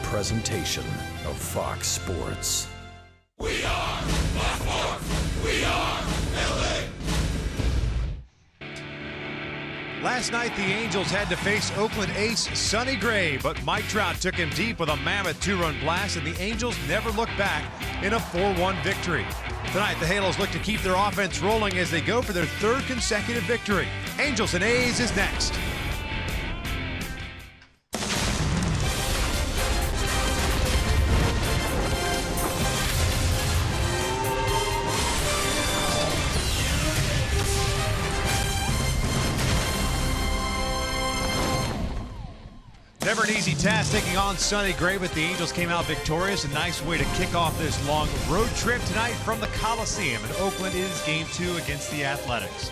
presentation of Fox Sports. We are Fox Sports. We are LA. Last night, the Angels had to face Oakland ace Sonny Gray, but Mike Trout took him deep with a mammoth two-run blast, and the Angels never looked back in a 4-1 victory. Tonight, the Halos look to keep their offense rolling as they go for their third consecutive victory. Angels and A's is next. Never an easy task taking on Sonny Gray, but the Angels came out victorious. A nice way to kick off this long road trip tonight from the Coliseum. And Oakland is Game 2 against the Athletics.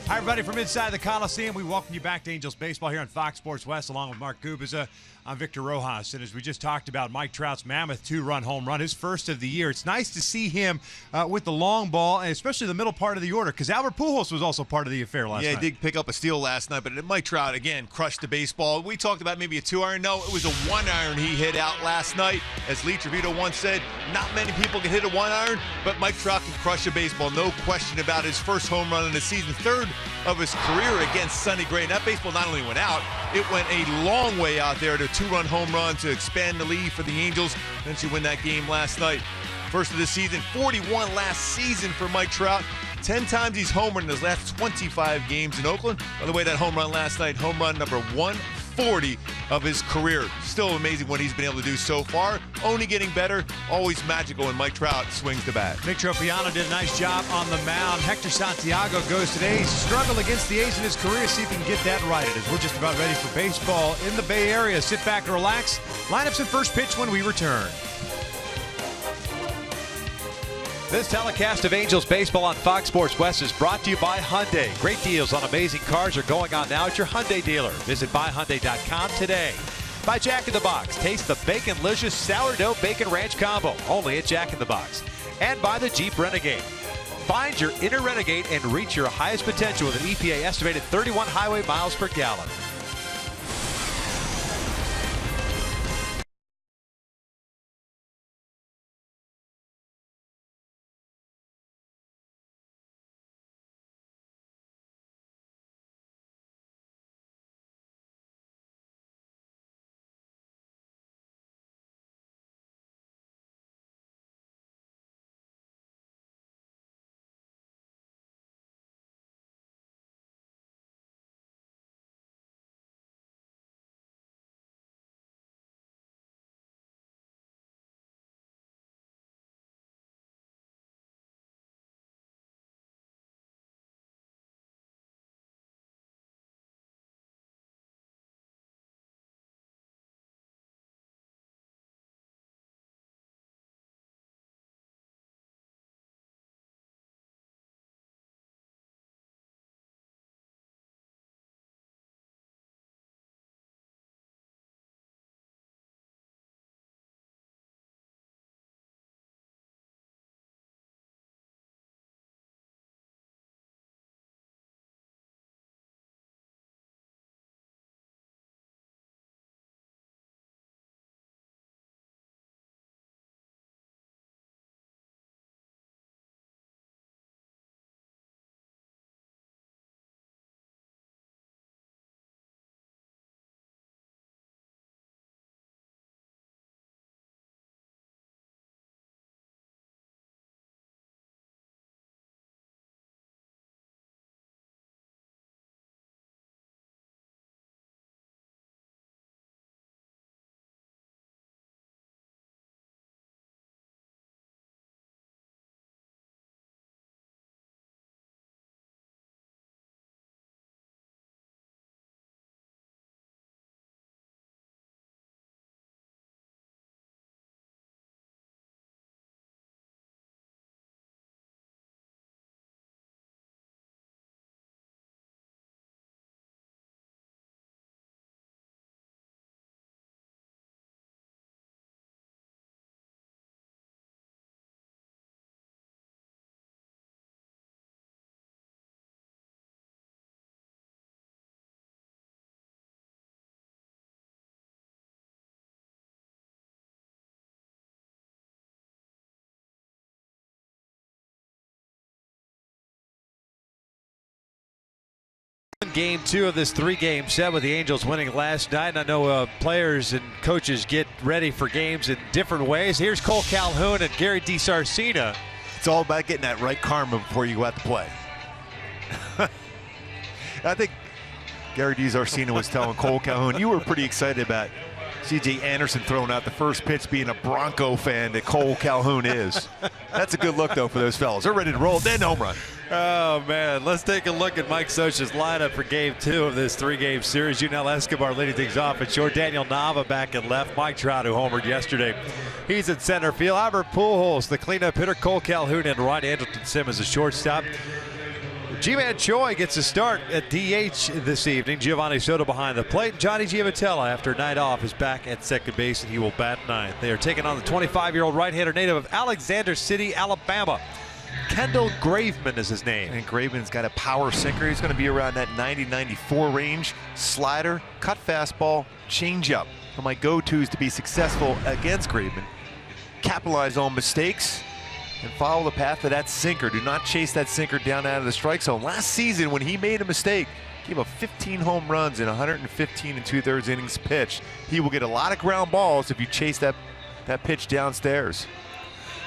Hi, everybody, from inside the Coliseum. We welcome you back to Angels Baseball here on Fox Sports West, along with Mark Gubiza. I'm Victor Rojas, and as we just talked about, Mike Trout's mammoth two-run home run, his first of the year. It's nice to see him with the long ball, and especially the middle part of the order, because Albert Pujols was also part of the affair last night. Yeah, he did pick up a steal last night, but Mike Trout, again, crushed the baseball. We talked about maybe a 2-iron. No, it was a 1-iron he hit out last night. As Lee Trevino once said, not many people can hit a 1-iron, but Mike Trout can crush a baseball. No question about his first home run in the season, third of his career against Sonny Gray. And that baseball not only went out, it went a long way out there to a 2-run home run to expand the lead for the Angels. Then she win that game last night. First of the season, 41 last season for Mike Trout. 10 times he's homered in his last 25 games in Oakland. By the way, that home run last night, home run number 140 of his career. Still amazing what he's been able to do so far. Only getting better. Always magical when Mike Trout swings the bat. Nick Tropiano did a nice job on the mound. Hector Santiago goes today. He's struggled against the A's in his career. See if he can get that right. As we're just about ready for baseball in the Bay Area. Sit back and relax. Lineups and first pitch when we return. This telecast of Angels baseball on Fox Sports West is brought to you by Hyundai. Great deals on amazing cars are going on now at your Hyundai dealer. Visit buyhyundai.com today. By Jack in the Box. Taste the Bacon-licious sourdough bacon ranch combo. Only at Jack in the Box. And by the Jeep Renegade. Find your inner Renegade and reach your highest potential with an EPA estimated 31 highway miles per gallon. game 2 of this 3-game set with the Angels winning last night. And I know players and coaches get ready for games in different ways. Here's Cole Calhoun and Gary DiSarcina. It's all about getting that right karma before you go out to play. I think Gary DiSarcina was telling Cole Calhoun, you were pretty excited about C.J. Anderson throwing out the first pitch, being a Bronco fan that Cole Calhoun is. That's a good look, though, for those fellas. They're ready to roll. Then home run. Oh, man. Let's take a look at Mike Socha's lineup for game 2 of this 3-game series. Yunel Escobar leading things off at short. Daniel Nava back at left. Mike Trout, who homered yesterday, he's in center field. Albert Pujols, the cleanup hitter. Cole Calhoun and Ryan Andrelton Simmons, the shortstop. Ji-Man Choi gets a start at DH this evening. Giovanni Soto behind the plate. Johnny Giavotella, after a night off, is back at second base, and he will bat 9th. They are taking on the 25-year-old right-hander native of Alexander City, Alabama. Kendall Graveman is his name. And Graveman's got a power sinker. He's going to be around that 90-94 range. Slider, cut fastball, changeup. My go-tos to be successful against Graveman. Capitalize on mistakes and follow the path of that sinker. Do not chase that sinker down out of the strike zone. Last season, when he made a mistake, he gave up 15 home runs in 115 2/3 innings pitched. He will get a lot of ground balls if you chase that pitch downstairs.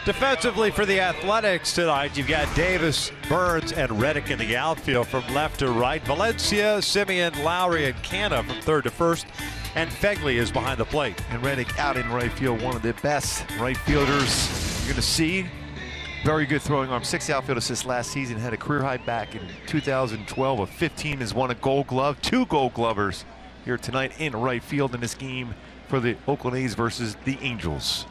Defensively for the Athletics tonight, you've got Davis, Burns, and Reddick in the outfield from left to right. Valencia, Semien, Lowry, and Canna from third to first. And Fegley is behind the plate. And Reddick out in right field, one of the best right fielders you're going to see. Very good throwing arm. 6 outfield assists last season. Had a career high back in 2012 of 15. Has won a Gold Glove. 2 Gold Glovers here tonight in right field in this game for the Oakland A's versus the Angels.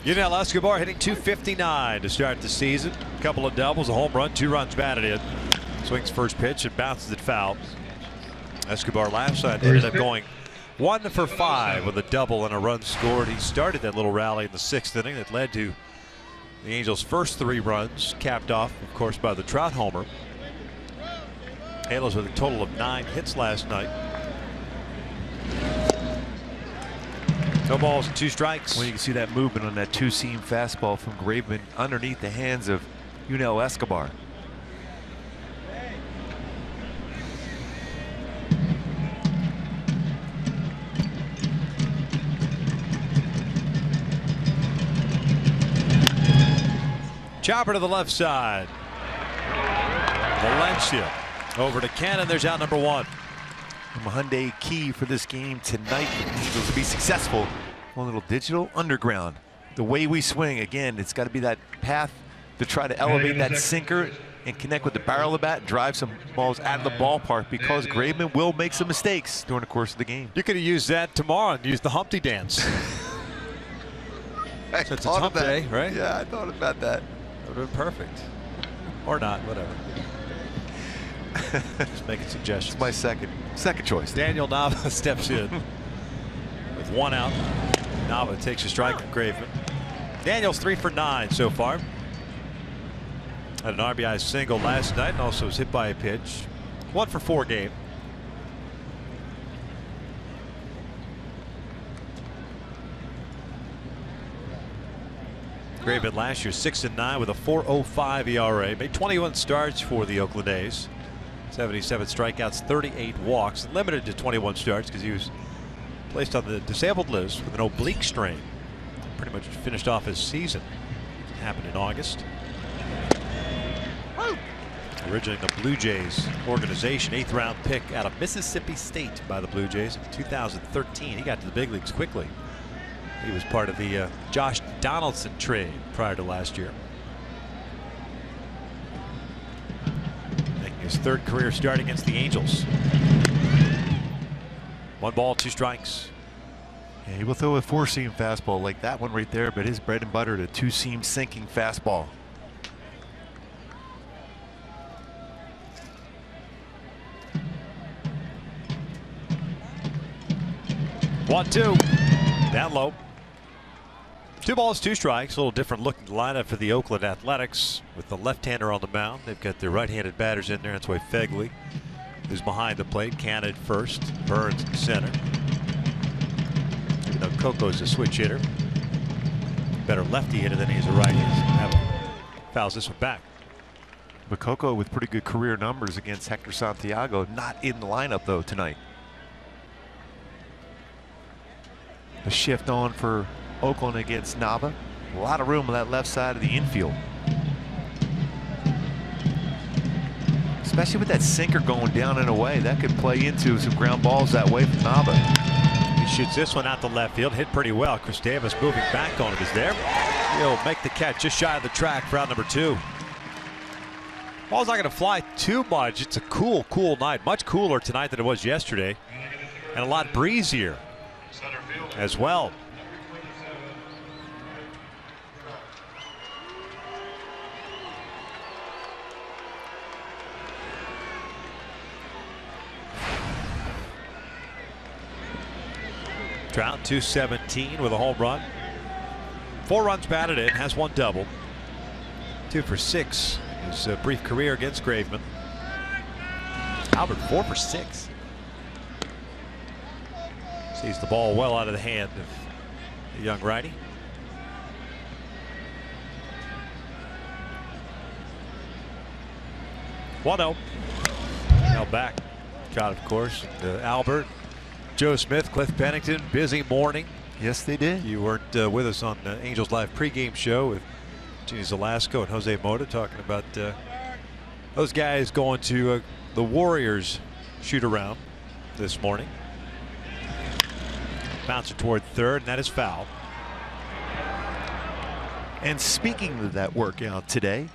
Yunel Escobar hitting .259 to start the season. A couple of doubles, a home run, 2 runs batted in. Swings first pitch and bounces it foul. Escobar last night ended up going 1 for 5 with a double and a run scored. He started that little rally in the 6th inning that led to the Angels' first 3 runs, capped off, of course, by the Trout homer. Halos with a total of 9 hits last night. 2 balls and 2 strikes. Well, you can see that movement on that 2-seam fastball from Graveman underneath the hands of Yunel Escobar. Chopper to the left side. Valencia over to Cannon. There's out number 1. Hyundai key for this game tonight for the Angels to be successful. One little digital underground. The way we swing, again, it's got to be that path to try to elevate that sinker and connect with the barrel of the bat and drive some balls out of the ballpark, because Graveman will make some mistakes during the course of the game. You could have used that tomorrow and used the Humpty dance. Since it's hump day, right? Yeah, I thought about that. That would have been perfect. Or not, whatever. Just making suggestions. It's my second choice. Daniel Nava steps in with 1 out. Nava takes a strike from Graveman. Daniel's 3 for 9 so far. Had an RBI single last night and also was hit by a pitch. 1 for 4 game. Graveman last year 6-9 with a 4.05 ERA. Made 21 starts for the Oakland A's. 77 strikeouts, 38 walks, limited to 21 starts because he was placed on the disabled list with an oblique strain. Pretty much finished off his season. It happened in August. Originally the Blue Jays organization, 8th round pick out of Mississippi State by the Blue Jays in 2013. He got to the big leagues quickly. He was part of the Josh Donaldson trade prior to last year. Making his 3rd career start against the Angels. 1 ball, 2 strikes. Yeah, he will throw a 4-seam fastball like that one right there, but his bread and butter, the 2-seam sinking fastball. One, 2. Down low. 2 balls, 2 strikes. A little different looking lineup for the Oakland Athletics with the left-hander on the mound. They've got their right-handed batters in there. That's why Fegley is behind the plate. Cannon at first. Burns in center. Even though Coco's a switch hitter. better lefty hitter than he is a righty. Fouls this one back. Makoko with pretty good career numbers against Hector Santiago. Not in the lineup though tonight. A shift on for Oakland against Nava. A lot of room on that left side of the infield. Especially with that sinker going down and away. That could play into some ground balls that way from Nava. He shoots this one out the left field. Hit pretty well. Chris Davis moving back on it is there. He'll make the catch just shy of the track for out number 2. Ball's not going to fly too much. It's a cool night. Much cooler tonight than it was yesterday. And a lot breezier as well. Trout 217 with a home run. 4 runs batted in, has 1 double. 2 for 6. His brief career against Graveman. Albert 4 for 6. Sees the ball well out of the hand of the young righty. One-0. Held back. Trout, of course. And, Albert, Joe Smith, Cliff Pennington, busy morning. Yes, they did. You weren't with us on the Angels Live pregame show with Gene Zelasco and Jose Mota talking about those guys going to the Warriors shoot around this morning. Bouncer toward third, and that is foul. And speaking of that workout today,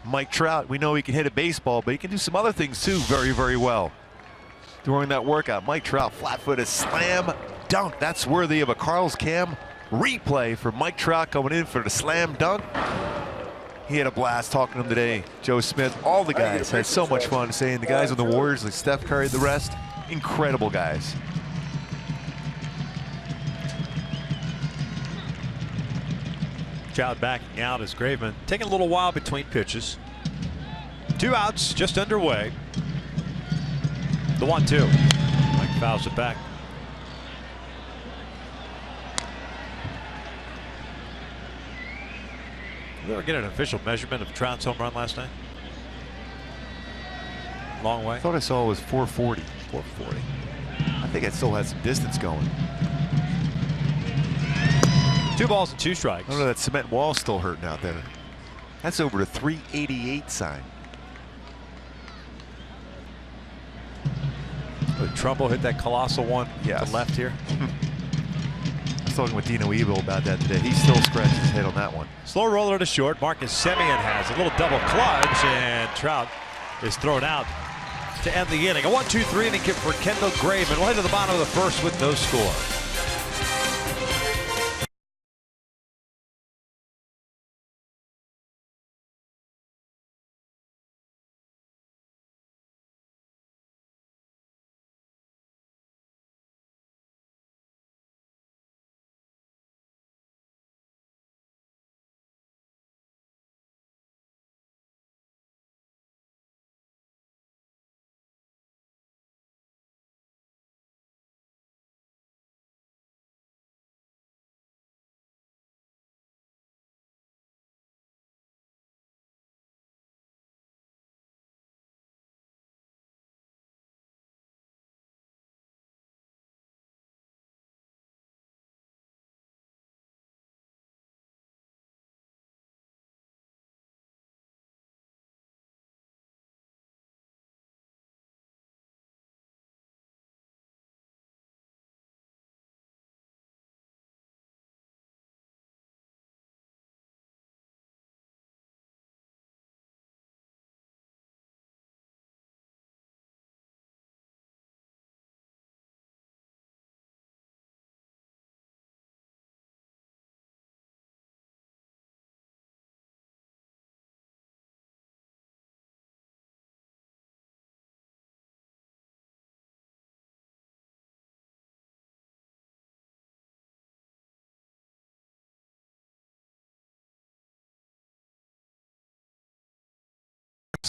Mike Trout, we know he can hit a baseball, but he can do some other things too very, very well. During that workout, Mike Trout flat-footed slam dunk. That's worthy of a Carl's Cam replay for Mike Trout going in for the slam dunk. He had a blast talking to him today. Joe Smith, all the guys had so much fun saying the guys on the Warriors, like Steph Curry, the rest, incredible guys. Trout backing out as Graveman taking a little while between pitches. 2 outs just underway. The 1-2. Mike fouls it back. Did we ever get an official measurement of Trout's home run last night? Long way. I thought I saw it was 440. 440. I think it still had some distance going. 2 balls and 2 strikes. I don't know, that cement wall's still hurting out there. That's over the 388 sign. Trumbo hit that colossal one to the left here. I was talking with Dino Evil about that today. He still scratches his head on that one. Slow roller to short. Marcus Semien has a little double clutch, and Trout is thrown out to end the inning. A 1-2-3 inning for Kendall Graveman. We'll head to the bottom of the first with no score.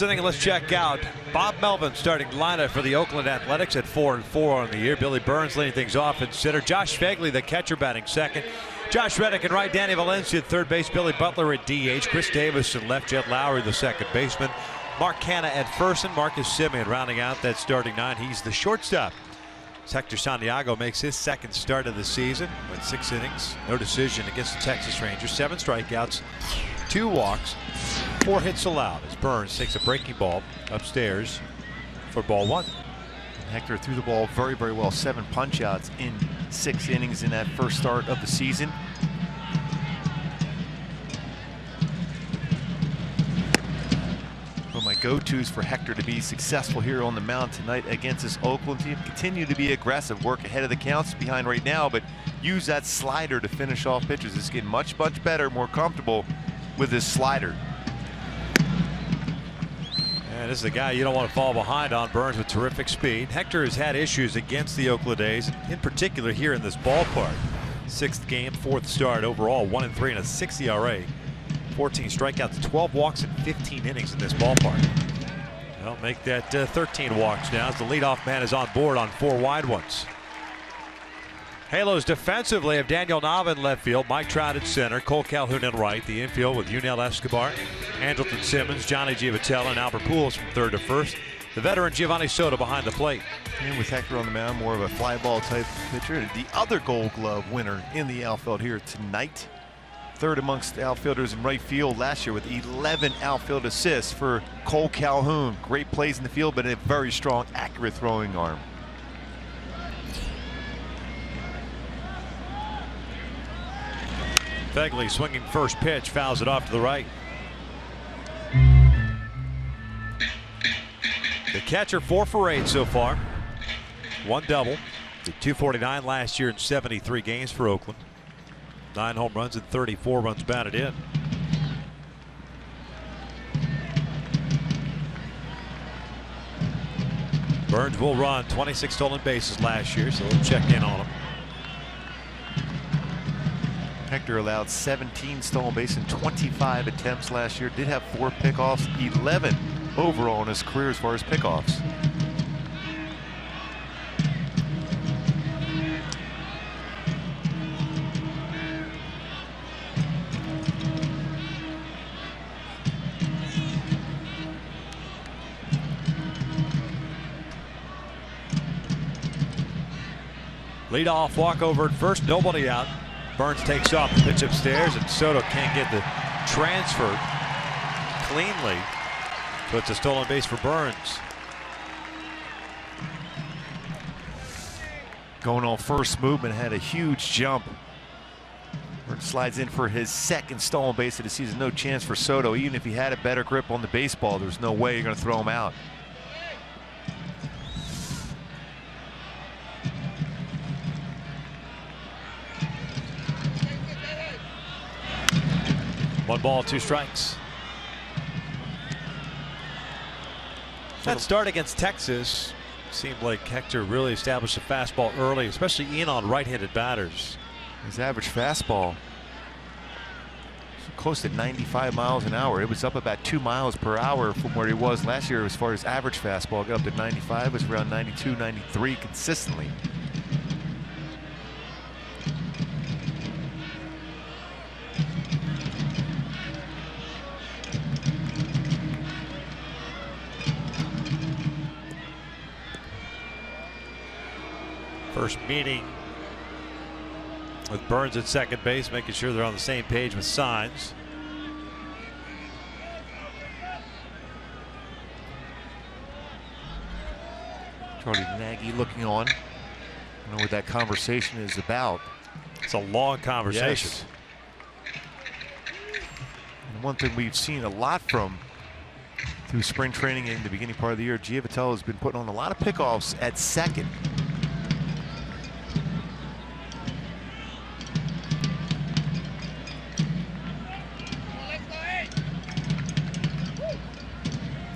Inning, let's check out Bob Melvin starting lineup for the Oakland Athletics at 4-4 on the year. Billy Burns leading things off at center. Josh Phegley, the catcher, batting second. Josh Reddick at right. Danny Valencia at third base. Billy Butler at DH. Chris Davis at left. Jet Lowry, the second baseman. Mark Canha at first, and Marcus Semien rounding out that starting nine. He's the shortstop. Hector Santiago makes his second start of the season. Went 6 innings, no decision against the Texas Rangers. 7 strikeouts, 2 walks, 4 hits allowed as Burns takes a breaking ball upstairs for ball 1. Hector threw the ball very, very well. 7 punch-outs in 6 innings in that first start of the season. But my go-tos for Hector to be successful here on the mound tonight against this Oakland team: continue to be aggressive, work ahead of the counts behind right now, but use that slider to finish off pitches. It's getting much, much better, more comfortable with his slider. And this is a guy you don't want to fall behind on. Burns with terrific speed. Hector has had issues against the Oakland A's, in particular here in this ballpark. 6th game, 4th start overall, 1-3 and a 6 ERA. 14 strikeouts, 12 walks in 15 innings in this ballpark. They'll make that 13 walks now as the leadoff man is on board on 4 wide ones. Halos defensively have Daniel Nava in left field, Mike Trout at center, Cole Calhoun in right. The infield with Yunel Escobar, Andrelton Simmons, Johnny Giavotella, and Albert Pujols from third to first. The veteran Giovanni Soto behind the plate. And with Hector on the mound, more of a fly ball type pitcher. The other Gold Glove winner in the outfield here tonight. Third amongst outfielders in right field last year with 11 outfield assists for Cole Calhoun. Great plays in the field, but a very strong, accurate throwing arm. Phegley swinging first pitch, fouls it off to the right. The catcher 4 for 8 so far. 1 double. Did .249 last year in 73 games for Oakland. 9 home runs and 34 runs batted in. Burns will run 26 stolen bases last year, so we'll check in on him. Hector allowed 17 stolen bases in 25 attempts last year. Did have 4 pickoffs, 11 overall in his career as far as pickoffs. Leadoff walk over at first, nobody out. Burns takes off the pitch upstairs, and Soto can't get the transfer cleanly. So it's a stolen base for Burns. Going on first movement, had a huge jump. Burns slides in for his 2nd stolen base of the season. No chance for Soto. Even if he had a better grip on the baseball, there's no way you're going to throw him out. One ball, 2 strikes. That start against Texas seemed like Hector really established a fastball early, especially in on right-handed batters. His average fastball close to 95 miles an hour. It was up about 2 miles per hour from where he was last year as far as average fastball. Got up to 95, it was around 92, 93 consistently. First meeting with Burns at second base, making sure they're on the same page with signs. Charlie Nagy looking on. I don't know what that conversation is about. It's a long conversation. Yes. And one thing we've seen a lot from through spring training in the beginning part of the year, Giavotella has been putting on a lot of pickoffs at second.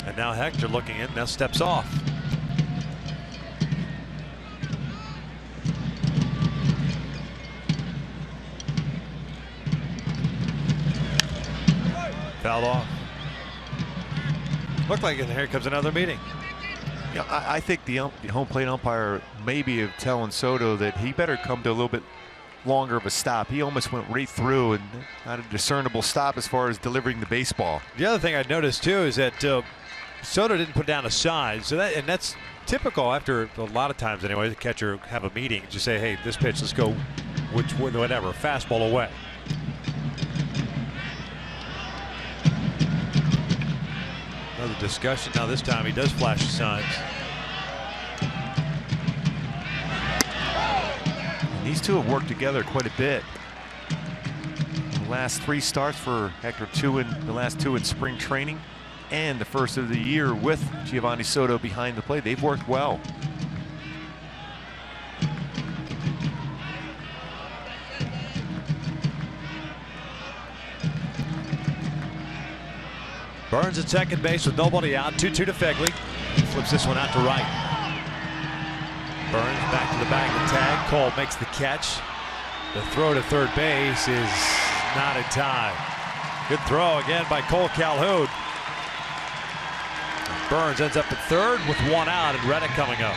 And now Hector looking in, now steps off. Fouled off. Looked like it. Here comes another meeting. Yeah, I think the home plate umpire maybe of telling Soto that he better come to a little bit longer of a stop. He almost went right through and not a discernible stop as far as delivering the baseball. The other thing I noticed too is that Soto didn't put down a side, so that's typical. After a lot of times anyway, the catcher have a meeting, just say, hey, this pitch, let's go, whatever, fastball away. Another discussion. Now this time he does flash the signs. These two have worked together quite a bit. The last 3 starts for Hector, the last 2 in spring training, and the first of the year with Giovanni Soto behind the plate. They've worked well. Burns at second base with nobody out. 2-2 to Fegley. Flips this one out to right. Burns back to the bag of the tag. Cole makes the catch. The throw to third base is not in time. Good throw again by Cole Calhoun. Burns ends up at third with 1 out and Reddick coming up.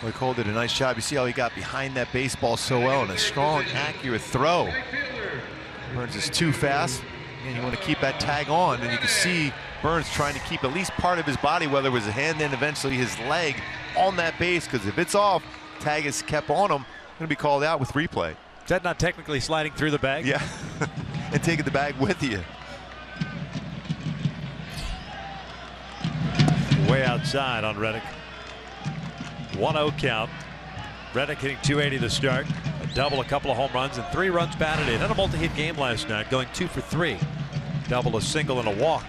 Well, Cole did a nice job. You see how he got behind that baseball so well, and a strong, accurate throw. Burns is too fast, and you want to keep that tag on, and you can see Burns trying to keep at least part of his body, whether it was a hand and eventually his leg, on that base, because if it's off, tag is kept on him, going to be called out with replay. Is that not technically sliding through the bag? Yeah, and taking the bag with you. Way outside on Reddick. 1-0 count. Reddick hitting .280 to start. A double, a couple of home runs, and 3 runs batted in. Had a multi-hit game last night, going 2 for 3. Double, a single, and a walk.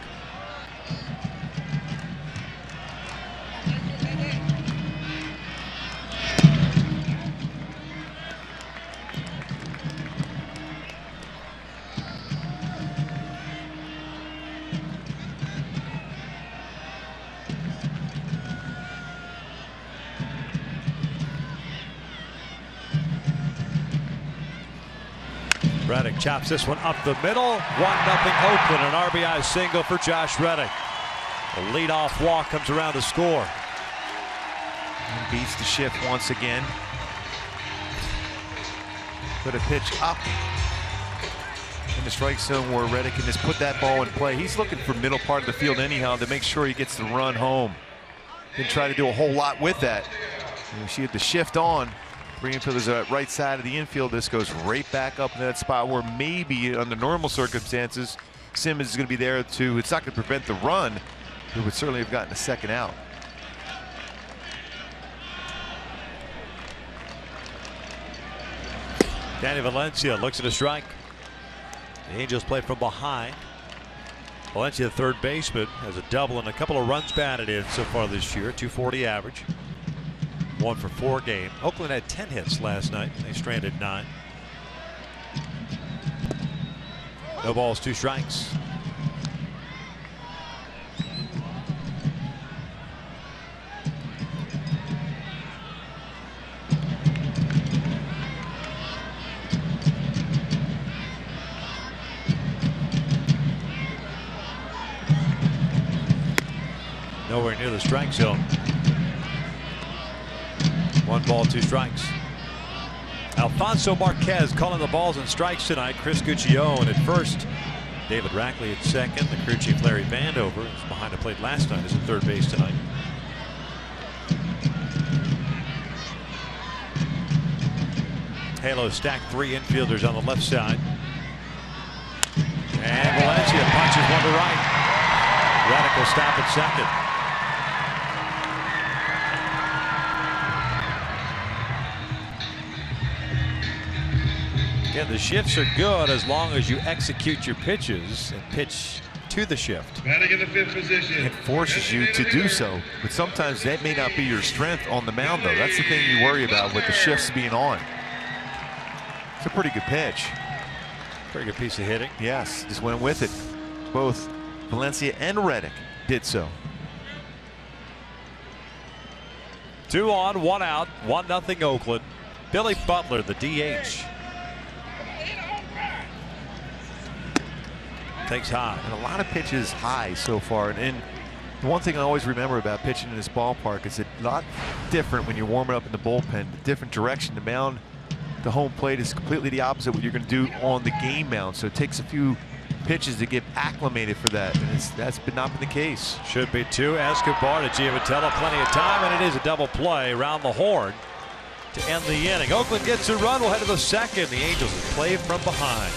Reddick chops this one up the middle. 1-0 Oakland, an RBI single for Josh Reddick. The leadoff walk comes around to score. And beats the shift once again. Put a pitch up in the strike zone where Reddick can just put that ball in play. He's looking for middle part of the field anyhow to make sure he gets the run home. Didn't try to do a whole lot with that. You see the shift on. Bring him to the right side of the infield. This goes right back up in that spot where maybe under normal circumstances Simmons is going to be there to, it's not going to prevent the run, but would certainly have gotten a second out. Danny Valencia looks at a strike. The Angels play from behind. Valencia, the third baseman, has a double and a couple of runs batted in so far this year. .240 average. 1 for 4 game. Oakland had 10 hits last night. They stranded 9. No balls, 2 strikes. Nowhere near the strike zone. 1 ball, 2 strikes. Alfonso Marquez calling the balls and strikes tonight. Chris Guccione at first. David Rackley at second. The crew chief Larry Vandover was behind the plate last night. Is at third base tonight. Halo stacked 3 infielders on the left side. And Valencia punches one to right. Reddick will stop at second. Again, the shifts are good as long as you execute your pitches and pitch to the shift. Batting in the 5th position. It forces you to do so, but sometimes that may not be your strength on the mound, though. That's the thing you worry about with the shifts being on. It's a pretty good pitch. Pretty good piece of hitting. Yes, just went with it. Both Valencia and Reddick did so. 2 on, 1 out, 1-0 Oakland. Billy Butler, the DH. Takes high. And a lot of pitches high so far. And the one thing I always remember about pitching in this ballpark is a lot different when you're warming up in the bullpen. The different direction. The mound, the home plate is completely the opposite of what you're going to do on the game mound. So it takes a few pitches to get acclimated for that, and that's not been the case. Should be two. Escobar to Giavitello, plenty of time, and it is a double play around the horn to end the inning. Oakland gets a run. We'll head to the second. The Angels will play from behind.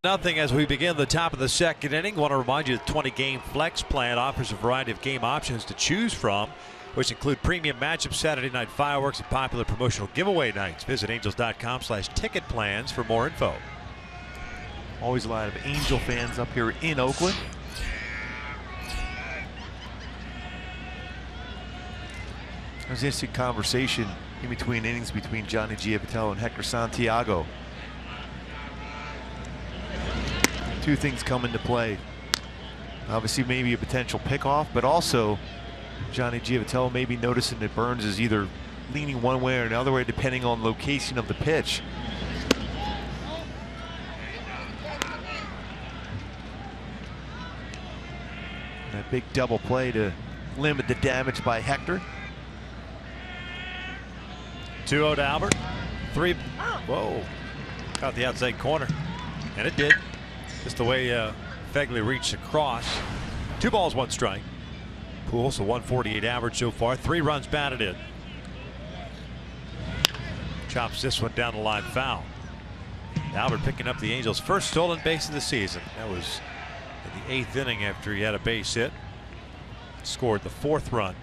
Nothing as we begin the top of the second inning. Want to remind you the 20-game flex plan offers a variety of game options to choose from, which include premium matchups, Saturday night fireworks, and popular promotional giveaway nights. Visit angels.com/ticket plans for more info. Always a lot of Angel fans up here in Oakland. There's an interesting conversation in between innings between Johnny Giavitello and Hector Santiago. Two things come into play. Obviously maybe a potential pickoff, but also Johnny Giavitello may be noticing that Burns is either leaning one way or another way depending on location of the pitch. That big double play to limit the damage by Hector. 2-0 to Albert. Whoa. Caught the outside corner. And it did. Just the way Fegley reached across. 2 balls, 1 strike. Pujols a 148 average so far. 3 runs batted in. Chops this one down the line foul. Albert picking up the Angels' first stolen base of the season. That was in the 8th inning after he had a base hit. Scored the 4th run.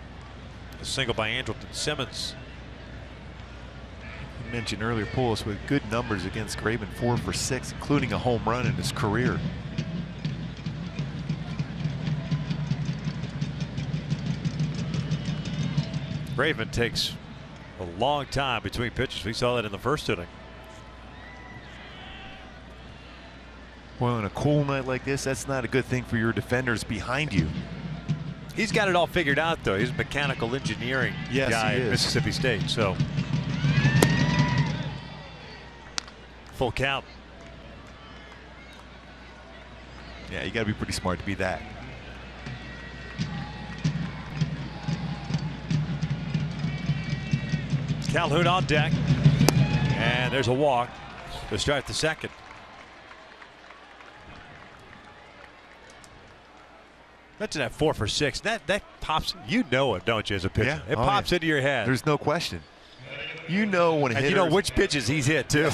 A single by Andrelton Simmons. You mentioned earlier Pujols with good numbers against Graveman, 4 for 6, including a home run in his career. Graveman takes a long time between pitches. We saw that in the 1st inning. Well, on a cool night like this, that's not a good thing for your defenders behind you. He's got it all figured out, though. He's a mechanical engineering guy at Mississippi State. So full count. Yeah, you got to be pretty smart to be that. Calhoun on deck, and there's a walk to start the second. Imagine that 4 for 6. That pops. You know it, don't you, as a pitcher? Yeah. It pops into your head. There's no question. You know when a hitter. And you know which pitches he's hit too.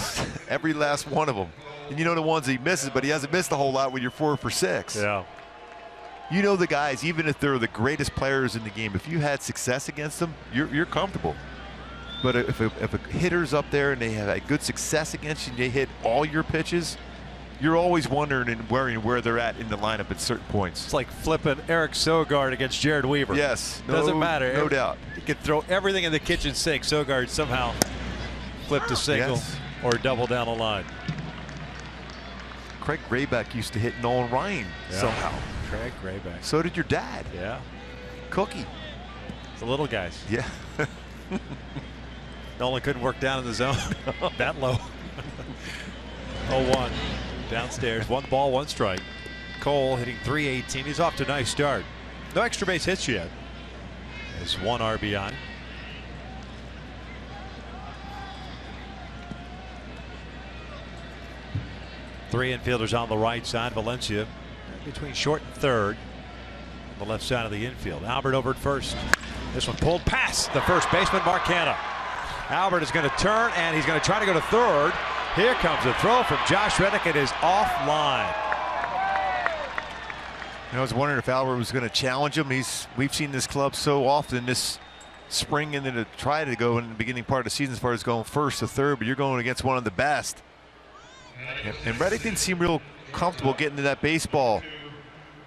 Every last one of them. And you know the ones he misses, but he hasn't missed a whole lot when you're 4 for 6. Yeah. You know the guys, even if they're the greatest players in the game, if you had success against them, you're comfortable. But if a hitter's up there and they have had good success against you and they hit all your pitches, you're always wondering and worrying where they're at in the lineup at certain points. It's like flipping Eric Sogard against Jared Weaver. Yes. Doesn't matter. No doubt. He could throw everything in the kitchen sink. Sogard somehow flipped a single or double down the line. Craig Grayback used to hit Nolan Ryan somehow. Craig Grayback. So did your dad. Yeah. Cookie. The little guys. Yeah. Nolan couldn't work down in the zone that low. 0-1 downstairs. 1 ball, 1 strike. Cole hitting .318. He's off to a nice start. No extra base hits yet. There's 1 RBI. Three infielders on the right side. Valencia between short and third. On the left side of the infield. Albert over at first. This one pulled past the first baseman, Marcano. Albert is going to turn and he's going to try to go to third. Here comes a throw from Josh Reddick. It is offline. I was wondering if Albert was going to challenge him. We've seen this club so often this spring and then to try to go in the beginning part of the season as far as going first to third, but you're going against one of the best. And Reddick didn't seem real comfortable getting to that baseball.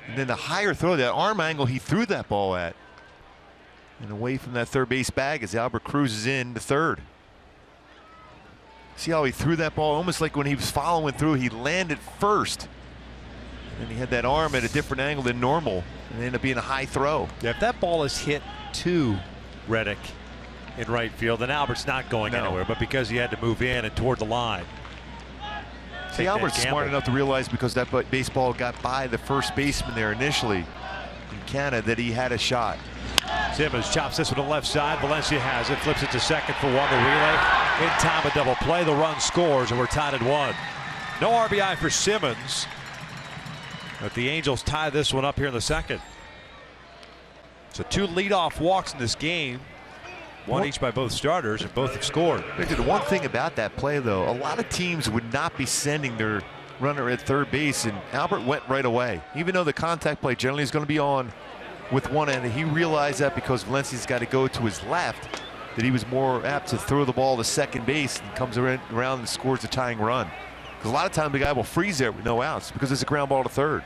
And then the higher throw, that arm angle he threw that ball at. And away from that third base bag as Albert cruises in to third. See how he threw that ball? Almost like when he was following through, he landed first. And he had that arm at a different angle than normal. And it ended up being a high throw. Yeah, if that ball is hit to Reddick in right field, then Albert's not going anywhere. But because he had to move in and toward the line. See, Albert's smart enough to realize because that baseball got by the first baseman there initially in Canada that he had a shot. Simmons chops this one to the left side. Valencia has it, flips it to second for 1. The relay in time, a double play. The run scores, and we're tied at 1. No RBI for Simmons, but the Angels tie this one up here in the second. So 2 leadoff walks in this game, 1 each by both starters, and both have scored. The one thing about that play, though, a lot of teams would not be sending their runner at third base, and Albert went right away. Even though the contact play generally is going to be on with one end, he realized that because Valencia's got to go to his left, that he was more apt to throw the ball to second base and comes around and scores the tying run. Because a lot of times the guy will freeze there with no outs because it's a ground ball to third.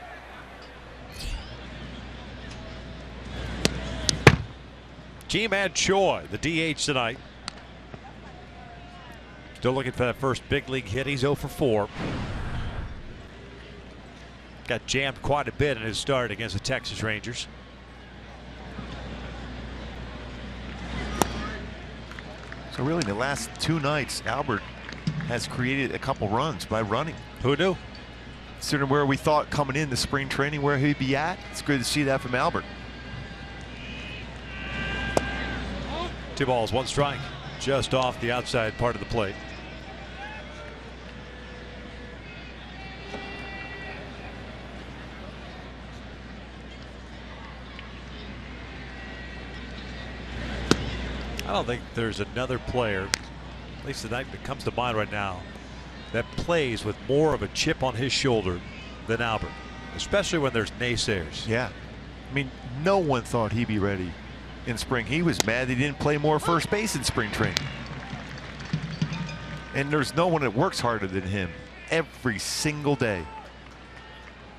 Ji-Man Choi, the DH tonight. Still looking for that first big league hit. He's 0 for 4. Got jammed quite a bit in his start against the Texas Rangers. So really in the last 2 nights, Albert has created a couple runs by running. Who knew? Considering where we thought coming in the spring training where he'd be at, it's good to see that from Albert. 2 balls, 1 strike, just off the outside part of the plate. I don't think there's another player, at least the night that comes to mind right now, that plays with more of a chip on his shoulder than Albert, especially when there's naysayers. Yeah. I mean, no one thought he'd be ready in spring. He was mad he didn't play more first base in spring training. And there's no one that works harder than him every single day.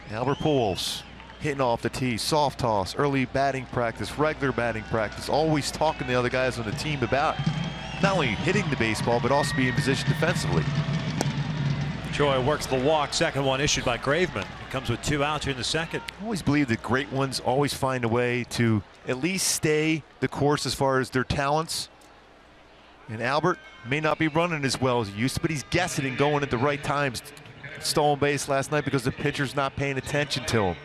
Albert Pujols hitting off the tee, soft toss, early batting practice, regular batting practice, always talking to the other guys on the team about not only hitting the baseball but also being in position defensively. Choi works the walk, second one issued by Graveman. It comes with 2 outs here in the second. I always believe that great ones always find a way to at least stay the course as far as their talents. And Albert may not be running as well as he used to, but he's guessing and going at the right times. Stolen base last night because the pitcher's not paying attention to him.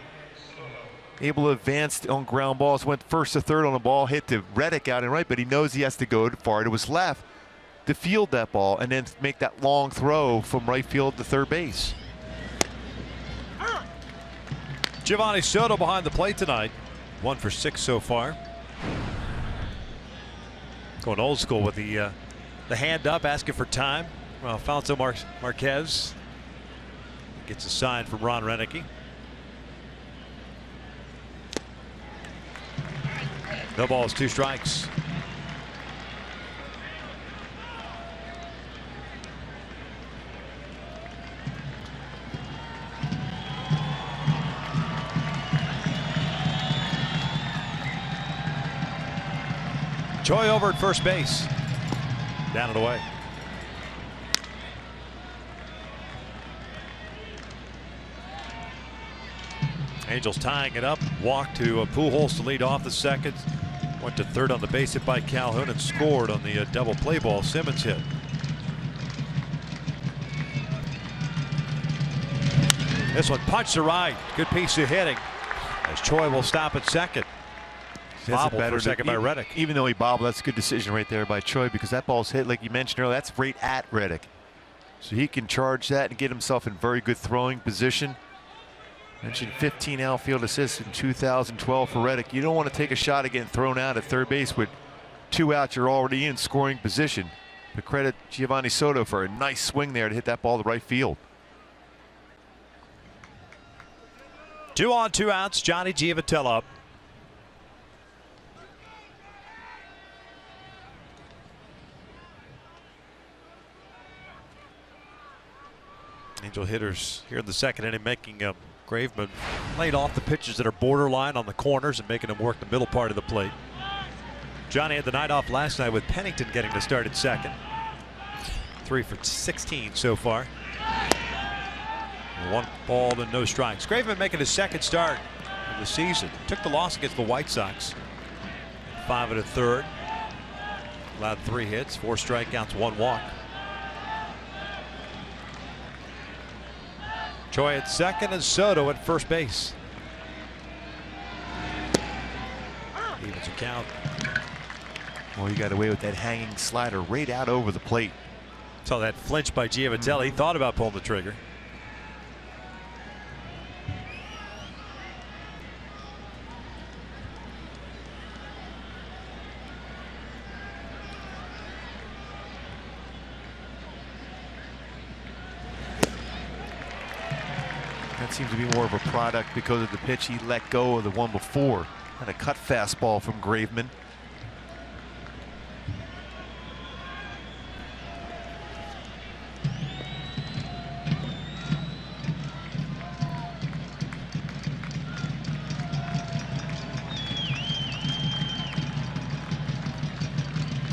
Able to advance on ground balls, went first to third on a ball, hit to Reddick out and right, but he knows he has to go far to his left to field that ball and then make that long throw from right field to third base. Giovanni Soto behind the plate tonight. 1 for 6 so far. Going old school with the hand up, asking for time. Well, Alfonso Marquez gets a sign from Ron Renicky. No balls, 2 strikes. Choi over at first base. Down and away. Angels tying it up. Walk to Pujols to lead off the second. Went to third on the base hit by Calhoun and scored on the double play ball Simmons hit. This one punched to right. Good piece of hitting as Choi will stop at second. Bobble for second by Reddick. Even though he bobbled, that's a good decision right there by Choi, because that ball's hit, like you mentioned earlier, that's right at Reddick. So he can charge that and get himself in very good throwing position. Mentioned 15 outfield assists in 2012 for Reddick. You don't want to take a shot at getting thrown out at third base with 2 outs. You're already in scoring position. But credit Giovanni Soto for a nice swing there to hit that ball to right field. 2 on, 2 outs. Johnny Giavotella up. Angel hitters here in the second inning making Graveman laid off the pitches that are borderline on the corners and making him work the middle part of the plate. Johnny had the night off last night with Pennington getting the start at second. 3 for 16 so far. 1 ball and no strikes. Graveman making his second start of the season. Took the loss against the White Sox. 5 1/3. Allowed 3 hits, 4 strikeouts, 1 walk. Choi at second and Soto at first base. Evens a count. Well, you got away with that hanging slider right out over the plate. Saw that flinch by Giavotella. He thought about pulling the trigger. That seems to be more of a product because of the pitch he let go of the one before. And a cut fastball from Graveman.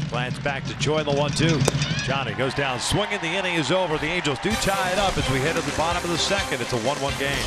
Glance back to Choi, the 1-2. Johnny goes down swinging. The inning is over. The Angels do tie it up as we head to the bottom of the second. It's a 1-1 game.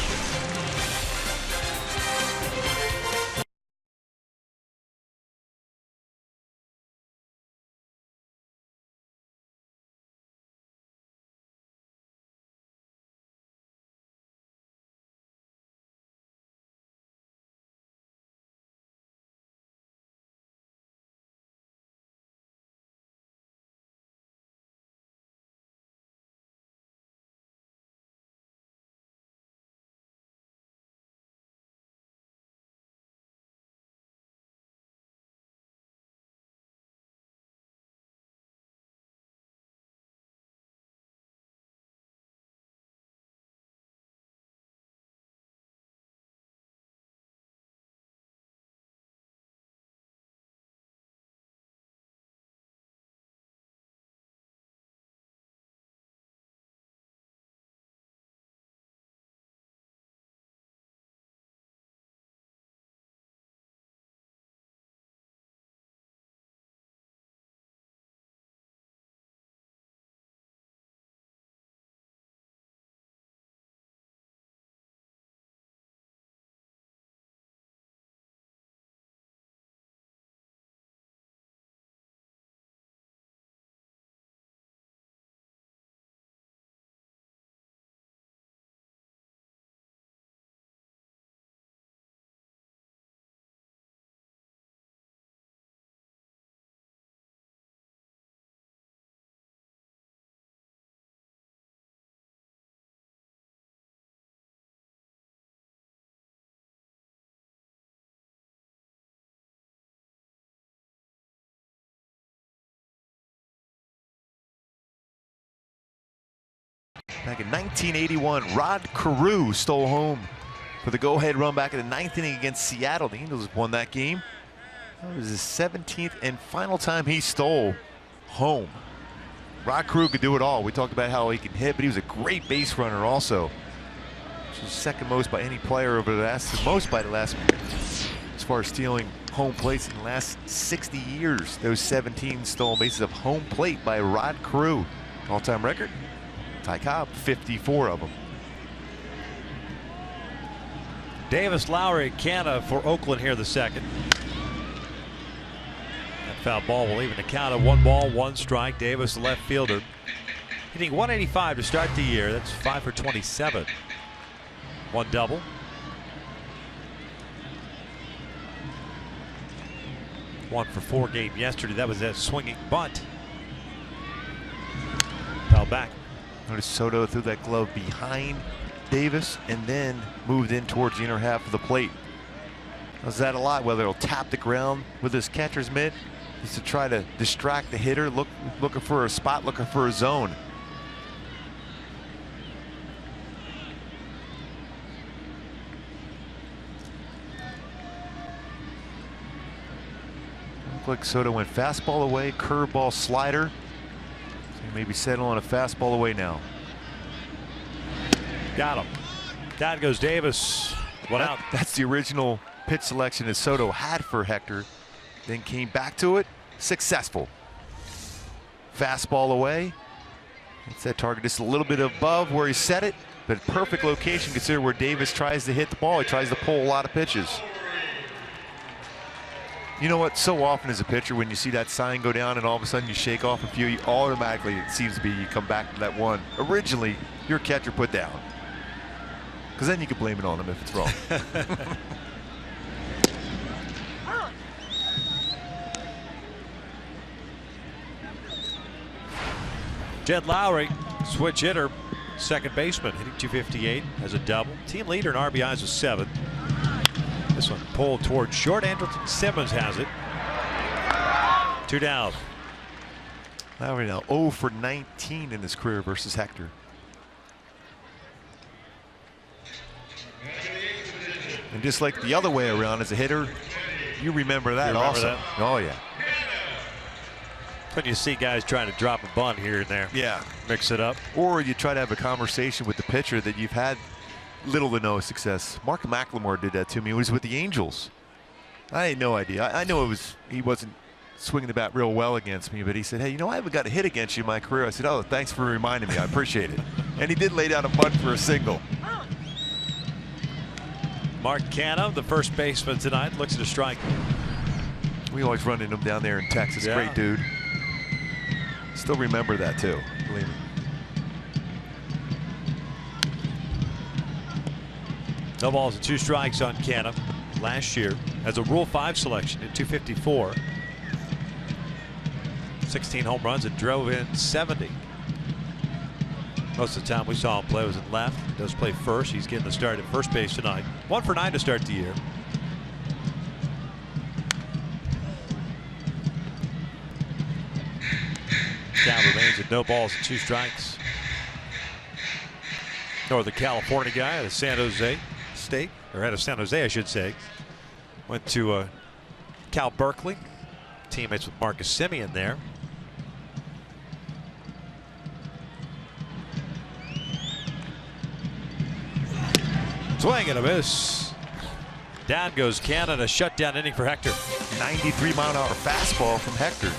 Back in 1981, Rod Carew stole home for the go-ahead run back in the 9th inning against Seattle. The Angels won that game. That was his 17th and final time he stole home. Rod Carew could do it all. We talked about how he can hit, but he was a great base runner also. Which is second most by any player over the last, most by the last, as far as stealing home plates in the last 60 years. Those 17 stolen bases of home plate by Rod Carew. All-time record. Ty Cobb, 54 of them. Davis, Lowry, Canna for Oakland here the second. That foul ball will even the count of 1 ball, 1 strike. Davis, the left fielder, hitting 185 to start the year. That's 5 for 27. 1 double. One for 4 game yesterday. That was that swinging bunt. Foul back. Notice Soto threw that glove behind Davis and then moved in towards the inner half of the plate. Does that a lot, whether he'll tap the ground with his catcher's mitt, is to try to distract the hitter, looking for a spot, looking for a zone. Looked like Soto went fastball away, curveball, slider. So he maybe settle on a fastball away now. Got him. Down goes Davis. One out. That's the original pitch selection that Soto had for Hector. Then came back to it. Successful. Fastball away. It's that target just a little bit above where he set it, but perfect location consider where Davis tries to hit the ball. He tries to pull a lot of pitches. You know what? So often as a pitcher, when you see that sign go down and all of a sudden you shake off a few, you automatically, it seems to be, you come back to that one originally your catcher put down. Because then you can blame it on him if it's wrong. Jed Lowry, switch hitter, second baseman, hitting 258, has a double. Team leader in RBIs with 7. This one pulled towards short. Andrelton Simmons has it. 2 down. Lowry now 0 for 19 in his career versus Hector. And just like the other way around as a hitter, you remember that also. That? Oh, yeah. When you see guys trying to drop a bunt here and there. Yeah. Mix it up. Or you try to have a conversation with the pitcher that you've had little to no success. Mark McLemore did that to me. He was with the Angels. I had no idea. I know he wasn't swinging the bat real well against me, but he said, hey, you know, I haven't got a hit against you in my career. I said, oh, thanks for reminding me. I appreciate it. And he did lay down a bunt for a single. Mark Canna, the first baseman tonight, looks at a strike. We always run into him down there in Texas. Yeah. Great dude. Still remember that too, believe me. No balls and 2 strikes on Canna last year as a Rule 5 selection at 254. 16 home runs and drove in 70. Most of the time we saw him play was in left. He does play first. He's getting the start at first base tonight. 1 for 9 to start the year. Count remains at no balls and 2 strikes. Northern California guy out of San Jose State, or out of San Jose, I should say. Went to Cal Berkeley. Teammates with Marcus Semien there. Swing and a miss. Down goes Canada. Shutdown inning for Hector. 93-mile-an-hour fastball from Hector.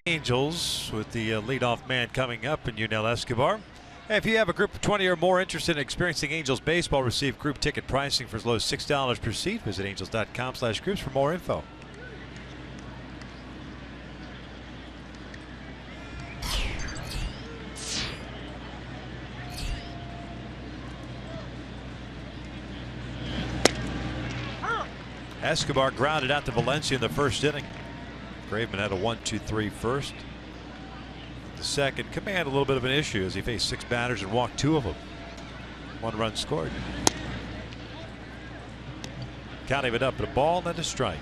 Angels with the leadoff man coming up in Yunel Escobar. Hey, if you have a group of 20 or more interested in experiencing Angels baseball, receive group ticket pricing for as low as $6 per seat. Visit angels.com/groups for more info. Escobar grounded out to Valencia in the first inning. Graveman had a 1-2-3 first. The second, Command a little bit of an issue as he faced 6 batters and walked 2 of them. 1 run scored. Counting it up at a ball and a strike.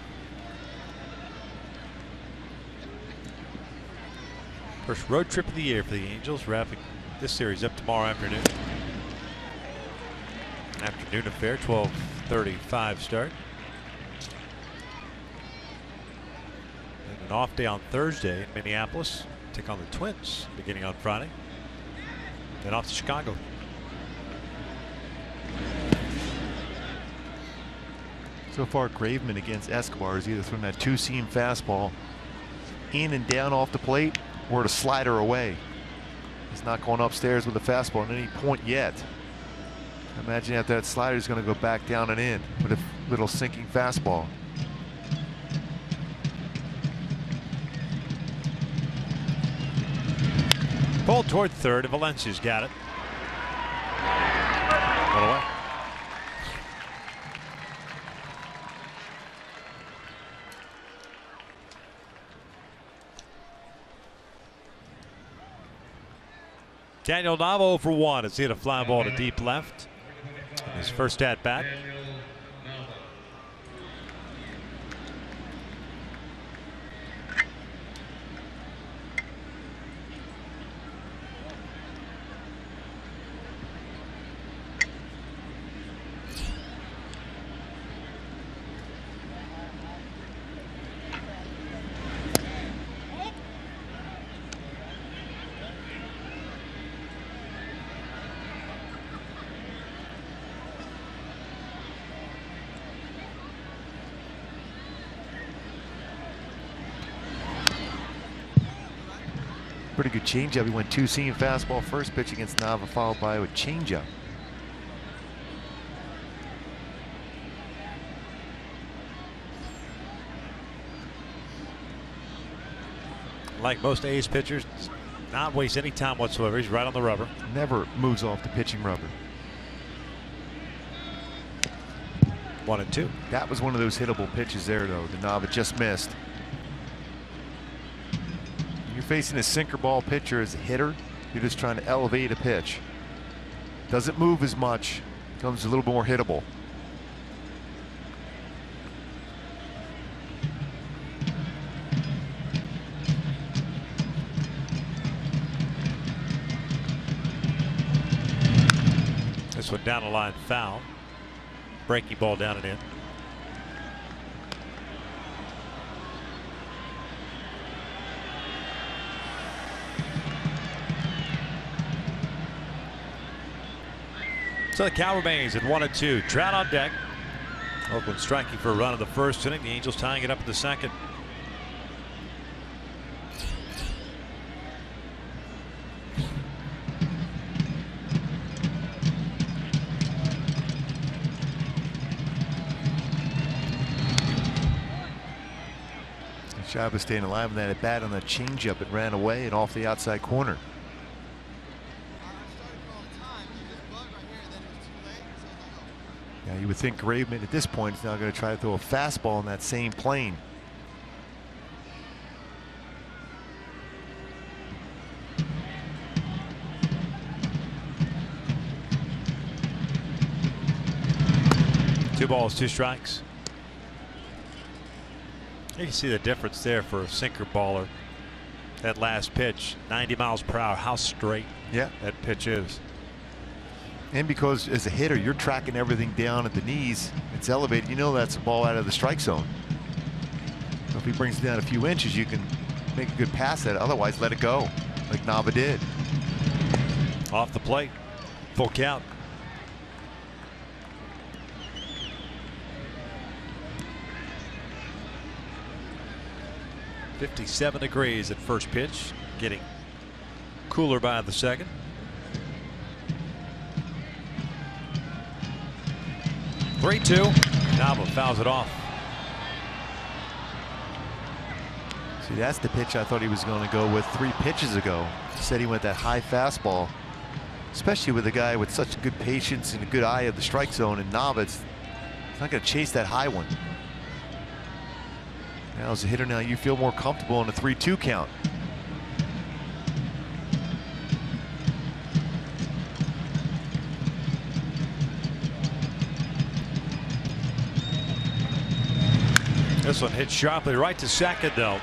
First road trip of the year for the Angels, wrapping this series up tomorrow afternoon. Afternoon affair, 12:35 start. An off day on Thursday in Minneapolis. Take on the Twins beginning on Friday. Then off to Chicago. So far, Graveman against Escobar has either thrown that 2-seam fastball in and down off the plate or a slider away. He's not going upstairs with a fastball at any point yet. Imagine after that slider is going to go back down and in with a little sinking fastball. Pulled toward third, and Valencia's got it. One away. Daniel Navo for 1 as he hit a fly ball to deep left. His first at bat. Pretty good changeup. He went 2-seam fastball first pitch against Nava, followed by a changeup. Like most A's pitchers, not waste any time whatsoever. He's right on the rubber. Never moves off the pitching rubber. 1-2. That was one of those hittable pitches there, though. The Nava just missed. You're facing a sinker ball pitcher as a hitter. You're just trying to elevate a pitch. Doesn't move as much. Becomes a little more hittable. This one down the line, foul. Breaking ball down and in. So the Cal remains at 1-2. Trout on deck. Oakland striking for a run in the first inning. The Angels tying it up in the second. Job of staying alive with that at bat on the changeup. It ran away and off the outside corner. Yeah, you would think Graveman at this point is now going to try to throw a fastball on that same plane. Two balls, 2 strikes. You can see the difference there for a sinker baller. That last pitch, 90 miles per hour, how straight that pitch is. And because as a hitter, you're tracking everything down at the knees, it's elevated. You know that's a ball out of the strike zone. So if he brings it down a few inches, you can make a good pass at it. Otherwise, let it go, like Nava did. Off the plate, full count. 57 degrees at first pitch, getting cooler by the second. Three-two. Nava fouls it off. See, that's the pitch I thought he was going to go with 3 pitches ago. He said he went that high fastball, especially with a guy with such good patience and a good eye of the strike zone. And Nava, it's not going to chase that high one. Now as a hitter, now you feel more comfortable in a 3-2 count. This one hit sharply right to second, though.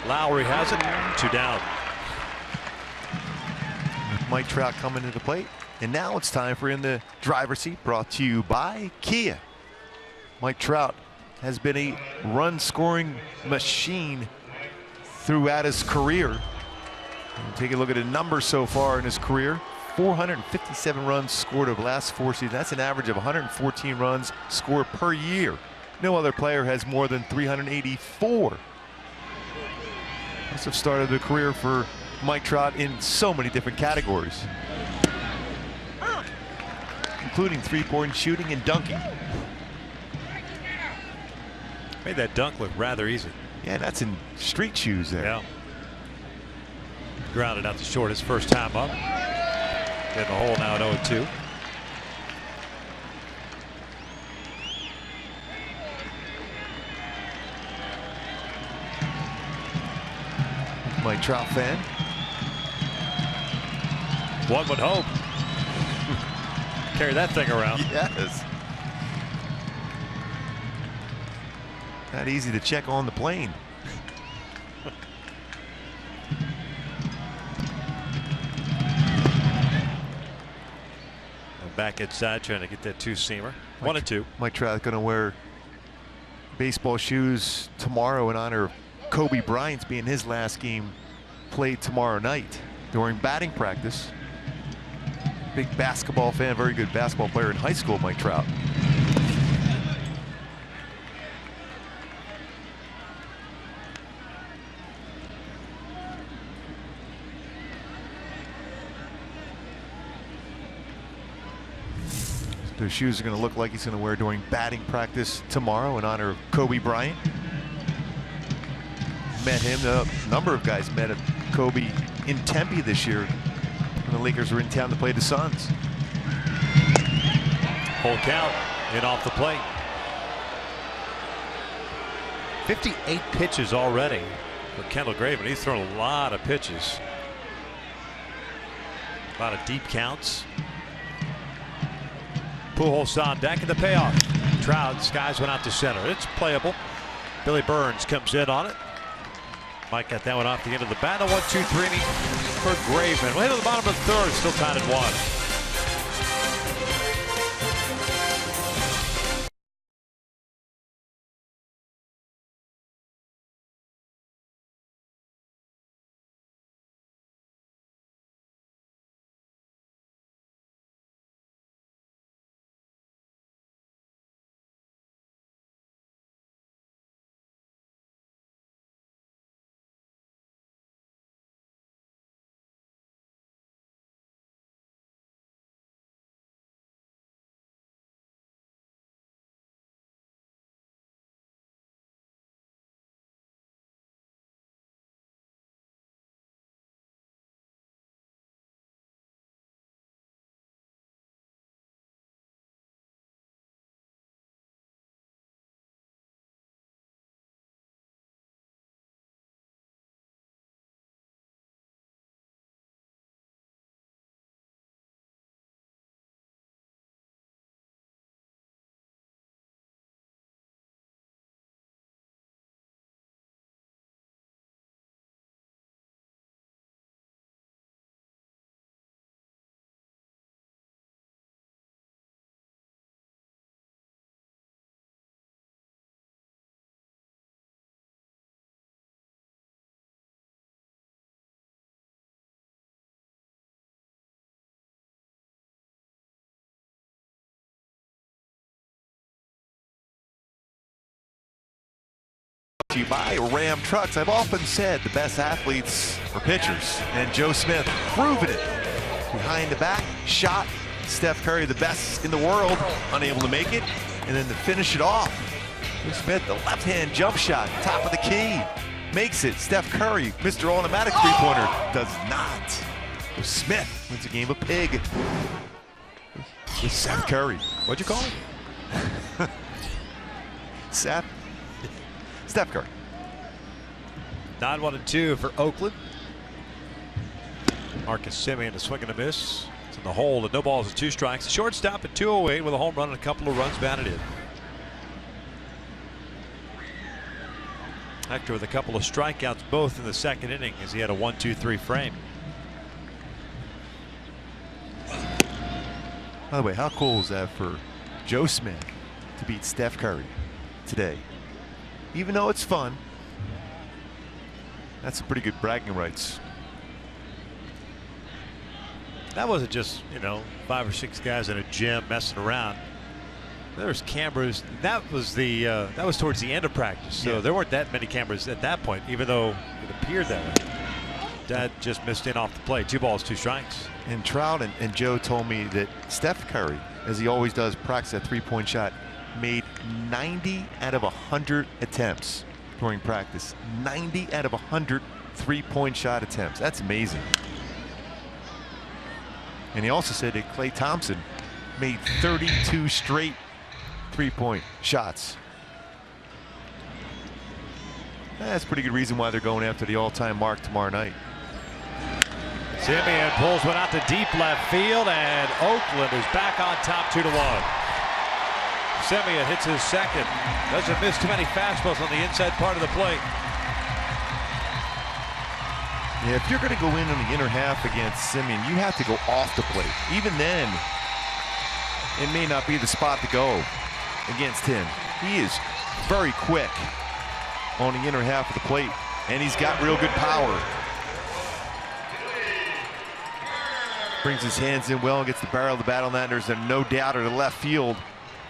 Lowry has it. 2 down. Mike Trout coming to the plate, and now it's time for him to driver's seat, brought to you by Kia. Mike Trout has been a run-scoring machine throughout his career. And take a look at the numbers so far in his career. 457 runs scored over the last 4 seasons. That's an average of 114 runs scored per year. No other player has more than 384. Must have started a career for Mike Trout in so many different categories, including 3-point shooting and dunking. Made that dunk look rather easy. Yeah, that's in street shoes there. Yeah. Grounded out to short his first time up. In the hole now at 0-2. Mike Trout fan. One would hope. Carry that thing around. Yes. Not easy to check on the plane. Back inside trying to get that 2-seamer. 1-2. Mike Trout going to wear baseball shoes tomorrow in honor of Kobe Bryant's being his last game played tomorrow night during batting practice. Big basketball fan, very good basketball player in high school, Mike Trout. Those shoes are going to look like he's going to wear during batting practice tomorrow in honor of Kobe Bryant. Met him, a number of guys met Kobe in Tempe this year when the Lakers were in town to play the Suns. Full count in off the plate. 58 pitches already for Kendall Graveman. He's thrown a lot of pitches. A lot of deep counts. Pujols on deck and the payoff. Trout skies went out to center. It's playable. Billy Burns comes in on it. Mike got that one off the end of the bat. A 1-2-3 for Graveman. Way to the bottom of the third. Still tied at 1. To you by Ram Trucks. I've often said the best athletes are pitchers, and Joe Smith proving it. Behind the back, shot. Steph Curry, the best in the world, unable to make it, and then to finish it off, Joe Smith, the left-hand jump shot, top of the key, makes it. Steph Curry, Mr. Automatic three-pointer, does not. Joe Smith wins a game of pig with Steph Curry. What'd you call him? Steph Curry. 9-1-2 for Oakland. Marcus Semien to swing and a miss. It's in the hole, and no balls and 2 strikes. Shortstop at 208 with a home run and a couple of runs batted in. Hector with a couple of strikeouts, both in the second inning, as he had a 1-2-3 frame. By the way, how cool is that for Joe Smith to beat Steph Curry today? Even though it's fun, that's some pretty good bragging rights. That wasn't just, 5 or 6 guys in a gym messing around. There was cameras. That was towards the end of practice, so there weren't that many cameras at that point, even though it appeared that way. Dad just missed in off the plate. 2 balls, 2 strikes. And Trout and Joe told me that Steph Curry, as he always does, practice that three-point shot, made 90 out of 100 attempts during practice. 90 out of 100 three-point shot attempts. That's amazing. And he also said that Klay Thompson made 32 straight three-point shots. That's a pretty good reason why they're going after the all-time mark tomorrow night. Semien pulls one out to deep left field, and Oakland is back on top 2-1. Semien hits his second. Doesn't miss too many fastballs on the inside part of the plate. Yeah, if you're going to go in on the inner half against Semien, you have to go off the plate. Even then, it may not be the spot to go against him. He is very quick on the inner half of the plate, and he's got real good power. Brings his hands in well and gets the barrel of the bat on that. There's a no doubter to left field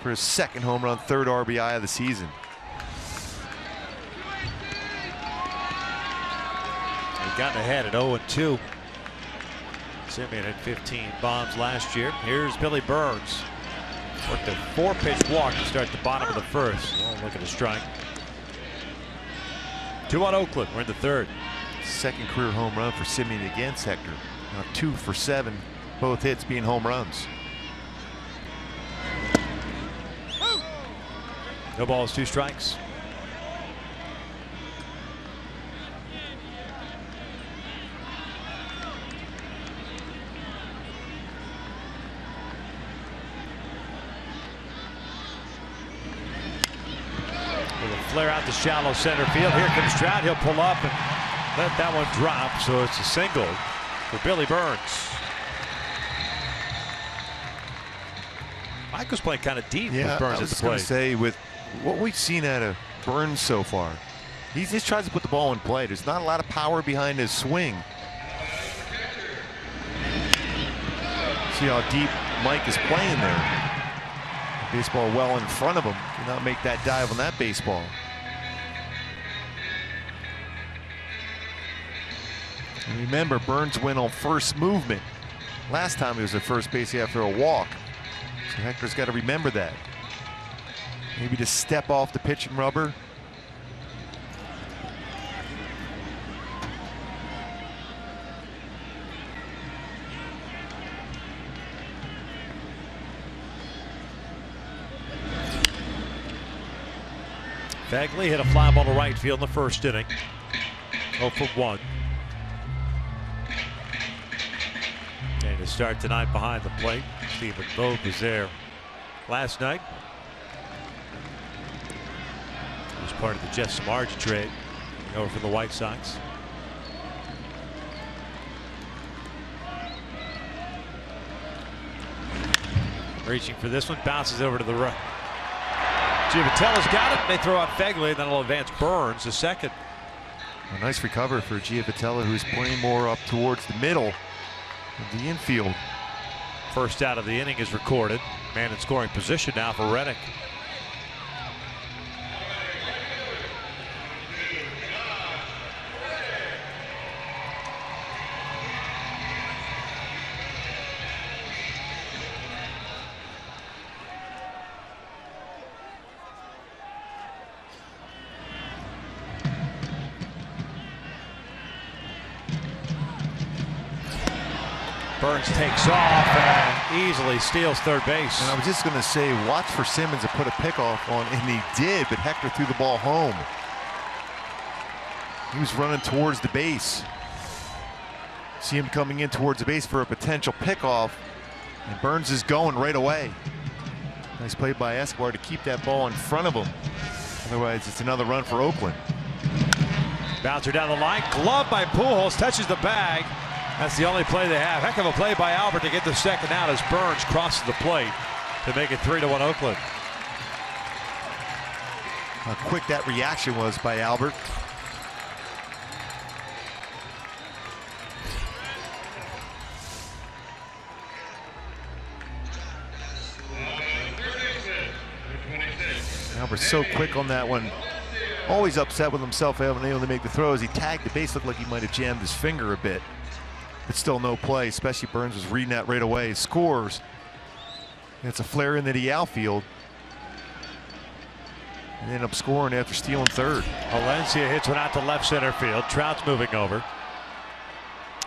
for his second home run, 3rd RBI of the season. He got ahead at 0-2. Semien had 15 bombs last year. Here's Billy Burns. Worked a 4-pitch walk to start the bottom of the first. Oh, look at a strike. 2-1 Oakland. We're in the 3rd. Second career home run for Semien against Hector. Now 2 for 7, both hits being home runs. No balls, 2 strikes. With a flare out to shallow center field. Here comes Trout. He'll pull up and let that one drop. So it's a single for Billy Burns. Mike was playing kind of deep with Burns at the plate. I was going to say, with what we've seen out of Burns so far, he just tries to put the ball in play. There's not a lot of power behind his swing. See how deep Mike is playing there. Baseball well in front of him. Cannot make that dive on that baseball. And remember, Burns went on first movement. Last time he was at first base after a walk. So Hector's got to remember that. Maybe just step off the pitching rubber. Bagley hit a fly ball to right field in the first inning. 0 for 1. And to start tonight behind the plate, Stephen Vogt was there last night. He was part of the Jeff Samardzija trade over from the White Sox. Reaching for this one, bounces over to the right. Giovatello's got it. They throw out Fegley, then it'll advance Burns to second. A nice recover for Giovatello, who's playing more up towards the middle of the infield. First out of the inning is recorded. Man in scoring position now for Reddick. Burns takes off and easily steals third base. And I was just going to say, watch for Simmons to put a pickoff on, and he did, but Hector threw the ball home. He was running towards the base. See him coming in towards the base for a potential pickoff, and Burns is going right away. Nice play by Escobar to keep that ball in front of him. Otherwise, it's another run for Oakland. Bouncer down the line, glove by Pujols, touches the bag. That's the only play they have. Heck of a play by Albert to get the second out as Burns crosses the plate to make it 3-1 Oakland. How quick that reaction was by Albert. Albert's so quick on that one. Always upset with himself having been able to make the throws. He tagged the base, looked like he might have jammed his finger a bit. But still no play, especially Burns was reading that right away. Scores. And it's a flare into the outfield. And ended up scoring after stealing third. Valencia hits one out to left center field. Trout's moving over.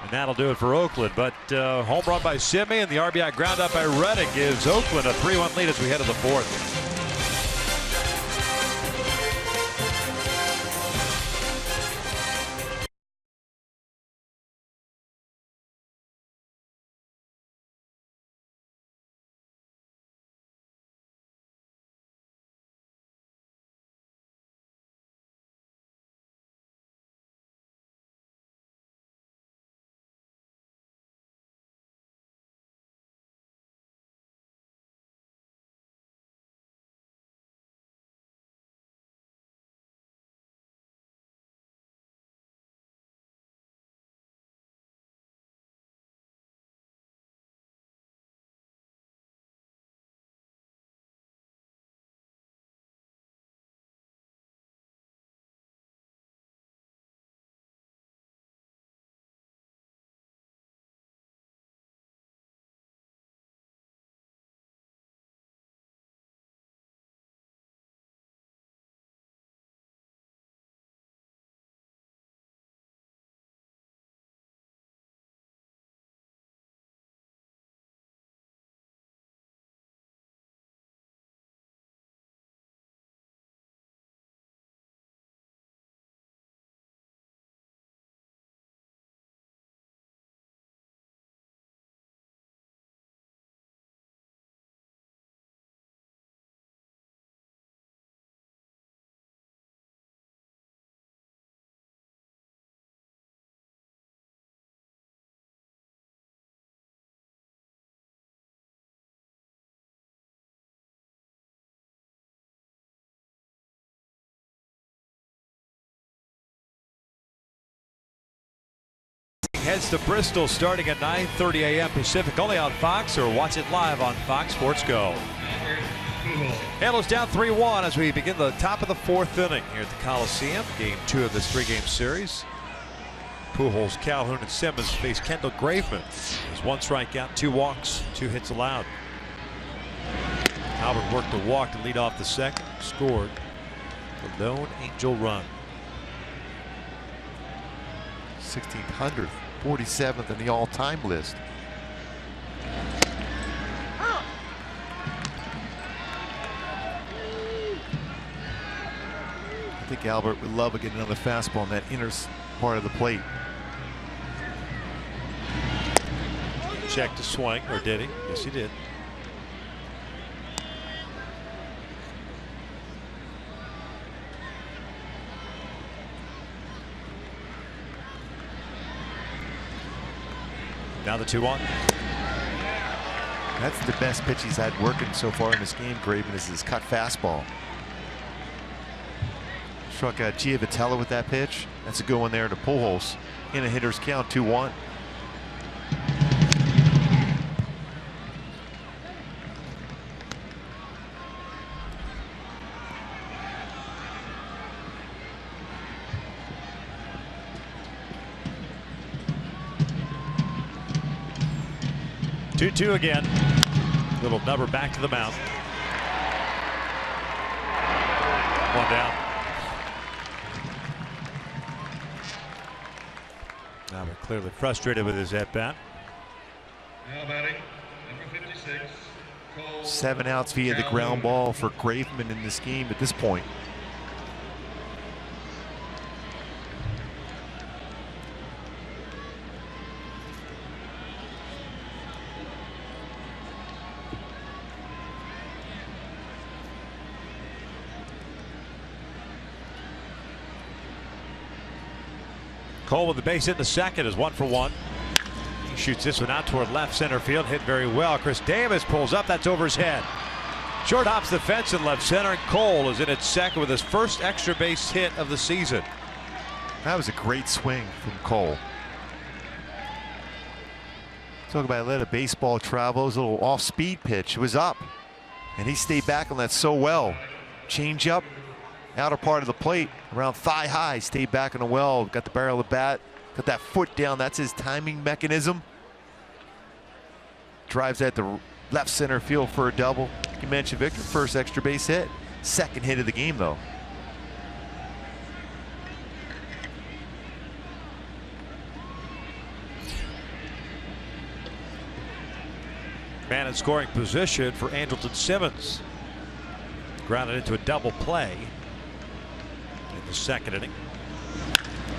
And that'll do it for Oakland. But home run by Semien and the RBI ground up by Reddick gives Oakland a 3-1 lead as we head to the fourth. Heads to Bristol starting at 9:30 a.m. Pacific, only on Fox, or watch it live on Fox Sports Go. Halos down 3-1 as we begin the top of the fourth inning here at the Coliseum. Game 2 of this three-game series. Pujols, Calhoun, and Simmons face Kendall Graveman. There's 1 strikeout, 2 walks, 2 hits allowed. Albert worked the walk to lead off the second, scored the lone Angel run. 1600th, 47th in the all-time list. I think Albert would love to get another fastball in that inner part of the plate. Checked to swing, or did he? Yes, he did. Now the 2-1. That's the best pitch he's had working so far in this game, Graven, is his cut fastball. Struck out Giavitello with that pitch. That's a good one there to Pujols. In a hitter's count, 2-1. Two again. Little number back to the mound. 1 down. Now we're clearly frustrated with his at bat. Now batting, number 56. 7 outs via the ground ball for Graveman in this game at this point. Cole with the base hit in the second is 1 for 1. He shoots this one out toward left center field, hit very well. Chris Davis pulls up, that's over his head. Short hops the fence in left center, and Cole is in at second with his first extra base hit of the season. That was a great swing from Cole. Talk about let a baseball travel. It was a little off-speed pitch. It was up, and he stayed back on that so well. Change up, outer part of the plate, around thigh high, stayed back on the well, got the barrel of the bat, got that foot down. That's his timing mechanism. Drives at the left center field for a double. You mentioned Victor, first extra base hit. Second hit of the game, though. Man in scoring position for Andrelton Simmons. Grounded into a double play in the second inning.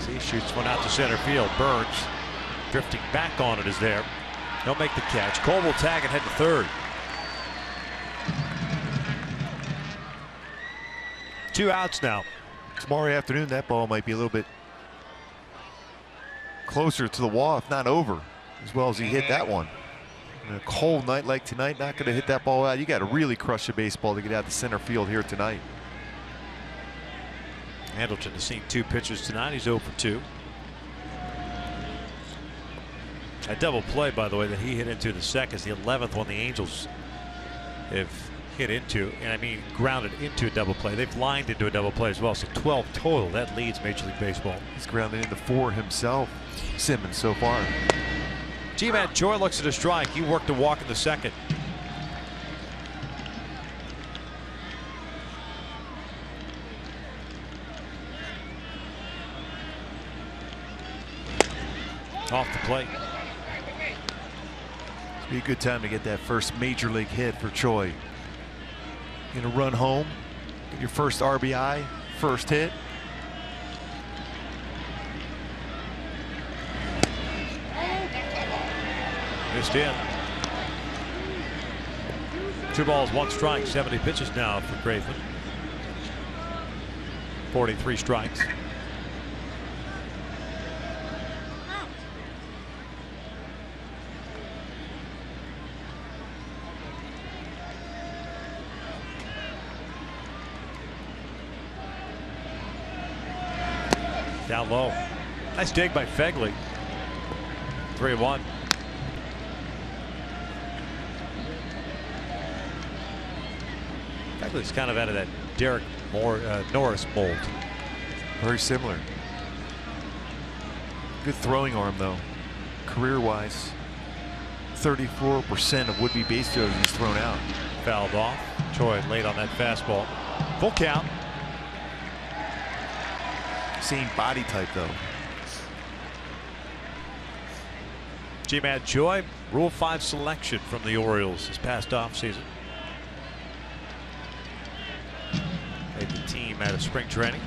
See, shoots one out to center field. Burns drifting back on it is there. He'll make the catch. Cole will tag and head to third. 2 outs now. Tomorrow afternoon, that ball might be a little bit closer to the wall, if not over, as well as he hit that one. In a cold night like tonight, not going to hit that ball out. You got to really crush a baseball to get out to center field here tonight. Andrelton has seen 2 pitches tonight. He's 0 for 2. A double play, by the way, that he hit into the second is the 11th one the Angels have hit into, and I mean grounded into a double play. They've lined into a double play as well, so 12 total. That leads Major League Baseball. He's grounded into 4 himself, Simmons, so far. G-Man Joy looks at a strike. He worked a walk in the second. Off the plate. Be a good time to get that first major league hit for Choi. Gonna run home, get your first RBI, first hit. Missed in. 2 balls, 1 strike, 70 pitches now for Graveman. 43 strikes. Down low. Nice dig by Fegley. 3-1. Fegley's kind of out of that Derek Norris mold. Very similar. Good throwing arm, though. Career-wise, 34% of would-be base throws he's thrown out. Fouled off. Choi late on that fastball. Full count. Same body type, though. G-Man Joy, Rule 5 selection from the Orioles this past offseason. Made the team out of spring training.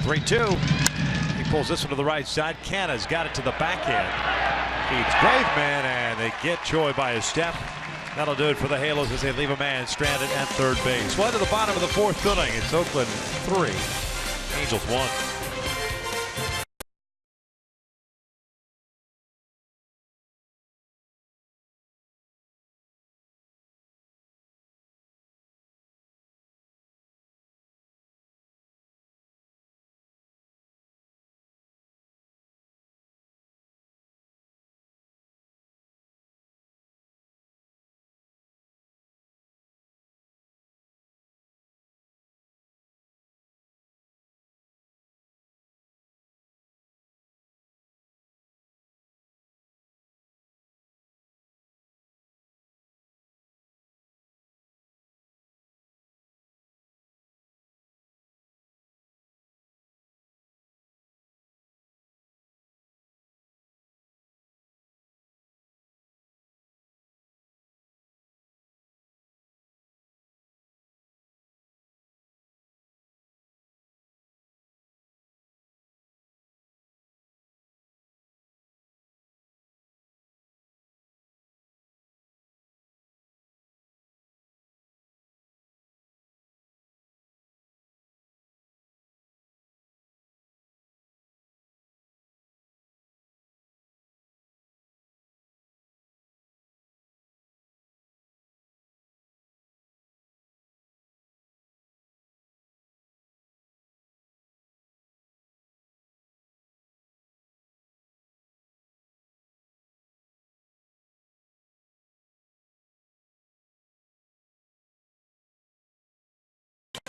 Three-two. He pulls this one to the right side. Canna's got it to the backhand. Feeds Graveman, and they get Choi by his step. That'll do it for the Halos as they leave a man stranded at third base. Well, to the bottom of the 4th inning. It's Oakland 3, Angels 1.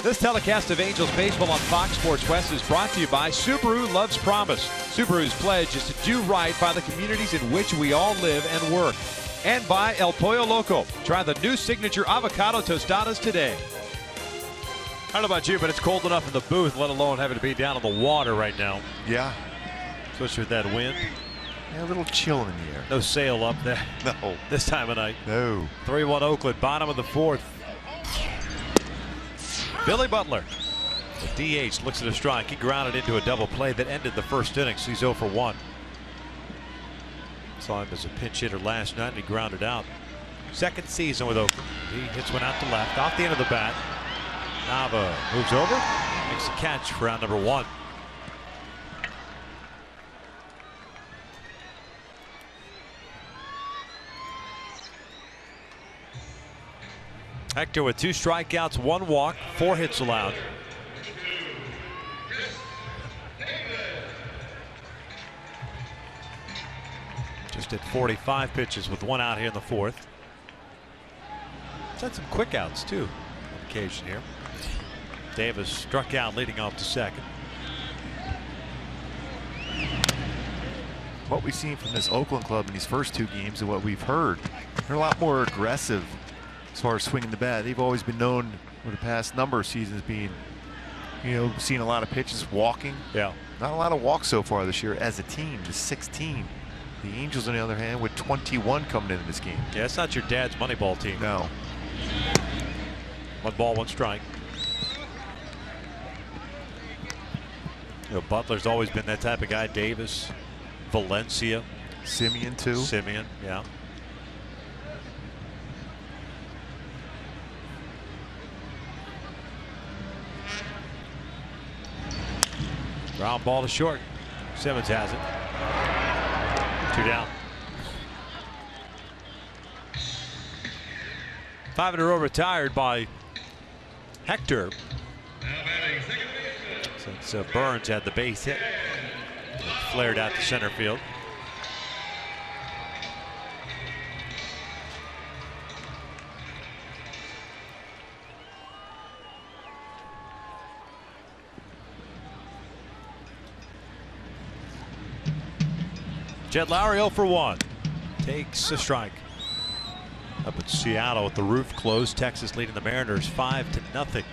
This telecast of Angels baseball on Fox Sports West is brought to you by Subaru Loves Promise. Subaru's pledge is to do right by the communities in which we all live and work. And by El Pollo Loco. Try the new signature avocado tostadas today. I don't know about you, but it's cold enough in the booth, let alone having to be down in the water right now. Yeah. Especially with that wind. Yeah, a little chill in the air. No sail up there. No. This time of night. No. 3-1 Oakland, bottom of the fourth. Billy Butler, the DH, looks at a strike. He grounded into a double play that ended the first inning, so he's 0 for 1. Saw him as a pinch hitter last night, and he grounded out. Second season with Oakland. He hits one out to left, off the end of the bat. Nava moves over, makes a catch for round number 1. Hector with 2 strikeouts, 1 walk, 4 hits allowed. Just at 45 pitches with 1 out here in the 4th. He's had some quick outs too on occasion here. Davis struck out leading off to second. What we've seen from this Oakland club in these first 2 games and what we've heard, they're a lot more aggressive as far as swinging the bat. They've always been known for the past number of seasons being, seeing a lot of pitches, walking. Yeah. Not a lot of walks so far this year as a team, just 16. The Angels, on the other hand, with 21 coming into this game. Yeah, it's not your dad's Moneyball team. No. 1 ball, 1 strike. Butler's always been that type of guy. Davis, Valencia. Semien, too. Semien, yeah. Ground ball to short. Simmons has it. 2 down. 5 in a row retired by Hector. Since Burns had the base hit. It flared out to center field. Jed Lowry 0 for 1. Takes a strike. Up in Seattle with the roof closed. Texas leading the Mariners 5-0.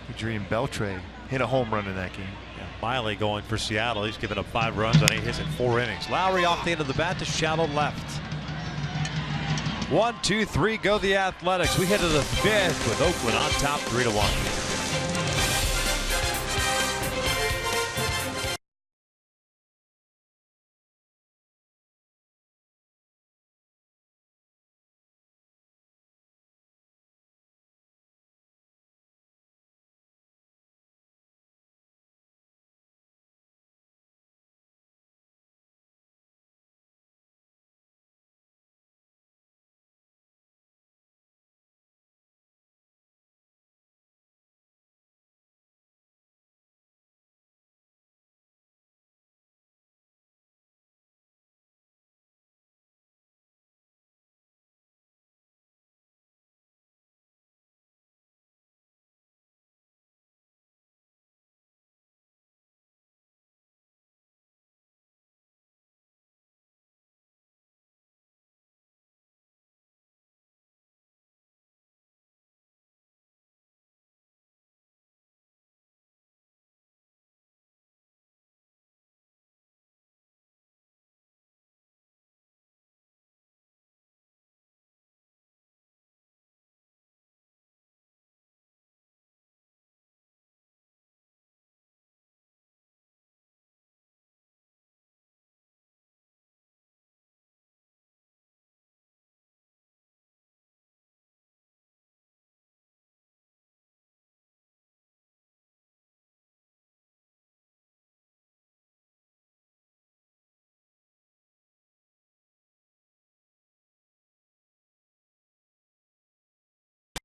Adrian Beltre hit a home run in that game. Yeah, Miley going for Seattle. He's given up 5 runs on 8 hits in 4 innings. Lowry off the end of the bat to shallow left. 1, 2, 3 go the Athletics. We head to the 5th with Oakland on top 3-1.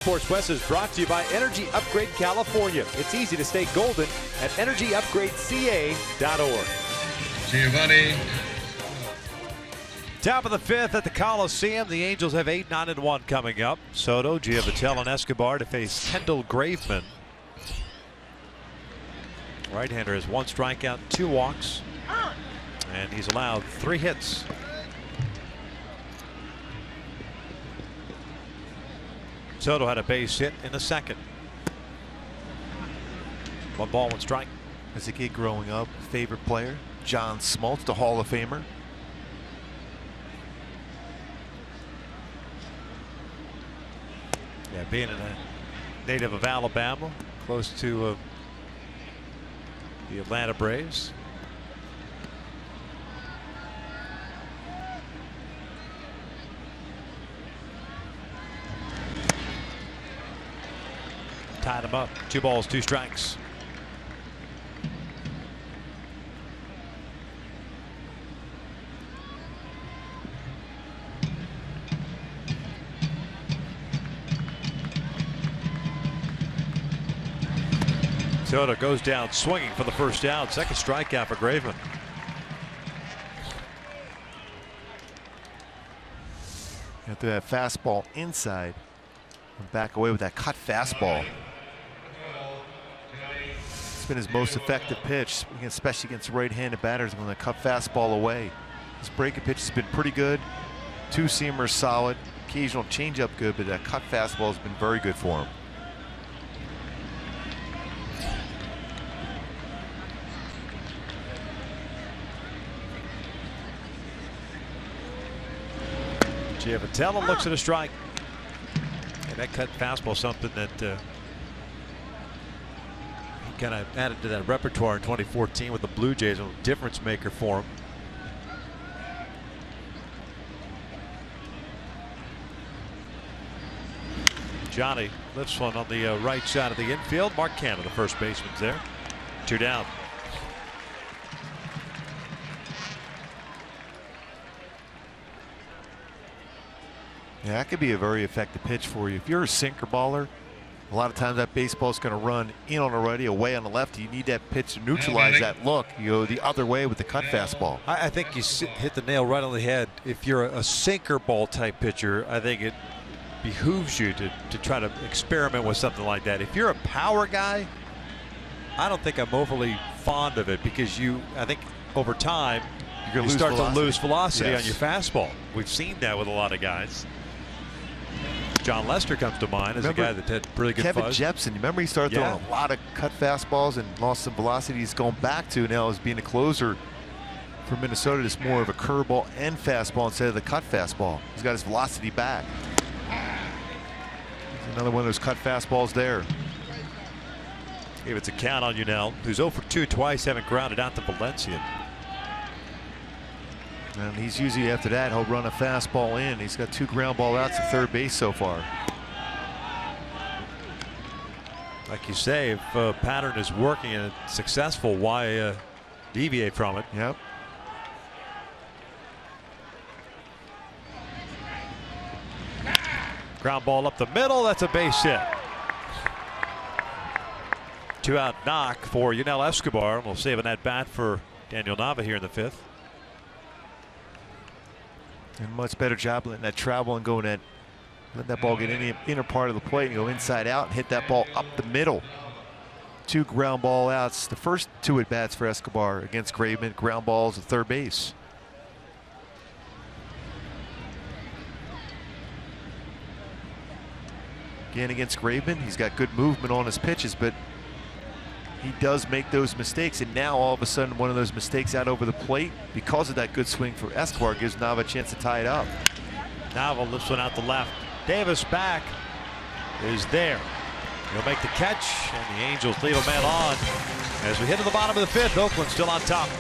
Sports West is brought to you by Energy Upgrade California. It's easy to stay golden at energyupgradeca.org. Giovanni. Top of the fifth at the Coliseum. The Angels have 8, 9, and 1 coming up. Soto, Giavitello, and Escobar to face Kendall Graveman. Right-hander has 1 strikeout, 2 walks, and he's allowed 3 hits. Soto had a base hit in the second. 1 ball, 1 strike. As a kid growing up, favorite player, John Smoltz, the Hall of Famer. Yeah, being a native of Alabama, close to the Atlanta Braves. Tied him up. 2 balls, 2 strikes. Soto goes down swinging for the first out. Second strikeout for Graveman. After that fastball inside, and back away with that cut fastball. It's been his most effective pitch, especially against right-handed batters when they cut fastball away. His breaking pitch has been pretty good. 2-seamers solid. Occasional changeup good, but that cut fastball has been very good for him. Giavitello looks at a strike. And that cut fastball, something that he kind of added to that repertoire in 2014 with the Blue Jays, a difference maker for him. Johnny lifts one on the right side of the infield. Mark Canha, the first baseman's there. 2 down. Yeah, that could be a very effective pitch for you. If you're a sinker baller, a lot of times that baseball's going to run in on the righty, away on the lefty. You need that pitch to neutralize that look. You go the other way with the cut fastball. I think you hit the nail right on the head. If you're a sinker ball type pitcher, I think it behooves you to try to experiment with something like that. If you're a power guy, I don't think I'm overly fond of it, because I think over time you start to lose velocity on your fastball. We've seen that with a lot of guys. John Lester comes to mind as a guy that had really good Kevin fuzz. Jepson, remember he started throwing a lot of cut fastballs and lost some velocity. He's going back to now as being a closer for Minnesota. It's more of a curveball and fastball instead of the cut fastball. He's got his velocity back. There's another one of those cut fastballs there. If it's a count on you now, who's 0 for 2 twice, haven't grounded out to Valencia. And he's usually, after that, he'll run a fastball in. He's got 2 ground ball outs to third base so far. Like you say, if a pattern is working and it's successful, why deviate from it? Yep. Ground ball up the middle. That's a base hit. 2-out knock for Yunel Escobar. We'll save an at bat for Daniel Nava here in the 5th. And much better job letting that travel and going let that ball get in the inner part of the plate and go inside out and hit that ball up the middle. 2 ground ball outs. The first 2 at bats for Escobar against Graveman, ground balls at third base. Again against Graveman, he's got good movement on his pitches, but he does make those mistakes, and now all of a sudden one of those mistakes out over the plate because of that good swing for Escobar gives Nava a chance to tie it up. Nava lifts one out the left. Davis back is there. He'll make the catch, and the Angels leave a man on. As we hit to the bottom of the 5th, Oakland still on top.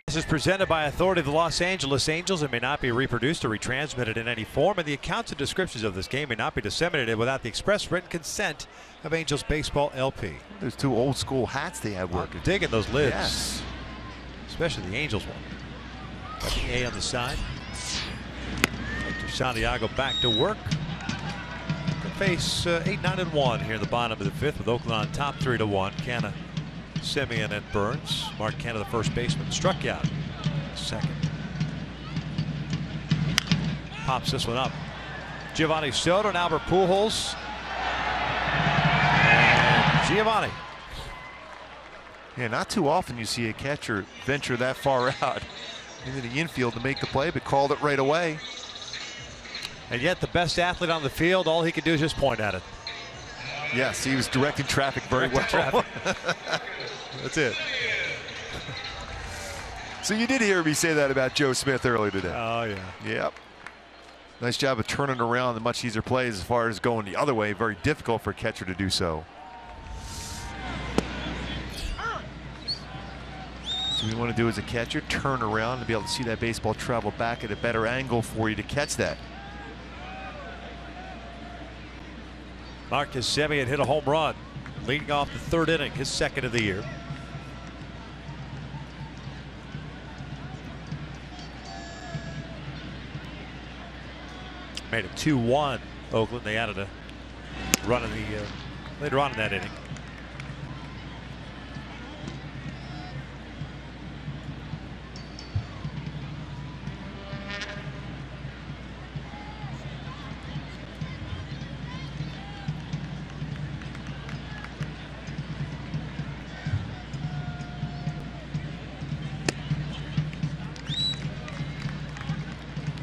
This is presented by authority of the Los Angeles Angels and may not be reproduced or retransmitted in any form, and the accounts and descriptions of this game may not be disseminated without the express written consent of Angels Baseball LP. There's two old school hats they have working. I'm digging those lids. Yes. Especially the Angels one. Got the A on the side. Hector Santiago back to work. To face 8-9-1 here in the bottom of the fifth with Oakland on top 3-1. Canna, Semien, and Burns. Mark Canna, the first baseman, struck out second. Pops this one up. Giovanni Soto and Albert Pujols. And Giovanni. Yeah, not too often you see a catcher venture that far out into the infield to make the play, but called it right away. And yet the best athlete on the field, all he could do is just point at it. Yes, he was directing traffic very well. That's it. So you did hear me say that about Joe Smith earlier today. Oh, yeah. Yep. Nice job of turning around the much easier plays as far as going the other way. Very difficult for a catcher to do so. So what you want to do as a catcher, turn around to be able to see that baseball travel back at a better angle for you to catch that. Marcus Semien hit a home run, leading off the third inning, his second of the year. Made it 2-1 Oakland. They added a run in the later on in that inning.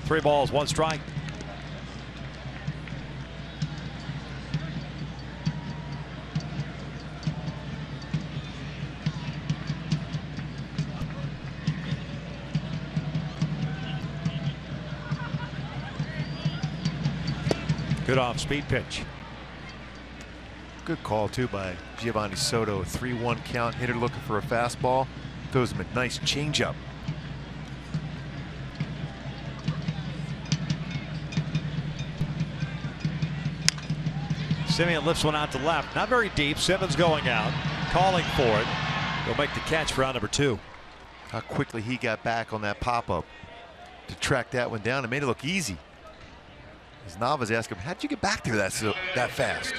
Three balls, one strike. Good off-speed pitch. Good call, too, by Giovanni Soto. 3-1 count. Hitter looking for a fastball. Throws him a nice changeup. Semien lifts one out to left. Not very deep. Simmons going out. Calling for it. He'll make the catch for round number 2. How quickly he got back on that pop-up to track that one down. It made it look easy. As Nava's asking him, how'd you get back there that fast?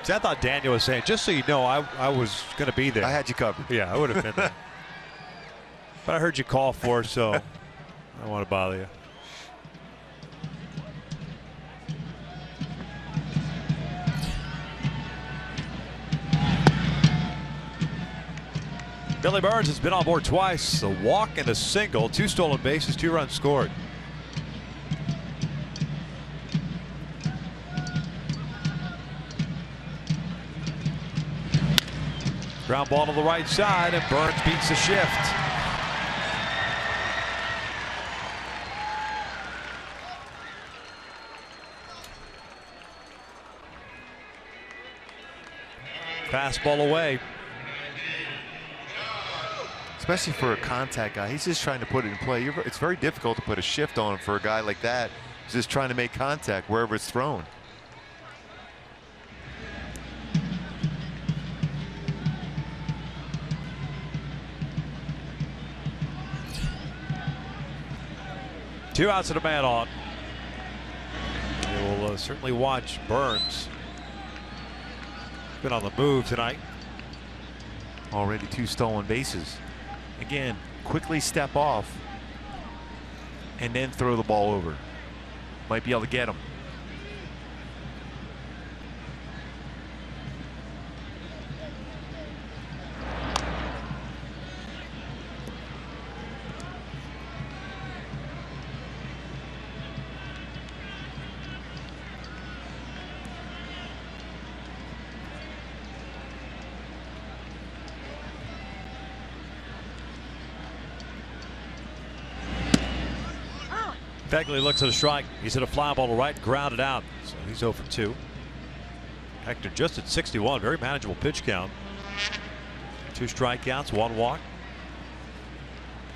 See, I thought Daniel was saying, just so you know, I was going to be there. I had you covered. Yeah, I would have been there. But I heard you call for it, so I don't want to bother you. Billy Burns has been on board twice. A walk and a single, 2 stolen bases, 2 runs scored. Ground ball to the right side, and Burns beats the shift. Fastball away. Especially for a contact guy, he's just trying to put it in play. It's very difficult to put a shift on for a guy like that. He's just trying to make contact wherever it's thrown. Two outs and a man on. We'll certainly watch Burns. Been on the move tonight. Already 2 stolen bases. Again, quickly step off and then throw the ball over. Might be able to get him. Begley looks at a strike. He's hit a fly ball to right, grounded out. So he's 0 for 2. Hector just at 61. Very manageable pitch count. 2 strikeouts, 1 walk,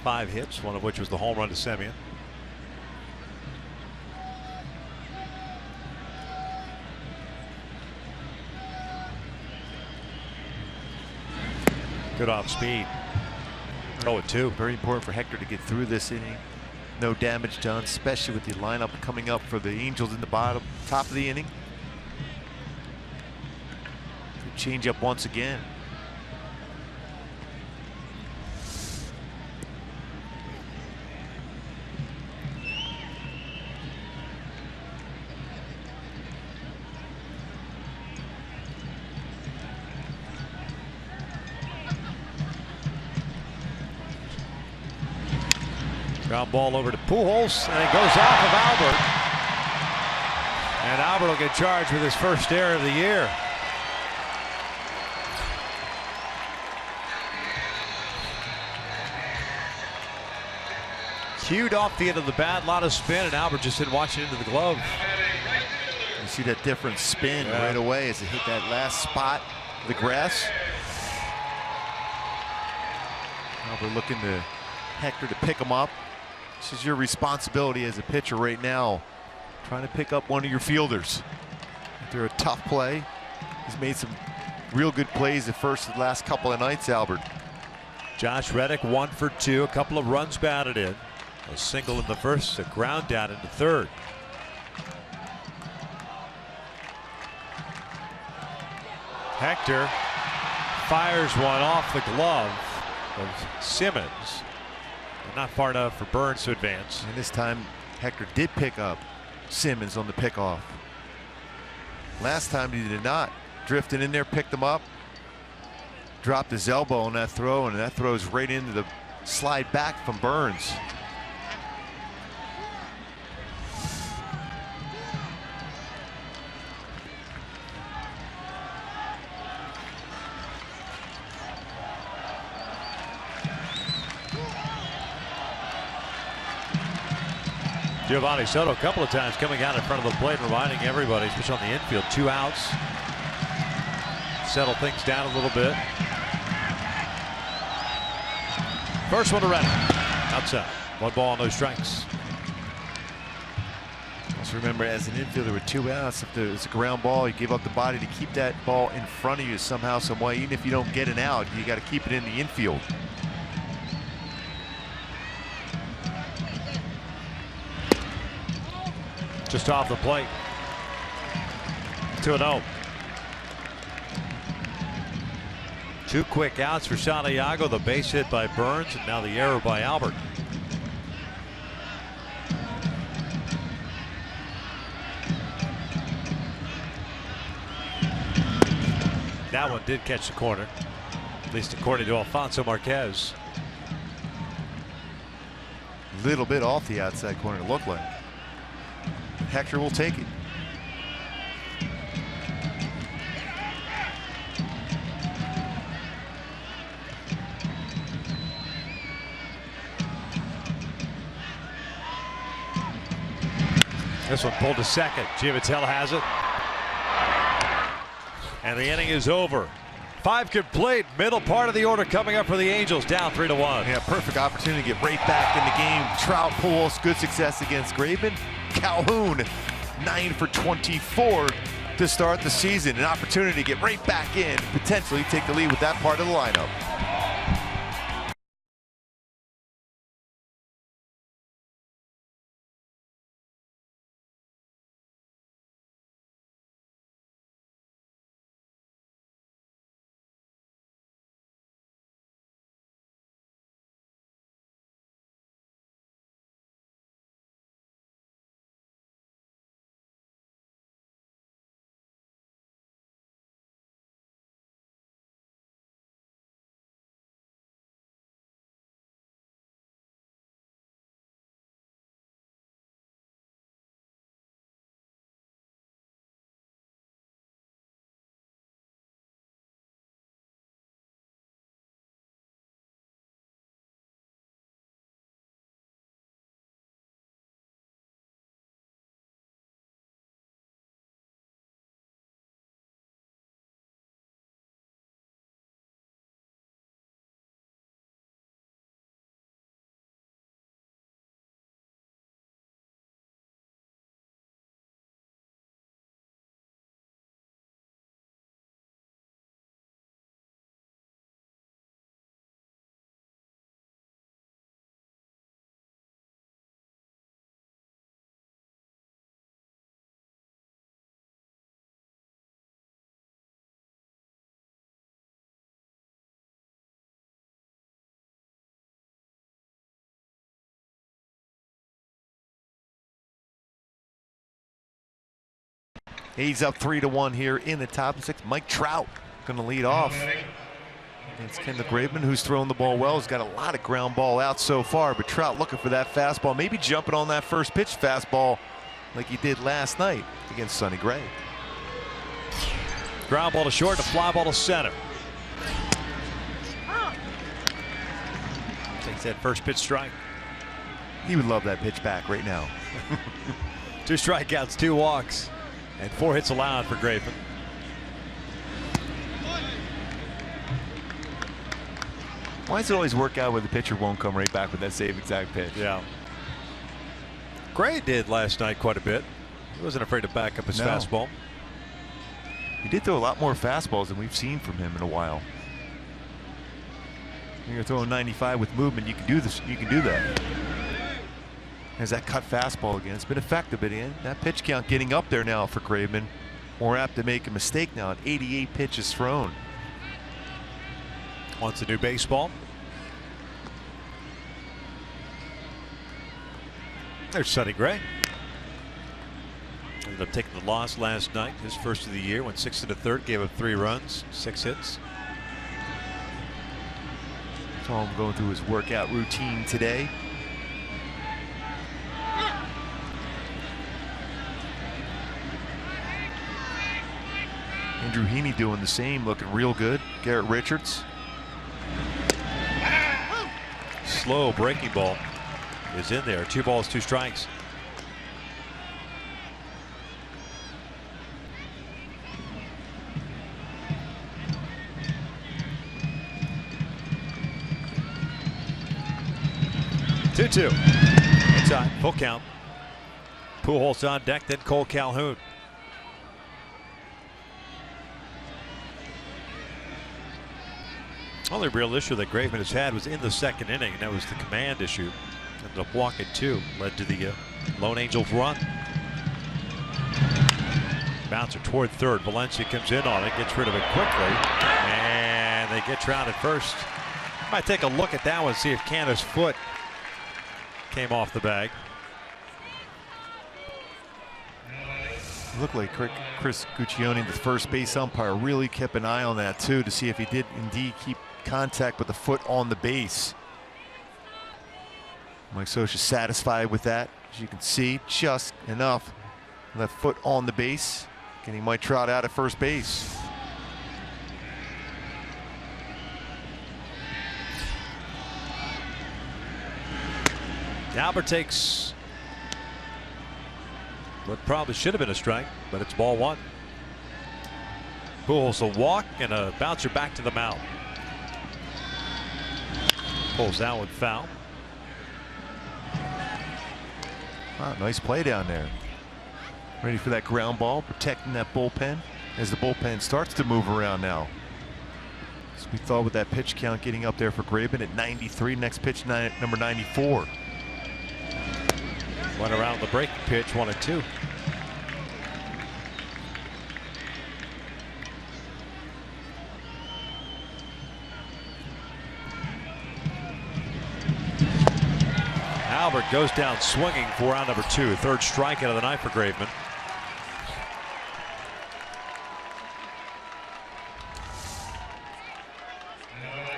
5 hits, one of which was the home run to Semien. Good off speed. 0-2. Very important for Hector to get through this inning. No damage done, especially with the lineup coming up for the Angels in the top of the inning. Good change up once again. Ground ball over to Pujols, and it goes off of Albert. And Albert will get charged with his first error of the year. Cued off the end of the bat, a lot of spin, and Albert just didn't watch it into the glove. You see that different spin right away as it hit that last spot of the grass. Albert looking to Hector to pick him up. This is your responsibility as a pitcher right now, trying to pick up one of your fielders. After a tough play, he's made some real good plays the last couple of nights, Albert. Josh Reddick 1 for 2, a couple of runs batted in. A single in the first, a ground down into third. Hector fires one off the glove of Simmons. Not far enough for Burns to advance. And this time Hector did pick up Simmons on the pickoff. Last time he did not. Drifted in there, picked him up, dropped his elbow on that throw, and that throws right into the slide back from Burns. Giovanni Soto a couple of times coming out in front of the plate, reminding everybody, especially on the infield, 2 outs. Settle things down a little bit. First one to Reddick. Outside. 1 ball, no strikes. Also remember, as an infielder with 2 outs, if there's a ground ball, you give up the body to keep that ball in front of you somehow, some way. Even if you don't get an out, you got to keep it in the infield. Just off the plate. 2-0. 2 quick outs for Santiago. The base hit by Burns, and now the error by Albert. That one did catch the corner, at least according to Alfonso Marquez. Little bit off the outside corner, it looked like. Hector will take it. This one pulled to second. Giavatella has it. And the inning is over. 5 complete. Middle part of the order coming up for the Angels, down 3-1. Yeah, perfect opportunity to get right back in the game. Trout, Pujols, good success against Graveman. Calhoun, 9 for 24 to start the season. An opportunity to get right back in, potentially take the lead with that part of the lineup. A's up 3-1 here in the top 6. Mike Trout going to lead off against Kendall Graveman, who's thrown the ball well. He's got a lot of ground ball out so far, but Trout looking for that fastball, maybe jumping on that first pitch fastball like he did last night against Sonny Gray. Ground ball to short, a fly ball to center. Takes that first pitch strike. He would love that pitch back right now. 2 strikeouts, 2 walks, and 4 hits allowed for Graveman. Why does it always work out where the pitcher won't come right back with that same exact pitch? Yeah. Gray did last night quite a bit. He wasn't afraid to back up his fastball. He did throw a lot more fastballs than we've seen from him in a while. When you're throwing 95 with movement, you can do this. You can do that. There's that cut fastball again. It's been effective at the end. That pitch count getting up there now for Graveman. More apt to make a mistake now at 88 pitches thrown. Wants a new baseball. There's Sonny Gray. Ended up taking the loss last night. His first of the year. Went 6 1/3. Gave up 3 runs, 6 hits. Saw him going through his workout routine today. Andrew Heaney doing the same, looking real good. Garrett Richards. Slow breaking ball is in there. 2 balls, 2 strikes. Two. Inside, full count. Pujols on deck, then Cole Calhoun. Only real issue that Graveman has had was in the 2nd inning, and that was the command issue. Ended up walking 2, led to the Lone Angels run. Bouncer toward 3rd. Valencia comes in on it, gets rid of it quickly, and they get Trout at first. Might take a look at that one, see if Canda's foot came off the bag. Looked like Chris Guccione, the first base umpire, really kept an eye on that too to see if he did indeed keep contact with the foot on the base. Mike Scioscia satisfied with that. As you can see, just enough. Left foot on the base, getting Mike Trout out at first base. Albert takes what probably should have been a strike, but it's ball 1. Pujols a walk and a bouncer back to the mound. Pulls that one foul. Wow, nice play down there. Ready for that ground ball, protecting that bullpen as the bullpen starts to move around now. As we thought with that pitch count getting up there for Graveman at 93. Next pitch, number 94. Went around the breaking pitch, 1-2. Albert goes down swinging for round number 2. 3rd strikeout of the night for Graveman.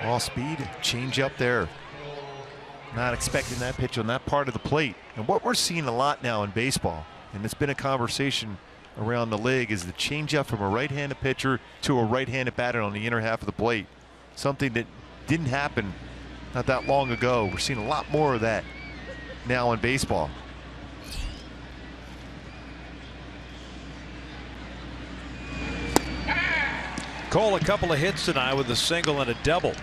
All speed, change up there. Not expecting that pitch on that part of the plate. And what we're seeing a lot now in baseball, and it's been a conversation around the league, is the changeup from a right-handed pitcher to a right-handed batter on the inner half of the plate. Something that didn't happen not that long ago. We're seeing a lot more of that now in baseball. Cole a couple of hits tonight with a single and a double.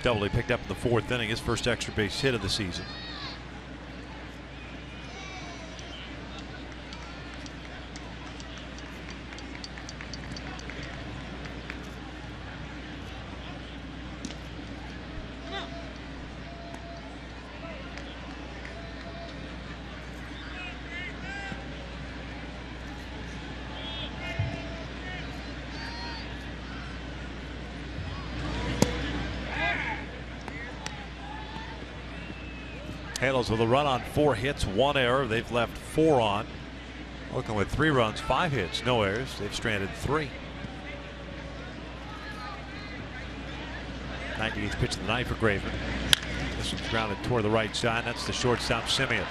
Double he picked up in the 4th inning, his first extra base hit of the season. Halos with a run on 4 hits, 1 error. They've left 4 on. Oakland with 3 runs, 5 hits, no errors. They've stranded 3. 98th pitch of the night for Graveman. This one's grounded toward the right side. That's the shortstop, Semien.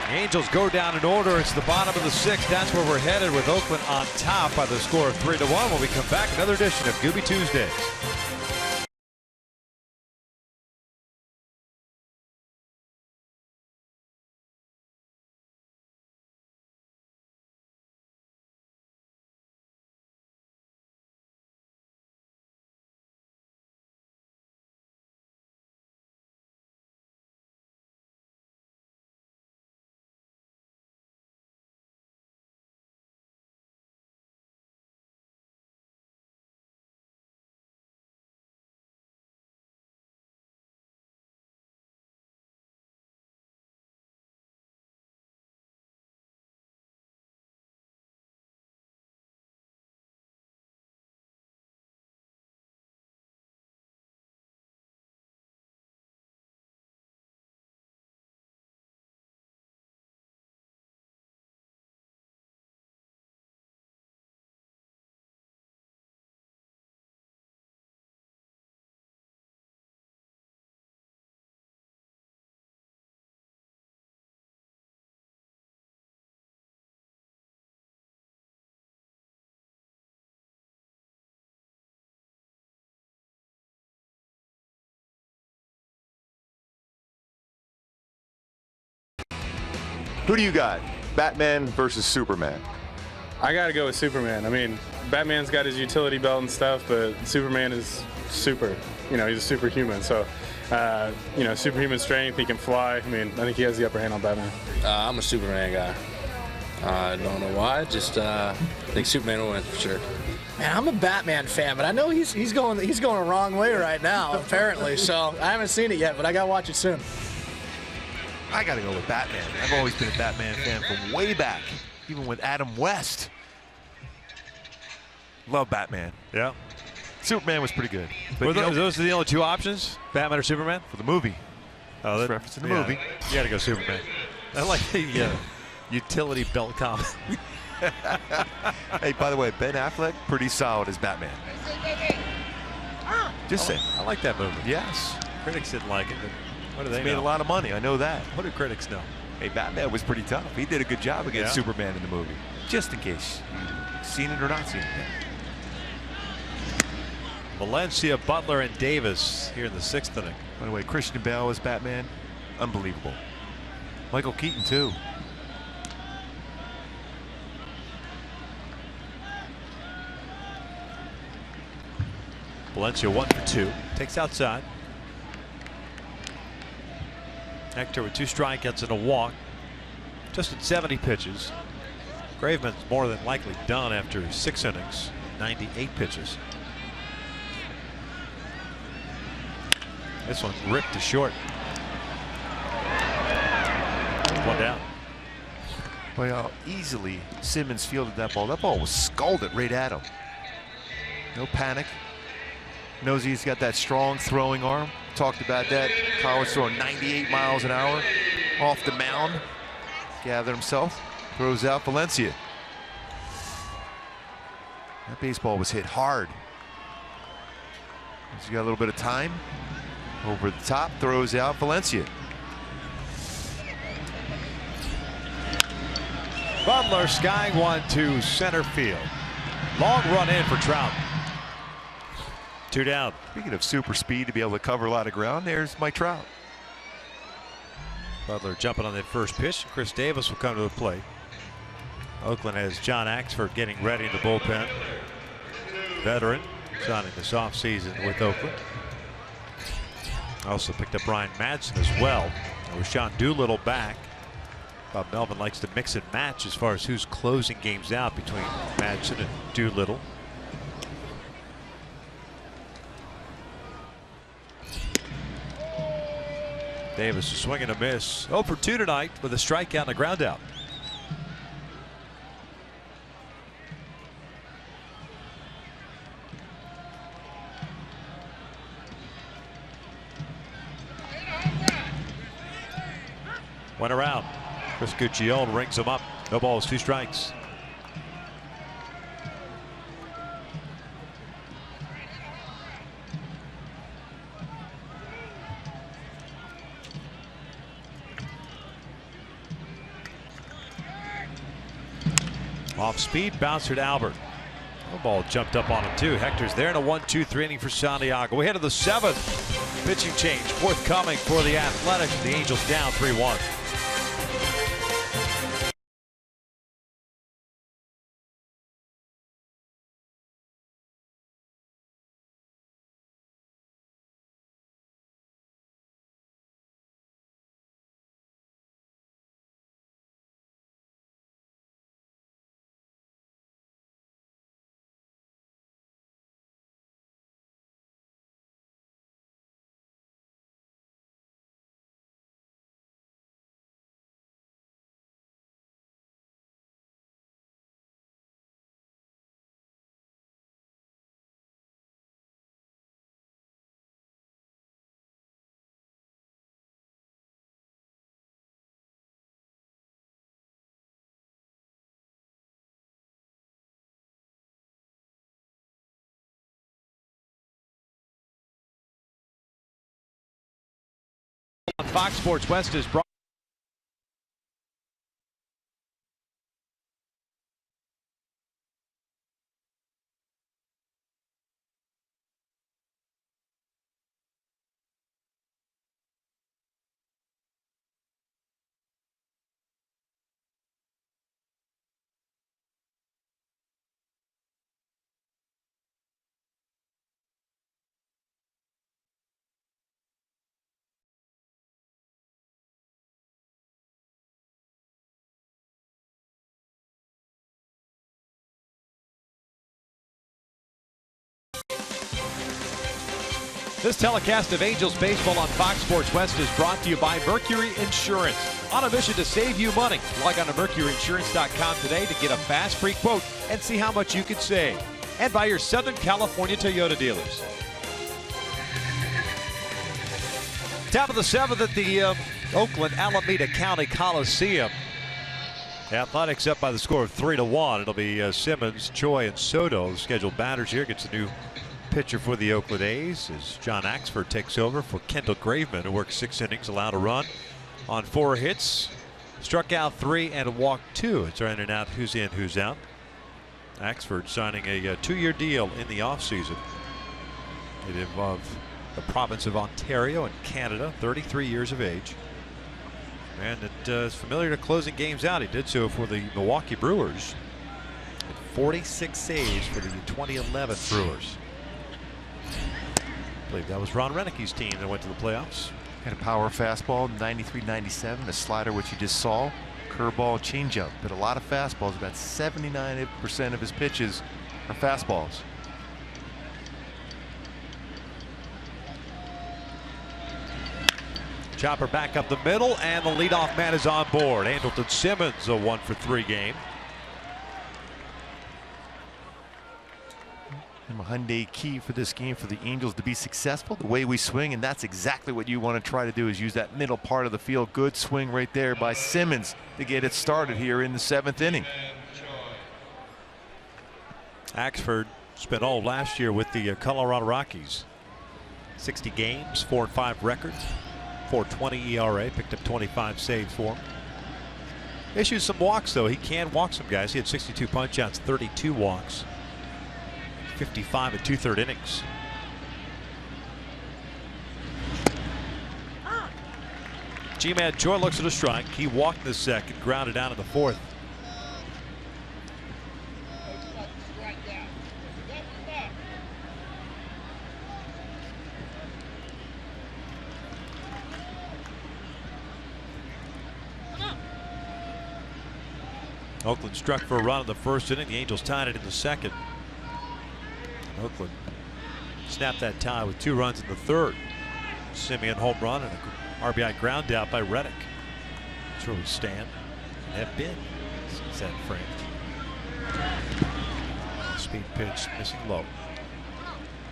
The Angels go down in order. It's the bottom of the 6th. That's where we're headed, with Oakland on top by the score of 3-1. When we come back, another edition of Gooby Tuesdays. Who do you got? Batman versus Superman? I gotta go with Superman. I mean, Batman's got his utility belt and stuff, but Superman is super. You know, he's a superhuman. So, you know, superhuman strength. He can fly. I mean, I think he has the upper hand on Batman. I'm a Superman guy. I don't know why. Just think Superman will win for sure. Man, I'm a Batman fan, but I know he's going a wrong way right now, apparently. So I haven't seen it yet, but I gotta watch it soon. I got to go with Batman. I've always been a Batman fan from way back, even with Adam West. Love Batman. Yeah. Superman was pretty good. But Were those are the only 2 options? Batman or Superman? For the movie. Oh, that's referencing the movie. You got to go Superman. I like the utility belt comment. Hey, by the way, Ben Affleck, pretty solid as Batman. Just saying. I like that movie. Yes. Critics didn't like it. But what do they made know? a lot of money. I know that. What do critics know? Hey, Batman was pretty tough. He did a good job against Superman in the movie. Just in case you've seen it or not seen it yet. Valencia, Butler, and Davis here in the 6th inning. By the way, Christian Bale as Batman, unbelievable. Michael Keaton too. Valencia 1 for 2. Takes outside. Hector with 2 strikeouts and a walk. Just at 70 pitches. Graveman's more than likely done after 6 innings. 98 pitches. This one ripped to short. 1 down. Well, how easily Simmons fielded that ball. That ball was scalded right at him. No panic. Knows he's got that strong throwing arm. Talked about that. College throwing 98 miles an hour off the mound. Gathered himself. Throws out Valencia. That baseball was hit hard. He's got a little bit of time. Over the top. Throws out Valencia. Butler skying one to center field. Long run in for Trout. 2 down. Speaking of super speed to be able to cover a lot of ground, there's Mike Trout. Butler jumping on that first pitch. Chris Davis will come to the plate. Oakland has John Axford getting ready in the bullpen. Veteran signing this offseason with Oakland. Also picked up Ryan Madsen as well. With Sean Doolittle back. Bob Melvin likes to mix and match as far as who's closing games out between Madsen and Doolittle. Davis is swinging a miss. 0 for 2 tonight with a strikeout and a ground out. Went around. Chris Guccione rings him up. No balls, 2 strikes. Off speed, bouncer to Albert. No ball jumped up on him too. Hector's there in a 1-2-3 inning for Santiago. We head to the 7th. Pitching change forthcoming for the Athletics. The Angels down 3-1. Fox Sports West is brought. This telecast of Angels baseball on Fox Sports West is brought to you by Mercury Insurance. On a mission to save you money, log on to mercuryinsurance.com today to get a fast free quote and see how much you could save. And by your Southern California Toyota dealers. Top of the 7th at the Oakland Alameda County Coliseum. The Athletics up by the score of 3-1. It'll be Simmons, Choi, and Soto. The scheduled batters here. Gets a new pitcher for the Oakland A's as John Axford takes over for Kendall Graveman, who worked 6 innings, allowed a run on 4 hits, struck out 3 and walked 2. It's in and out, who's in, who's out. Axford signing a 2-year deal in the offseason. It involved the province of Ontario in Canada, 33 years of age. And it is familiar to closing games out. He did so for the Milwaukee Brewers. 46 saves for the 2011 Brewers. I believe that was Ron Renicke's team that went to the playoffs. Had a power fastball, 93-97, a slider, which you just saw, curveball, changeup, but a lot of fastballs. About 79% of his pitches are fastballs. Chopper back up the middle, and the leadoff man is on board. Andrelton Simmons, a 1-for-3 game. A Hyundai key for this game for the Angels to be successful, the way we swing, and that's exactly what you want to try to do, is use that middle part of the field. Good swing right there by Simmons to get it started here in the 7th inning. Axford spent all last year with the Colorado Rockies. 60 games, 4-5 record, 4.20 ERA, picked up 25 saves for him. Issues some walks though. He can walk some guys. He had 62 punch outs, 32 walks. 55 and 2/3 innings. G-Man Choi looks at a strike. He walked the second, grounded out in the 4th. Oakland struck for a run in the 1st inning. The Angels tied it in the 2nd. Oakland snapped that tie with 2 runs in the 3rd. Semien home run and a RBI ground out by Reddick. That's where we stand and have been since that frame. Speed pitch missing low.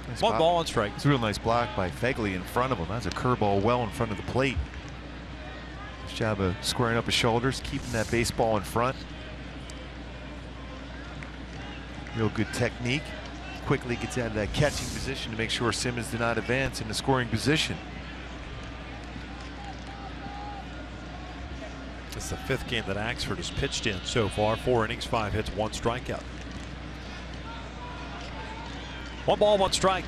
Nice 1 ball on strike. It's a real nice block by Fegley in front of him. That's a curveball well in front of the plate. Nice job of squaring up his shoulders, keeping that baseball in front. Real good technique. Quickly gets out of that catching position to make sure Simmons did not advance in the scoring position. It's the 5th game that Axford has pitched in so far. 4 innings, 5 hits, 1 strikeout. 1 ball, 1 strike.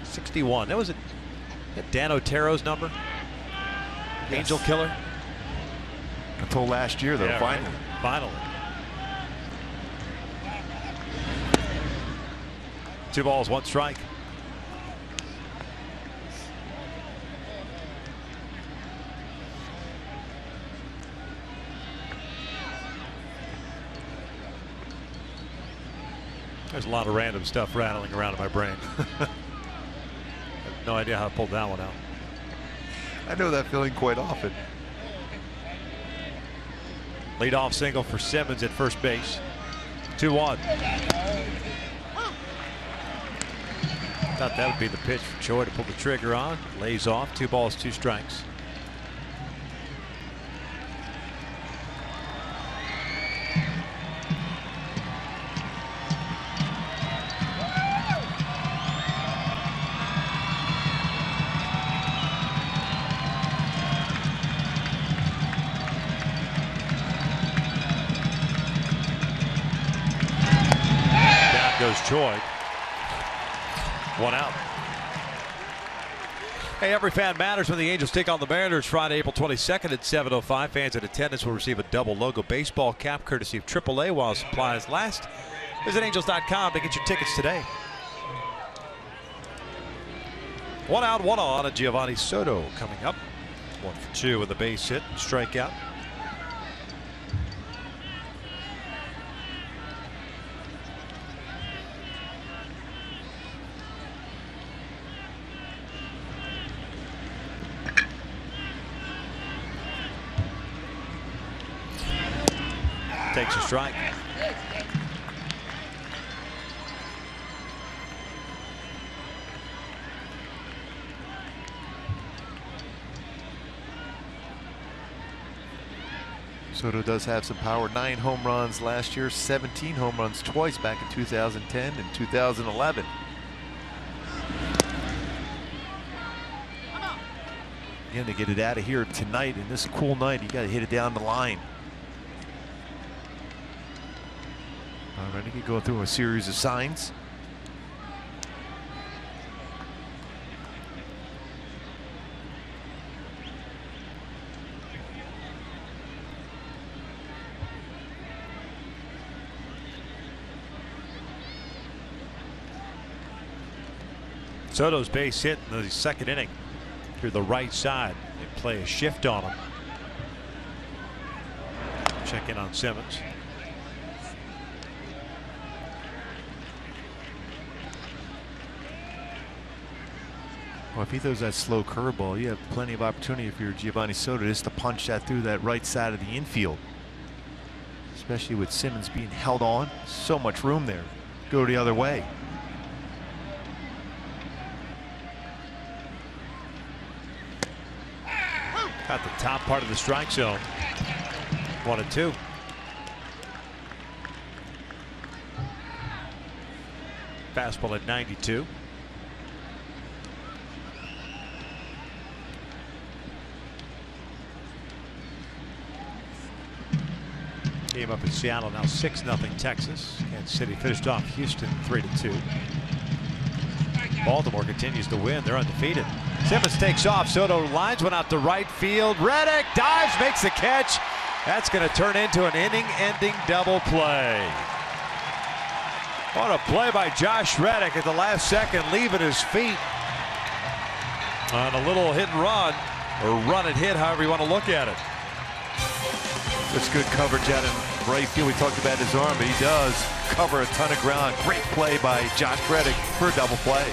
'61. That was it. Dan Otero's number. Yes. Angel killer. Until last year, though. Yeah, finally. Right. Finally. 2 balls, 1 strike. There's a lot of random stuff rattling around in my brain. I have no idea how to pull that one out. I know that feeling quite often. Leadoff single for Simmons at first base. 2-1. Thought that would be the pitch for Choi to pull the trigger on. Lays off. 2 balls, 2 strikes. Goes Choi. 1 out. Hey, every fan matters when the Angels take on the Mariners Friday, April 22nd at 7:05. Fans in attendance will receive a double logo baseball cap courtesy of AAA while supplies last. Visit Angels.com to get your tickets today. 1 out, 1 on, and Giovanni Soto coming up. 1 for 2 with a base hit, strikeout. Takes a strike. Soto does have some power. 9 home runs last year, 17 home runs twice back in 2010 and 2011. Again, to get it out of here tonight in this cool night, you got to hit it down the line. Already going through a series of signs. Soto's base hit in the 2nd inning through the right side. They play a shift on him. Check in on Simmons. Well, if he throws that slow curveball, you have plenty of opportunity if you're Giovanni Soto just to punch that through that right side of the infield. Especially with Simmons being held on. So much room there. Go the other way. Got the top part of the strike zone. 1-2. Fastball at 92. Game up in Seattle now 6-0 Texas. Kansas City finished off Houston 3-2. Baltimore continues to win. They're undefeated. Simmons takes off. Soto lines one out to right field. Reddick dives, makes the catch. That's going to turn into an inning-ending double play. What a play by Josh Reddick at the last second, leaving his feet on a little hit and run, or run and hit, however you want to look at it. That's good coverage out in right field. We talked about his arm, but he does cover a ton of ground. Great play by Josh Reddick for a double play.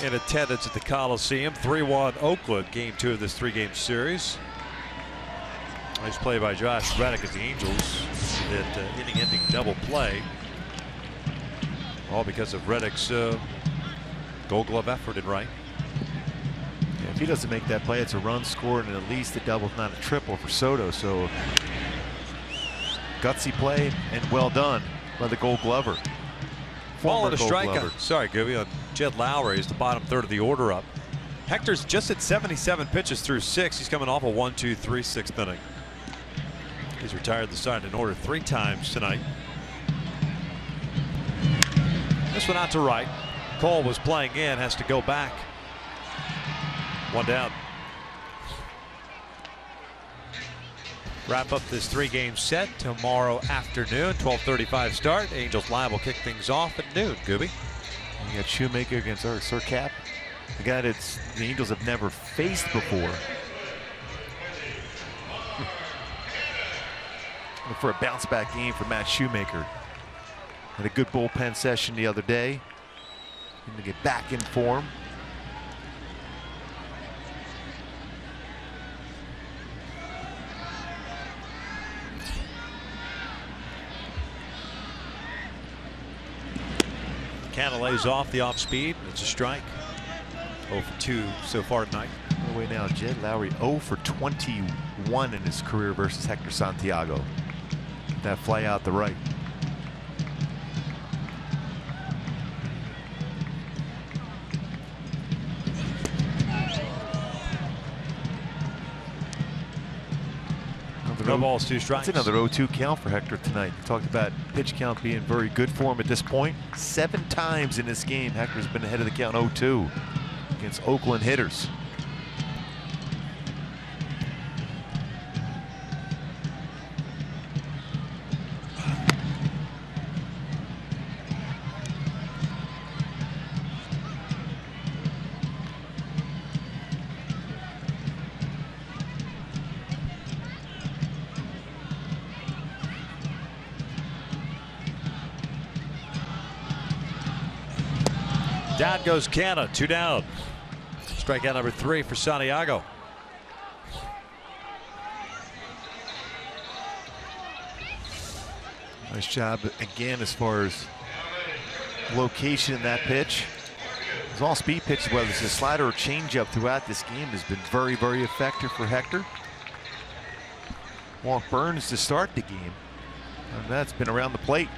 in attendance at the Coliseum. 3-1 Oakland, game 2 of this 3-game series. Nice play by Josh Reddick as the Angels did inning-ending double play. All because of Reddick's Gold Glove effort in right. Yeah, if he doesn't make that play, it's a run scored and at least a double, if not a triple for Soto. So gutsy play and well done by the Gold Glover. Ball and a strikeout. Sorry, Gooby, on Jed Lowry is the bottom third of the order up. Hector's just at 77 pitches through 6. He's coming off a 1-2-3 6th inning. He's retired the side in order 3 times tonight. This one out to right. Cole was playing in, has to go back. 1 down. Wrap up this 3-game set tomorrow afternoon, 12:35 start. Angels Live will kick things off at noon. Gooby. You got Shoemaker against Sir Cap, the guy that the Angels have never faced before. Look for a bounce back game for Matt Shoemaker. Had a good bullpen session the other day. Need to get back in form. Canna lays off the off speed. It's a strike. 0 for 2 so far tonight. By the way, now Jed Lowry 0 for 21 in his career versus Hector Santiago. That fly out the right. No balls, 2 strikes. That's another 0-2 count for Hector tonight. We talked about pitch count being very good for him at this point. 7 times in this game, Hector's been ahead of the count 0-2 against Oakland hitters. Down goes Canna, 2 down. Strikeout number 3 for Santiago. Nice job again as far as location in that pitch. It's all speed pitches, whether it's a slider or changeup throughout this game, has been very, very effective for Hector. Walt Burns to start the game, and that's been around the plate.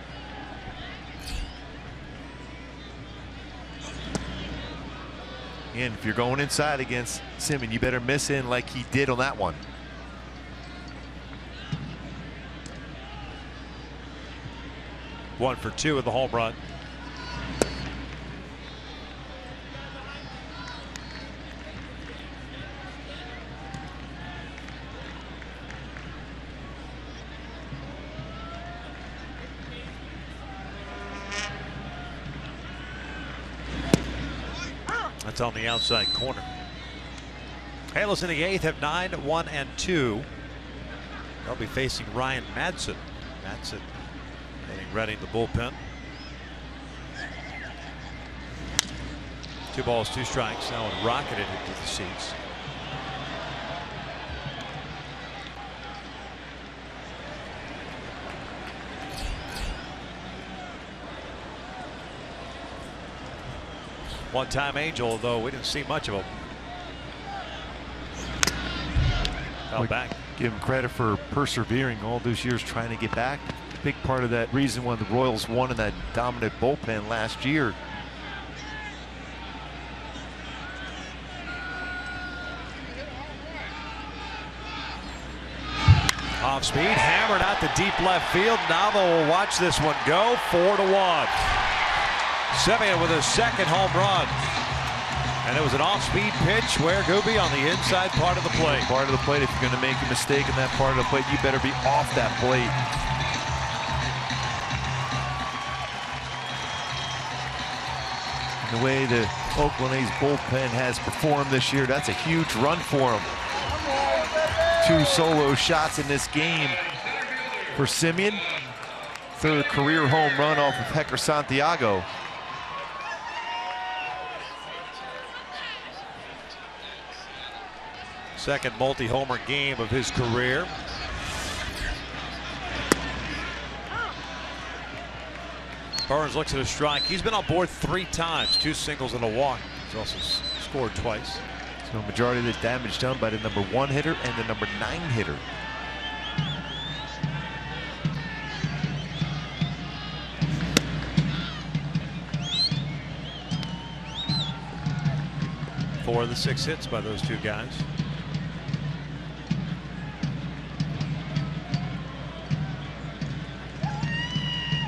And if you're going inside against Semien, you better miss in like he did on that one. One for 2 with the home run. That's on the outside corner. Halos in the 8th have 9, 1, and 2. They'll be facing Ryan Madsen. Madsen getting ready in the bullpen. 2 balls, 2 strikes. Now one rocketed into the seats. One-time Angel, though we didn't see much of him. Fell back. Give him credit for persevering all those years trying to get back. Big part of that reason why the Royals won in that dominant bullpen last year. Off speed, hammered out to deep left field. Now they'll watch this one go 4-1. Semien with his 2nd home run. And it was an off-speed pitch where Gooby on the inside part of the plate. Part of the plate, if you're going to make a mistake in that part of the plate, you better be off that plate. And the way the Oakland A's bullpen has performed this year, that's a huge run for them. 2 solo shots in this game for Semien. 3rd career home run off of Hector Santiago. Second multi-homer game of his career. Burns looks at a strike. He's been on board 3 times, 2 singles and a walk. He's also scored twice. So majority of the damage done by the number 1 hitter and the number 9 hitter. Four of the 6 hits by those 2 guys.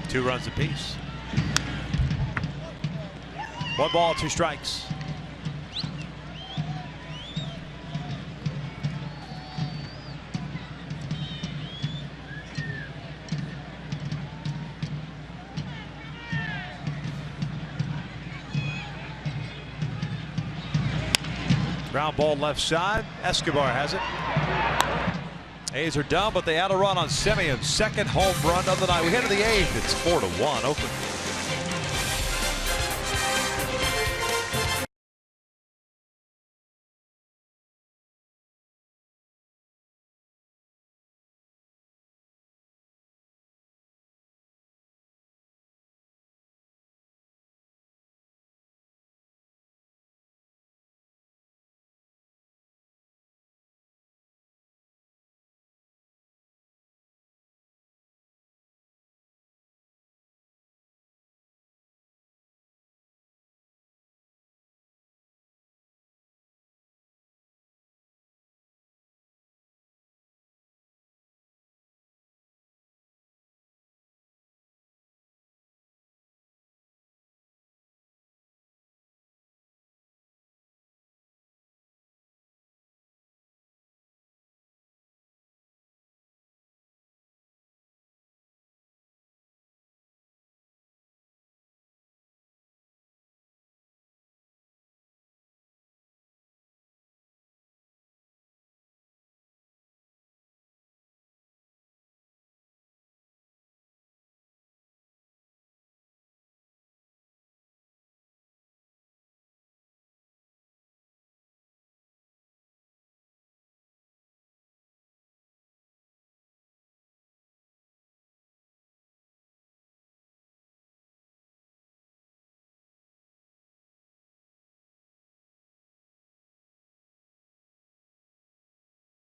Two runs apiece. 1 ball, 2 strikes. Ground ball left side. Escobar has it. A's are down, but they had a run on Semien. Second home run of the night. We head to the 8th. It's 4-1 Oakland.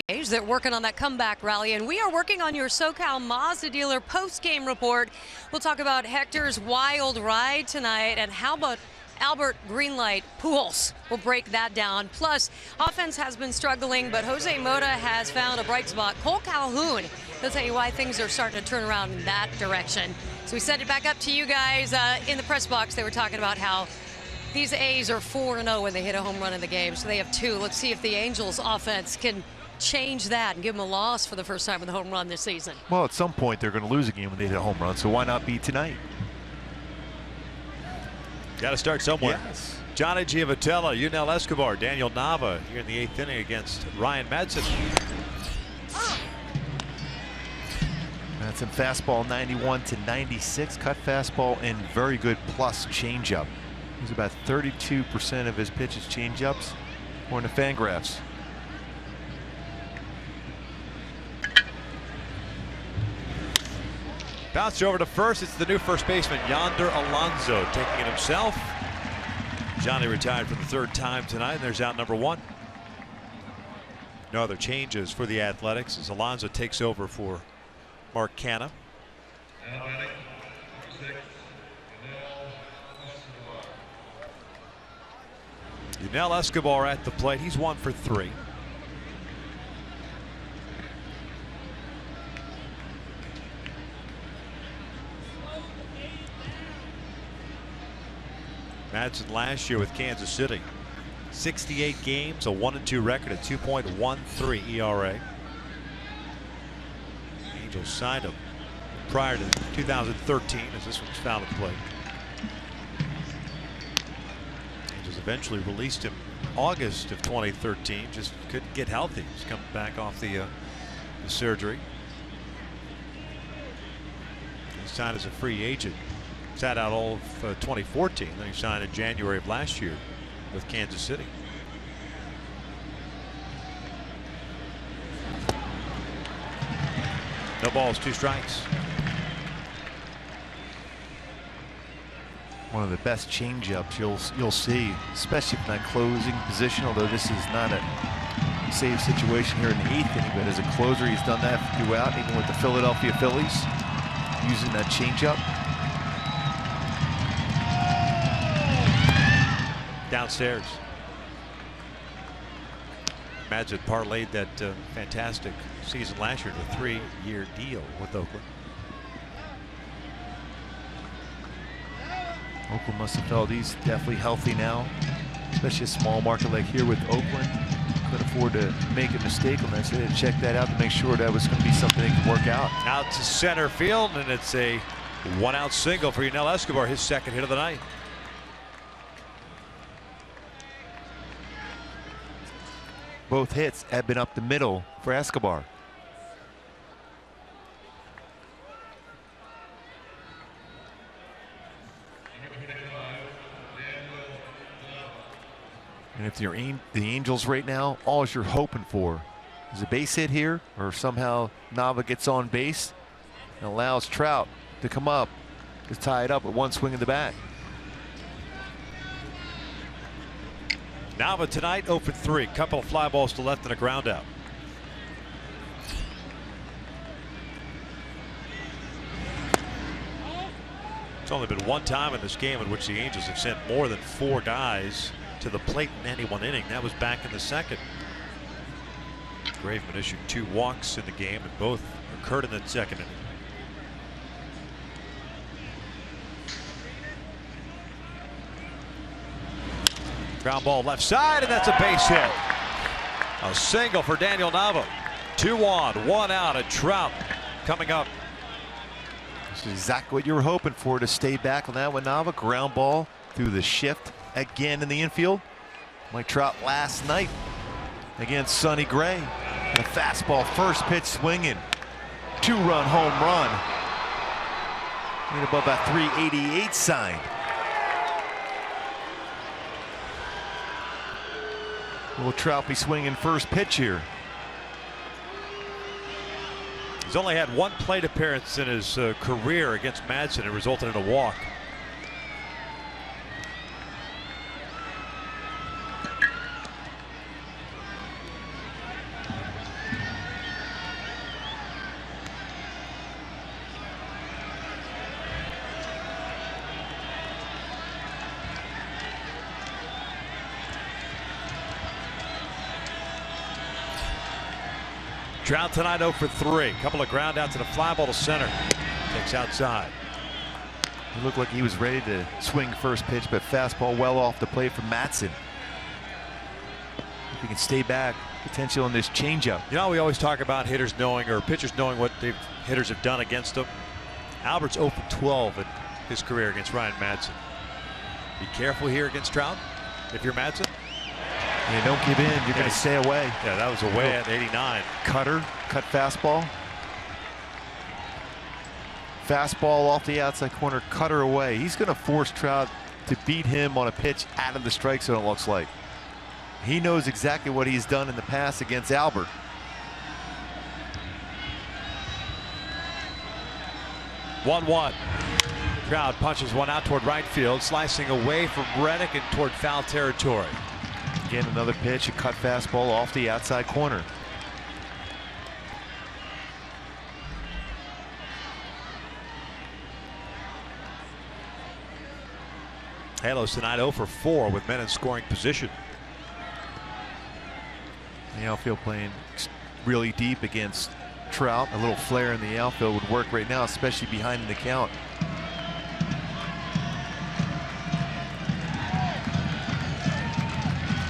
They're working on that comeback rally, and we are working on your SoCal Mazda dealer post-game report. We'll talk about Hector's wild ride tonight, and how about Albert Greenlight Pujols? We'll break that down. Plus, offense has been struggling, but Jose Mota has found a bright spot. Cole Calhoun, he'll tell you why things are starting to turn around in that direction. So we send it back up to you guys. In the press box, they were talking about how these A's are 4-0 when they hit a home run in the game, so they have 2. Let's see if the Angels offense can change that and give them a loss for the first time with a home run this season. Well, at some point they're going to lose a game when they hit a home run, so why not be tonight? Got to start somewhere. Yes. Johnny Giavotella, Yunel Escobar, Daniel Nava here in the 8th inning against Ryan Madsen. Madsen fastball 91-96, cut fastball and very good plus changeup. He's about 32% of his pitches changeups, according to Fangraphs. Bounced over to first. It's the new first baseman, Yonder Alonso, taking it himself. Johnny retired for the 3rd time tonight, and there's out number 1. No other changes for the Athletics as Alonso takes over for Mark Canha. Yunel Escobar at the plate. He's 1 for 3. Madsen last year with Kansas City, 68 games, a 1-2 record, a 2.13 ERA. Angels signed him prior to 2013 as this one was fouled at the plate. Angels eventually released him August of 2013, just couldn't get healthy. He's coming back off the surgery. He signed as a free agent. Sat out all of 2014. Then he signed in January of last year with Kansas City. No balls, 2 strikes. One of the best changeups you'll see, especially from that closing position. Although this is not a save situation here in the 8th inning, but as a closer, he's done that throughout, even with the Philadelphia Phillies, using that changeup. Downstairs. Madsen parlayed that fantastic season last year to a 3-year deal with Oakland. Oakland must have felt he's definitely healthy now, especially a small market like here with Oakland. Couldn't afford to make a mistake on that, so they had to check that out to make sure that was going to be something they could work out. Out to center field, and it's a 1-out single for Yunel Escobar, his 2nd hit of the night. Both hits have been up the middle for Escobar. And if you're the Angels right now, all you're hoping for is a base hit here, or somehow Nava gets on base and allows Trout to come up to tie it up with 1 swing of the bat. Nava tonight 0 for 3. Couple of fly balls to left and a ground out. It's only been 1 time in this game in which the Angels have sent more than 4 guys to the plate in any one inning. That was back in the 2nd. Graveman issued 2 walks in the game, and both occurred in the 2nd inning. Ground ball left side, and that's a base hit. A single for Daniel Nava. 2 on, 1 out, and Trout coming up. This is exactly what you were hoping for, to stay back on that one, Nava. Ground ball through the shift again in the infield. Mike Trout last night against Sonny Gray. And a fastball, first pitch swinging. 2-run home run. Right above that 388 sign. Will Trout be swinging first pitch here? He's only had 1 plate appearance in his career against Madsen. It resulted in a walk. Trout tonight 0 for 3. Couple of ground outs and a fly ball to center. Takes outside. He looked like he was ready to swing first pitch, but fastball well off the plate from Madsen. If he can stay back, potential in this changeup. You know, we always talk about hitters knowing, or pitchers knowing what hitters have done against them. Albert's 0 for 12 in his career against Ryan Madsen. Be careful here against Trout if you're Madsen. Yeah, don't give in. You're going to stay away. Yeah, that was away at 89. Cutter, cut fastball. Fastball off the outside corner, cutter away. He's going to force Trout to beat him on a pitch out of the strike zone, it looks like. He knows exactly what he's done in the past against Albert. One. Trout punches one out toward right field, slicing away from Reddick and toward foul territory. Again, another pitch, a cut fastball off the outside corner. Halos tonight 0 for 4 with men in scoring position. The outfield playing really deep against Trout. A little flare in the outfield would work right now, especially behind the count.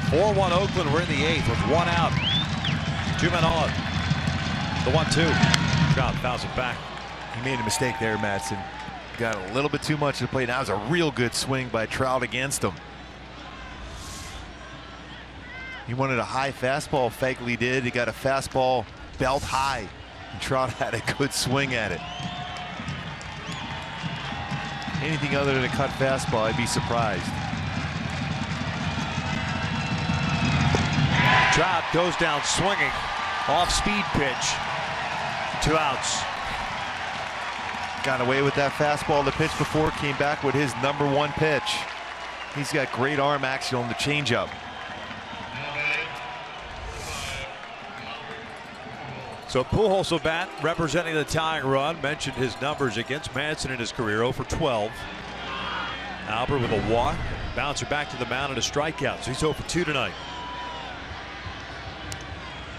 (4-1) Oakland. We're in the 8th with 1 out. 2 men on. The 1-2. Trout fouls it back. He made a mistake there, Madsen. Got a little bit too much to play. That was a real good swing by Trout against him. He wanted a high fastball. Fagley did. He got a fastball belt high. And Trout had a good swing at it. Anything other than a cut fastball, I'd be surprised. Trout goes down swinging. Off speed pitch. 2 outs. Got away with that fastball the pitch before, came back with his #1 pitch. He's got great arm action on the changeup. So Pujols will bat, representing the tying run. Mentioned his numbers against Manson in his career, 0 for 12. Albert with a walk, bouncer back to the mound and a strikeout. So he's 0 for 2 tonight.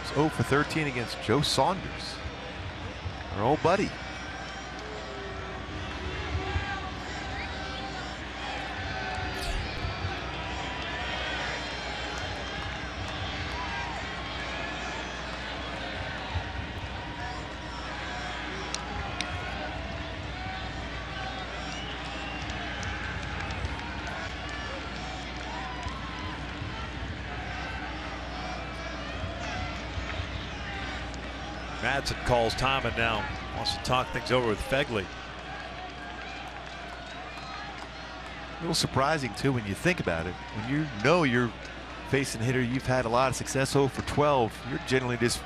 He's 0 for 13 against Joe Saunders, our old buddy. Madsen calls time and now wants to talk things over with Fegley. A little surprising too when you think about it. When you know you're facing a hitter you've had a lot of success 0 for 12, you're generally just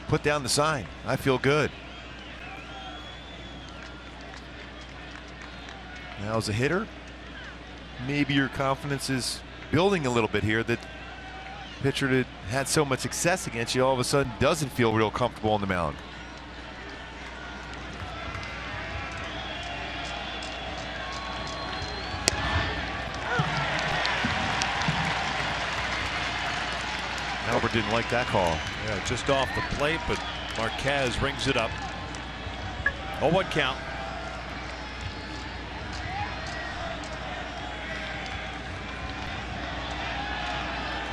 put down the sign. I feel good. Now as a hitter, maybe your confidence is building a little bit here, that pitcher that had so much success against you all of a sudden doesn't feel real comfortable on the mound. Albert didn't like that call. Yeah, just off the plate, but Marquez rings it up. 0-1 count.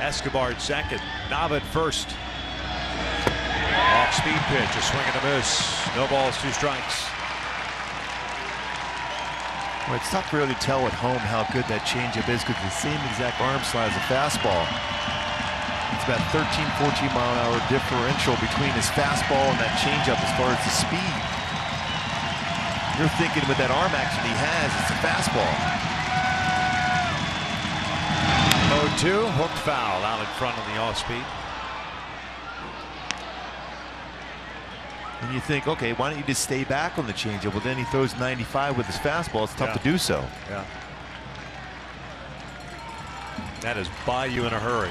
Escobar at second, Nava at first. Off speed pitch, a swing and a miss. No balls, 2 strikes. Well, it's tough to really tell at home how good that changeup is because the same exact arm slide as a fastball. It's about 13, 14 mile an hour differential between his fastball and that changeup as far as the speed. You're thinking with that arm action he has, it's a fastball. 0-2, hooked foul out in front on the off speed. And you think, okay, why don't you just stay back on the changeup? Well, then he throws 95 with his fastball. It's tough to do so. Yeah. That is by you in a hurry.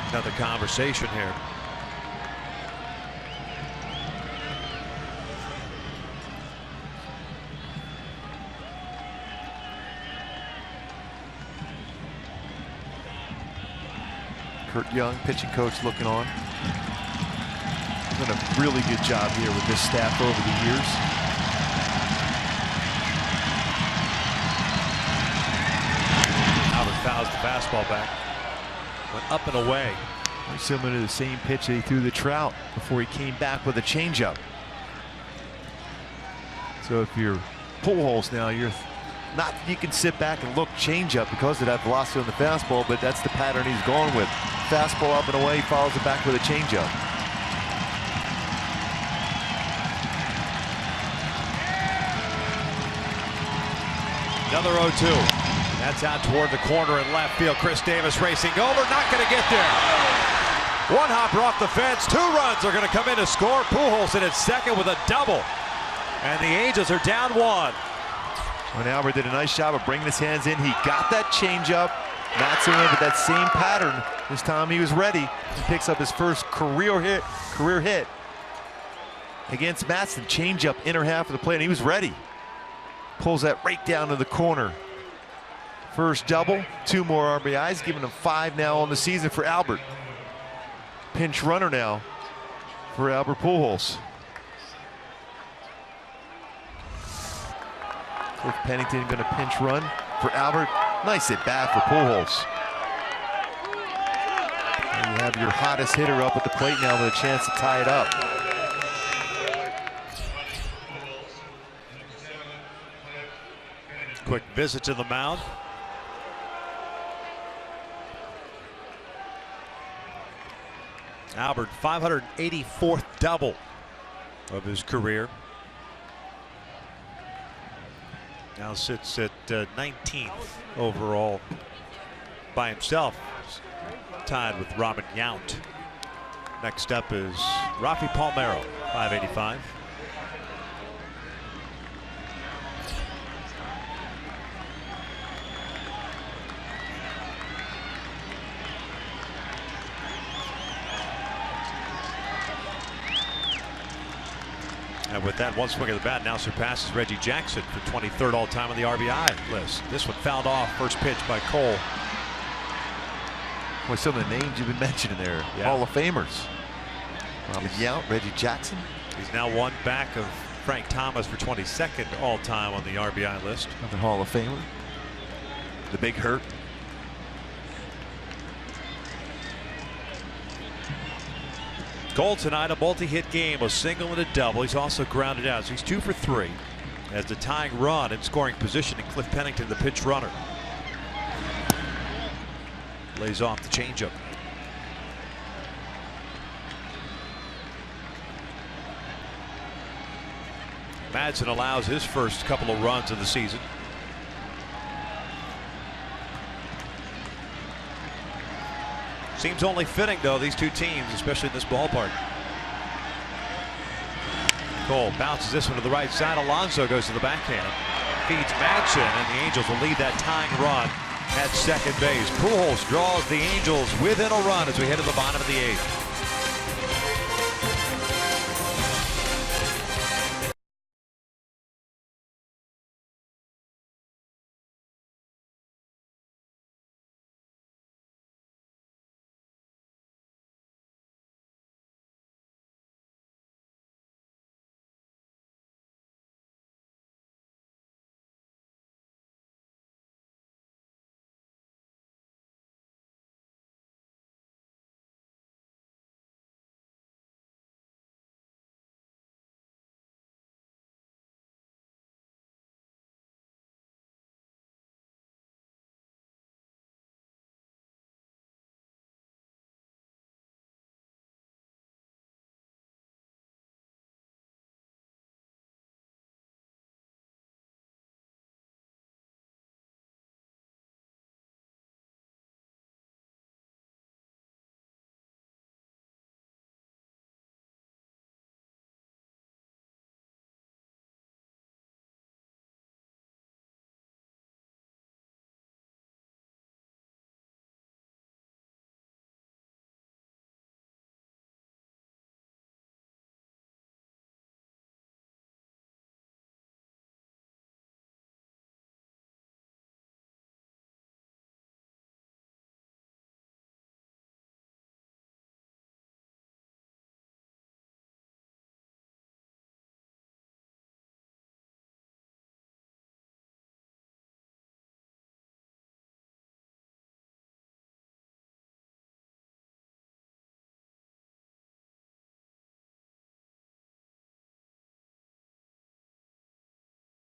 Another conversation here. Kurt Young, pitching coach, looking on. Done a really good job here with this staff over the years. Albert fouls the fastball back. Went up and away. Very similar to the same pitch that he threw to Trout before he came back with a changeup. So if you're Pujols now, you're not that you can sit back and look changeup because of that velocity on the fastball, but that's the pattern he's going with. Fastball up and away, follows it back with a changeup. Another 0-2. That's out toward the corner in left field. Chris Davis racing over, not going to get there. One hopper off the fence. 2 runs are going to come in to score. Pujols in at second with a double. And the Angels are down 1. When Albert did a nice job of bringing his hands in, he got that changeup. Madsen went with that same pattern. This time he was ready. He picks up his first career hit against Madsen. Changeup inner half of the plate, and he was ready. Pulls that right down to the corner. First double, 2 more RBIs, giving him 5 now on the season for Albert. Pinch runner now for Albert Pujols. Cliff Pennington going to pinch run for Albert. Nice at bat for Pujols. And you have your hottest hitter up at the plate now with a chance to tie it up. Quick visit to the mound. Albert, 584th double of his career. Now sits at 19th overall by himself. tied with Robin Yount. Next up is Rafi Palmeiro, 585. And with that one swing of the bat, now surpasses Reggie Jackson for 23rd all-time on the RBI list. This one fouled off, first pitch by Cole. Boy, some of the names you've been mentioning there, yeah. Hall of Famers. Robin Yount, Reggie Jackson. He's now one back of Frank Thomas for 22nd all-time on the RBI list. Another Hall of Famer. The Big Hurt. Cole tonight, a multi-hit game, a single and a double. He's also grounded out, so he's 2 for 3. As the tying run in scoring position, and Cliff Pennington, the pitch runner, lays off the changeup. Madsen allows his first couple of runs of the season. Seems only fitting, though, these two teams, especially in this ballpark. Cole bounces this one to the right side. Alonso goes to the backhand. Feeds Madsen, and the Angels will lead that tying run at second base. Pujols draws the Angels within a run as we head to the bottom of the 8th.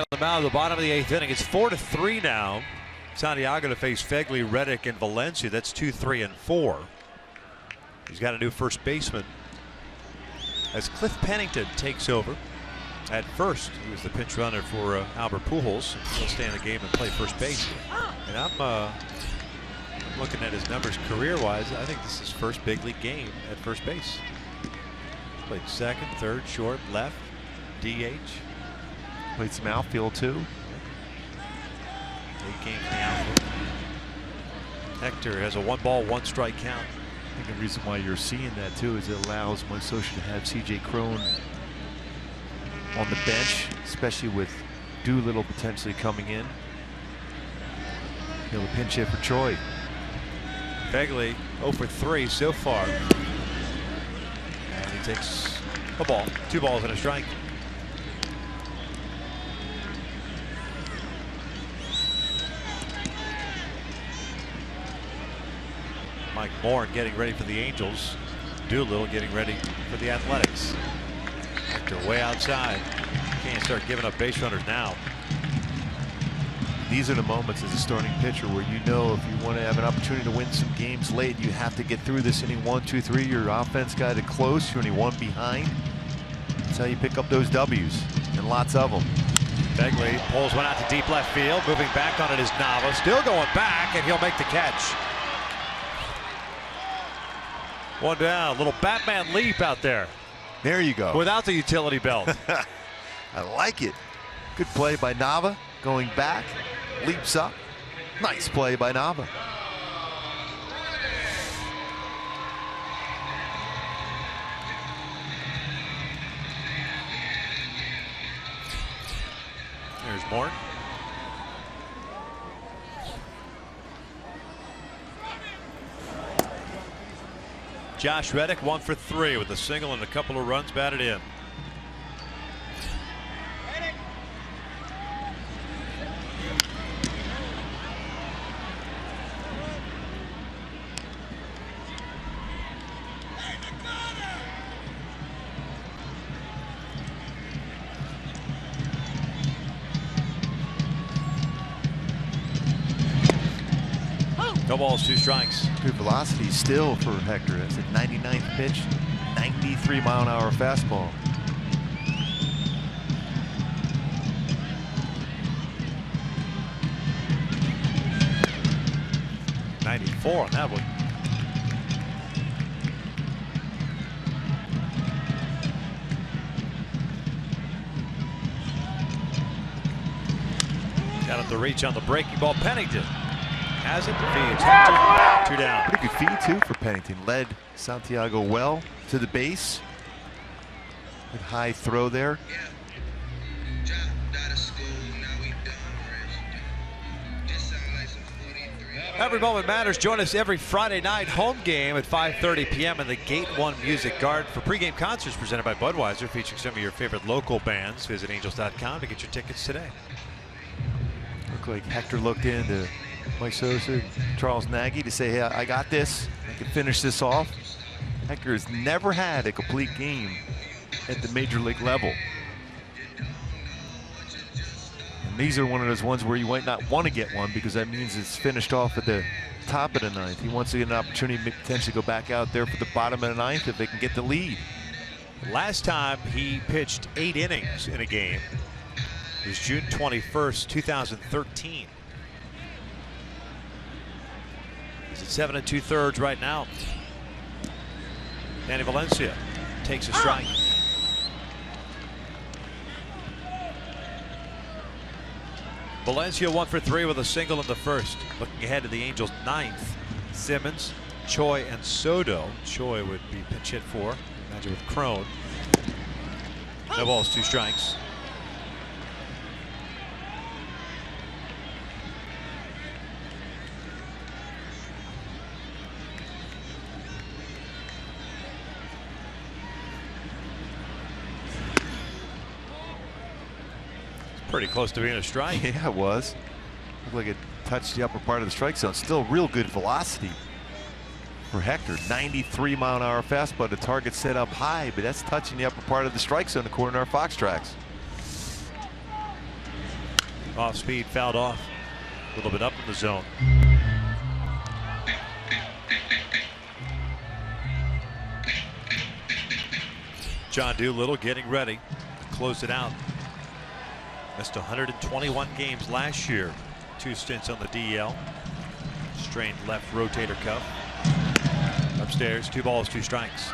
On the mound at the bottom of the 8th inning, it's 4-3 now. Santiago to face Fegley, Reddick, and Valencia. That's 2, 3, and 4. He's got a new first baseman as Cliff Pennington takes over at first. He was the pinch runner for Albert Pujols. He'll stay in the game and play first base. And I'm looking at his numbers career-wise. I think this is his first big league game at first base. Played second, third, short, left, DH. Played some outfield too. 8 games in the outfield. Hector has a 1-ball, 1-strike count. I think the reason why you're seeing that too is it allows Minnesota to have C.J. Cron on the bench, especially with Doolittle potentially coming in. He'll pinch hit for Troy. Fegley 0 for 3 so far. And he takes a ball, 2 balls and a strike. Mike Moore getting ready for the Angels. Doolittle getting ready for the Athletics. Hector way outside. Can't start giving up base runners now. These are the moments as a starting pitcher where you know if you want to have an opportunity to win some games late, you have to get through this inning 1, 2, 3. Your offense got it close. You're only 1 behind. That's how you pick up those W's, and lots of them. Fegley pulls one out to deep left field. Moving back on it is Nava. Still going back, and he'll make the catch. One down. Little Batman leap out there. There you go. Without the utility belt. I like it. Good play by Nava. Going back. Leaps up. Nice play by Nava. There's Morton. Josh Reddick 1 for 3 with a single and a couple of runs batted in. No balls, 2 strikes. Good velocity still for Hector. That's a 99th pitch, 93-mile-an-hour fastball. '94 on that one. Got up the reach on the breaking ball. Pennington has it. Feeds Hector. 2 down. Pretty good feed too for Pennington. Led Santiago well to the base. Good high throw there. Every moment matters. Join us every Friday night home game at 5:30 p.m. in the Gate 1 Music Garden for pregame concerts presented by Budweiser, featuring some of your favorite local bands. Visit angels.com to get your tickets today. Looked like Hector looked into Mike Sosa, Charles Nagy to say, hey, I got this. I can finish this off. Hector has never had a complete game at the major league level. And these are one of those ones where you might not want to get one because that means it's finished off at the top of the 9th. He wants to get an opportunity to potentially go back out there for the bottom of the 9th if they can get the lead. Last time he pitched 8 innings in a game was June 21st, 2013. He's at 7 2/3 right now. Danny Valencia takes a strike. Valencia 1 for 3 with a single in the first. Looking ahead to the Angels' 9th. Simmons, Choi, and Soto. Choi would be pinch hit for. Imagine with Crone. No balls, 2 strikes. Pretty close to being a strike. Yeah, it was. Looked like it touched the upper part of the strike zone. Still real good velocity for Hector. 93-mile-an-hour fastball. The target set up high, but that's touching the upper part of the strike zone according to our Fox tracks. Off speed, fouled off. A little bit up in the zone. John Doolittle getting ready to close it out. Missed 121 games last year. 2 stints on the DL. Strained left rotator cuff. Upstairs, 2 balls, 2 strikes.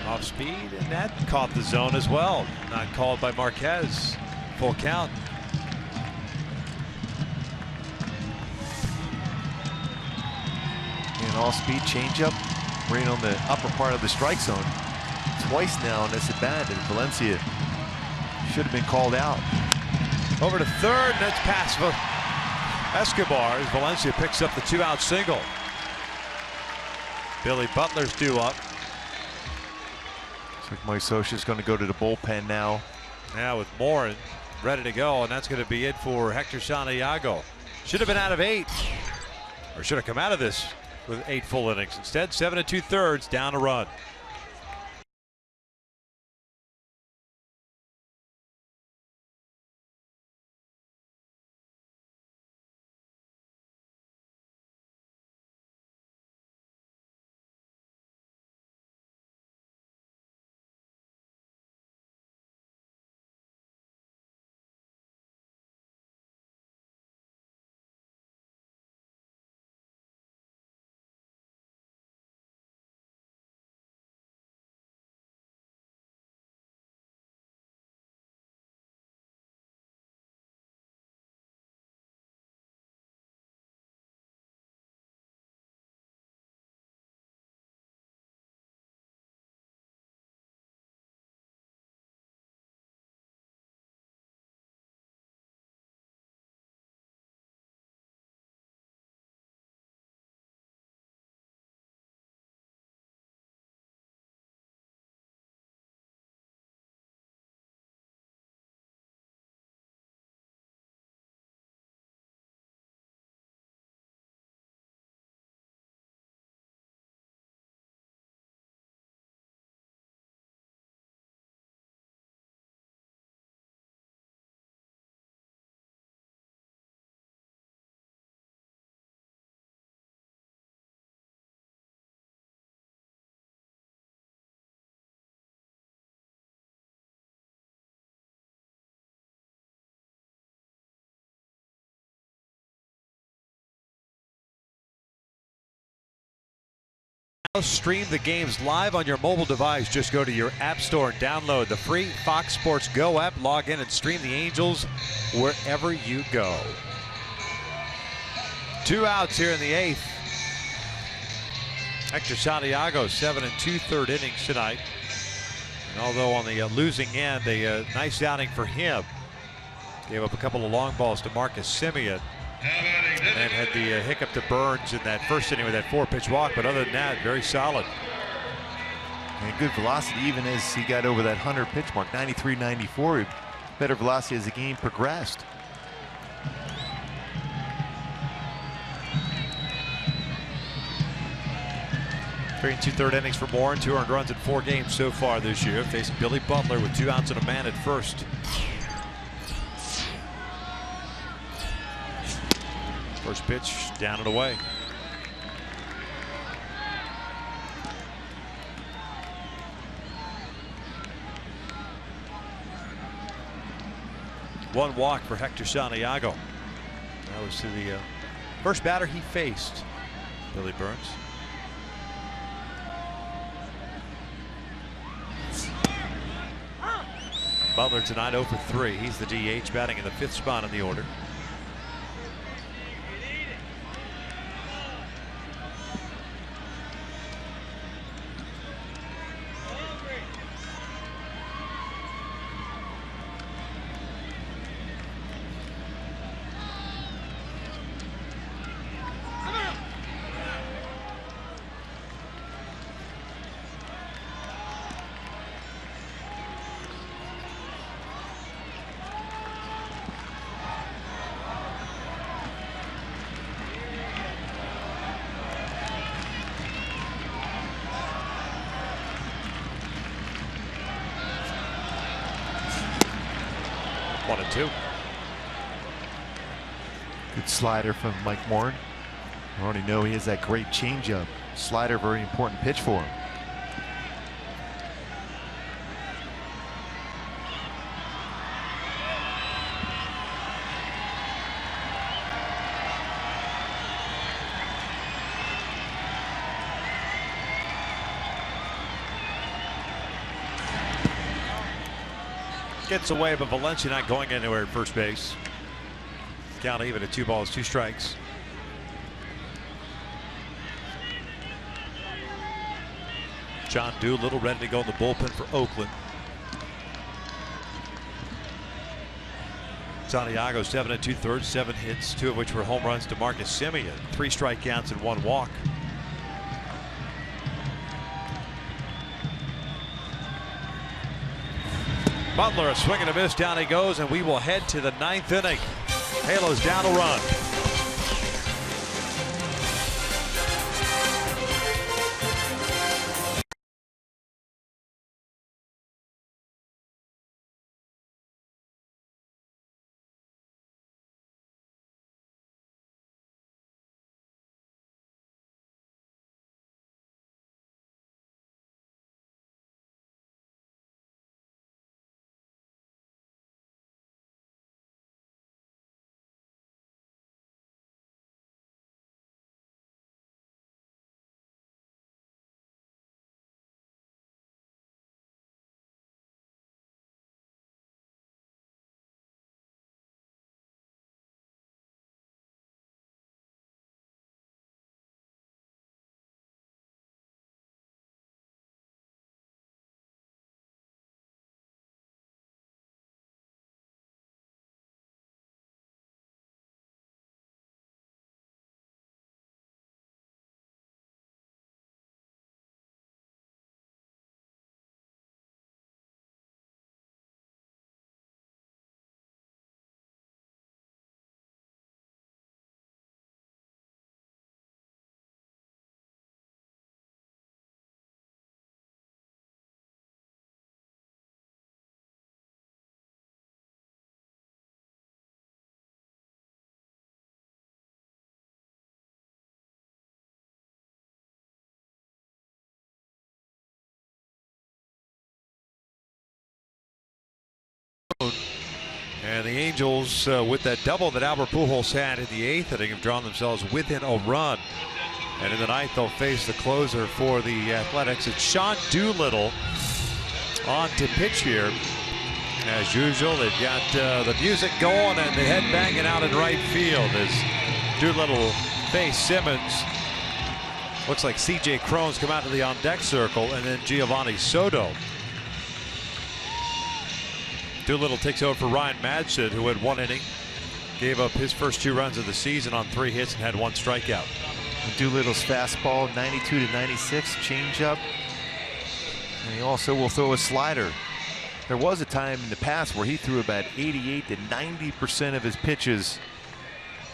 Off speed, and that caught the zone as well. Not called by Marquez. Full count. An all-speed changeup right on the upper part of the strike zone. Twice now on this at bat, and Valencia should have been called out. Over to third, and that's pass for Escobar as Valencia picks up the 2-out single. Billy Butler's due up. Looks like Mike Scioscia's going to go to the bullpen now. Now with Morin ready to go, and that's going to be it for Hector Santiago. Should have been out of 8, or should have come out of this with 8 full innings. Instead, 7 2/3, down a run. Stream the games live on your mobile device. Just go to your app store and download the free Fox Sports Go app. Log in and stream the Angels wherever you go. 2 outs here in the 8th. Hector Santiago, 7 2/3 innings tonight. And although on the losing end, a nice outing for him. Gave up a couple of long balls to Marcus Semien. And had the hiccup to Burns in that first inning with that 4-pitch walk. But other than that, very solid. And good velocity even as he got over that 100-pitch mark, 93, 94. Better velocity as the game progressed. Three and 2/3 innings for Moore, and 2 earned runs in 4 games so far this year. Facing Billy Butler with 2 outs and a man at first. First pitch down and away. One walk for Hector Santiago. That was to the first batter he faced, Billy Burns. Butler tonight 0 for 3. He's the DH, batting in the 5th spot in the order. One and 2. Good slider from Mike Moore. I already know he has that great changeup. Slider, very important pitch for him. Gets away, but Valencia not going anywhere at first base. Count even at 2 balls, 2 strikes. John Doolittle ready to go in the bullpen for Oakland. Santiago 7 2/3, 7 hits, 2 of which were home runs to Marcus Semien. 3 strikeouts and 1 walk. Butler, a swing and a miss, down he goes, and we will head to the 9th inning. Halos down a run. And the Angels, with that double that Albert Pujols had in the 8th inning, have drawn themselves within a run And in the ninth, they'll face the closer for the Athletics. It's Sean Doolittle on to pitch here. As usual, they've got the music going and the head banging out in right field as Doolittle face Simmons. Looks like C.J. Cron's come out to the on-deck circle, and then Giovanni Soto. Doolittle takes over for Ryan Madsen, who had 1 inning. Gave up his first 2 runs of the season on 3 hits and had 1 strikeout. Doolittle's fastball 92 to 96, changeup. And he also will throw a slider. There was a time in the past where he threw about 88 to 90% of his pitches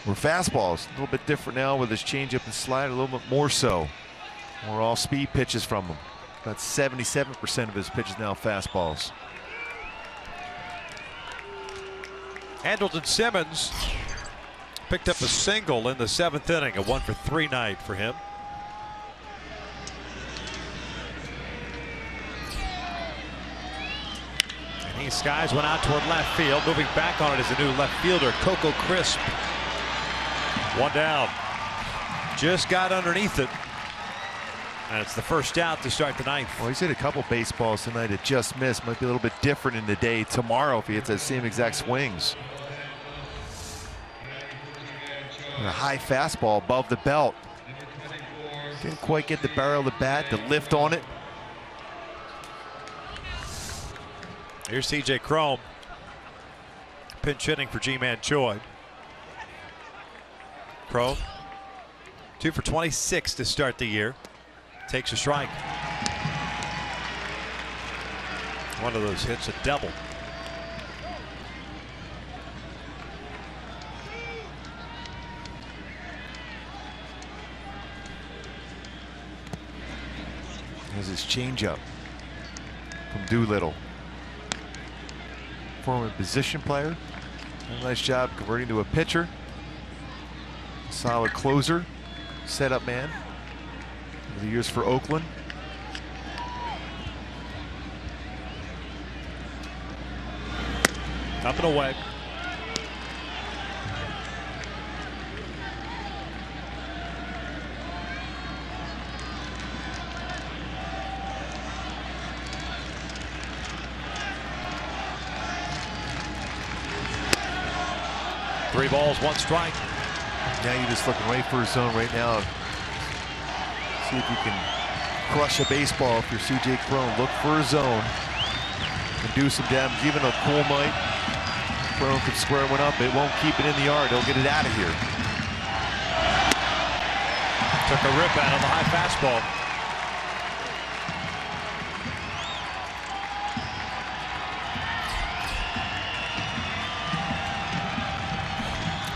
were fastballs. A little bit different now with his changeup and slider, a little bit more so. More all speed pitches from him. About 77% of his pitches now fastballs. Andrelton Simmons picked up a single in the 7th inning, a 1-for-3 night for him. And he skies one out toward left field. Moving back on it is a new left fielder, Coco Crisp. 1 down. Just got underneath it. And it's the first out to start the 9th. Well, he's hit a couple baseballs tonight that just missed. Might be a little bit different in the day tomorrow if he hits that same exact swings. And a high fastball above the belt. Didn't quite get the barrel of the bat, the lift on it. Here's C.J. Cron. Pinch hitting for G-Man Choi. Cron, 2 for 26 to start the year. Takes a strike. One of those hits, a double. There's his changeup from Doolittle. Former position player. Did a nice job converting to a pitcher. Solid closer, setup man. Over the years for Oakland. Up and away. Three balls, 1 strike. Now you're just looking right for a zone right now. See if you can crush a baseball if you're C.J. Cron. Look for a zone. Can do some damage. Even a cool might. Cron could square one up. It won't keep it in the yard. He'll get it out of here. Took a rip out of the high fastball.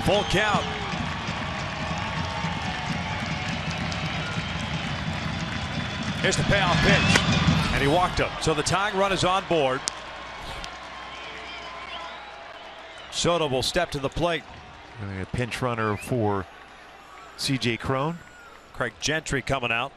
Full count. Here's the payoff pitch, and he walked him. So the tying run is on board. Soto will step to the plate. A pinch runner for C.J. Cron. Craig Gentry coming out.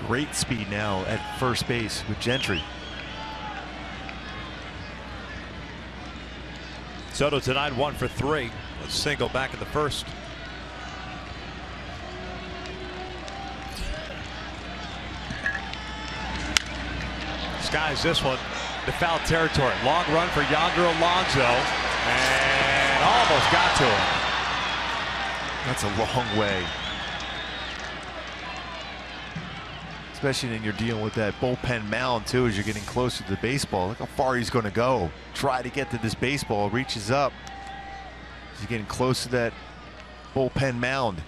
Great speed now at first base with Gentry. Soto tonight 1 for 3. A single back in the first. Skies this one to foul territory. Long run for Yonder Alonso, and almost got to him. That's a long way. Especially when you're dealing with that bullpen mound too, as you're getting closer to the baseball. Look how far he's going to go. Try to get to this baseball. Reaches up. He's getting close to that bullpen mound.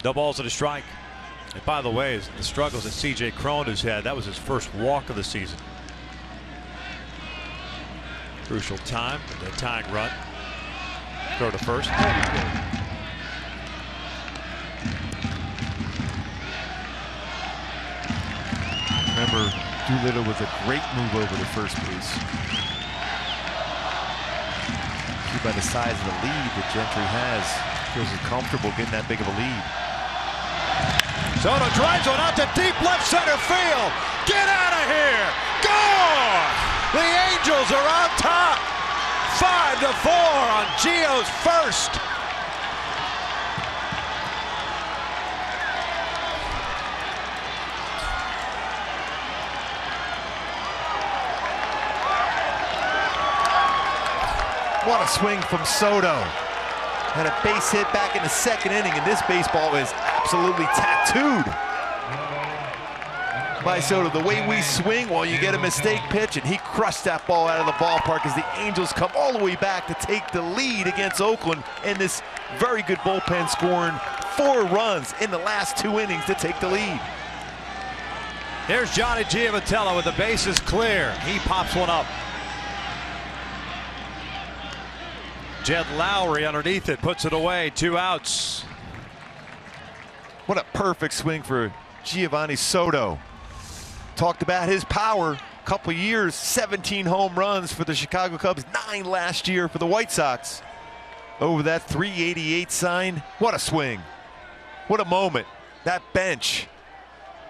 No balls and a strike. And by the way, the struggles that C.J. Cron has had, that was his first walk of the season. Crucial time, the tying run. Throw to first. Remember, Doolittle with a great move over to first base. Judging by the size of the lead that Gentry has, feels comfortable getting that big of a lead. Soto drives one out to deep left center field. Get out of here! Gone! The Angels are on top. 5-4 on Gio's first. What a swing from Soto. And a base hit back in the second inning, and this baseball is absolutely tattooed by Soto. The way we swing, well, you get a mistake pitch, and he crushed that ball out of the ballpark as the Angels come all the way back to take the lead against Oakland, and this very good bullpen scoring 4 runs in the last 2 innings to take the lead. Here's Johnny Giavitello with the bases clear. He pops one up. Jed Lowry underneath it, puts it away, 2 outs. What a perfect swing for Giovanni Soto. Talked about his power. Couple years, 17 home runs for the Chicago Cubs, 9 last year for the White Sox. Over that 388 sign, what a swing. What a moment. That bench.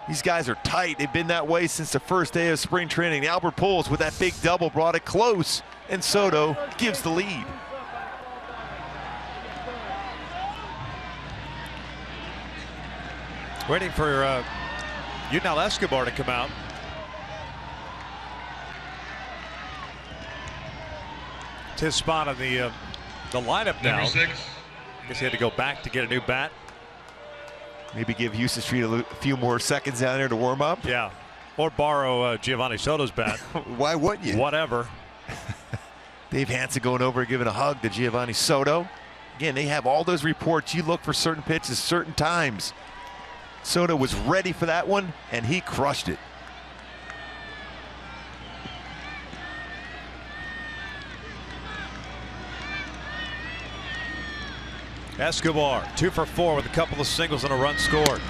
These guys are tight. They've been that way since the first day of spring training. Albert Pujols with that big double brought it close, and Soto gives the lead. Waiting for Yunel Escobar to come out. It's his spot on the lineup now. Number 6. Guess he had to go back to get a new bat. Maybe give Houston Street a few more seconds down there to warm up. Yeah, or borrow Giovanni Soto's bat. Why wouldn't you? Whatever. Dave Hansen going over and giving a hug to Giovanni Soto. Again, they have all those reports. You look for certain pitches, certain times. Soto was ready for that one, and he crushed it. Escobar, 2 for 4 with a couple of singles and a run scored.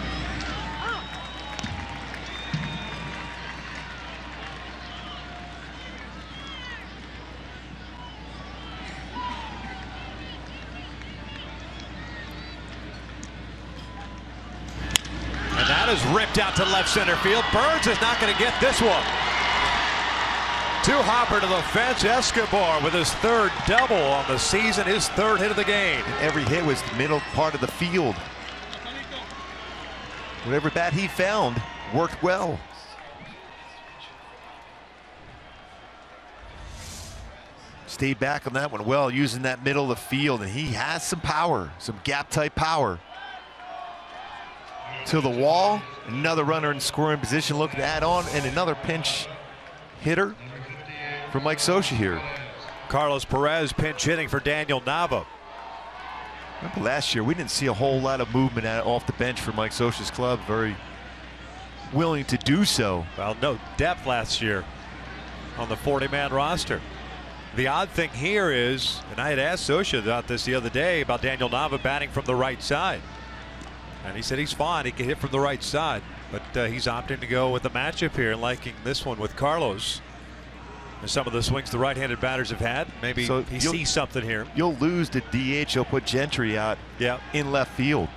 And that is ripped out to left center field. Burns is not going to get this one. 2-hopper to the fence. Escobar with his 3rd double on the season, his 3rd hit of the game. Every hit was the middle part of the field. Whatever bat he found worked well. Stayed back on that one well, using that middle of the field, and he has some power, some gap-type power. To the wall, another runner in scoring position looking to add on, and another pinch hitter for Mike Scioscia here. Carlos Perez pinch hitting for Daniel Nava. Remember last year, we didn't see a whole lot of movement off the bench for Mike Scioscia's club. Very willing to do so. Well, no depth last year on the 40-man roster. The odd thing here is, and I had asked Scioscia about this the other day, about Daniel Nava batting from the right side. And he said he's fine, he can hit from the right side. But he's opting to go with the matchup here and liking this one with Carlos. And some of the swings the right-handed batters have had. Maybe so he sees something here. You'll lose the DH. He'll put Gentry out in left field.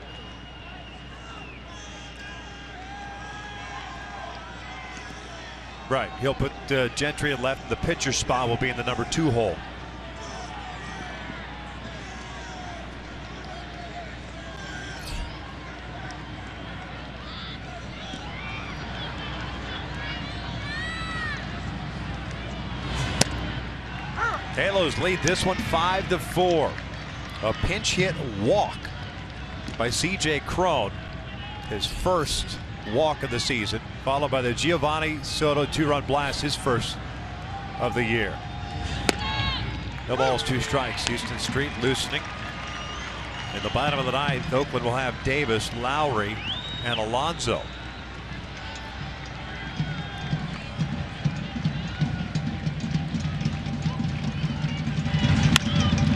Right. He'll put Gentry in left. The pitcher spot will be in the number 2 hole. Halos lead this one 5-4. A pinch hit walk by C.J. Cron, his first walk of the season, followed by the Giovanni Soto 2-run blast, his first of the year. No balls, 2 strikes. Houston Street loosening. In the bottom of the 9th, Oakland will have Davis, Lowry, and Alonso.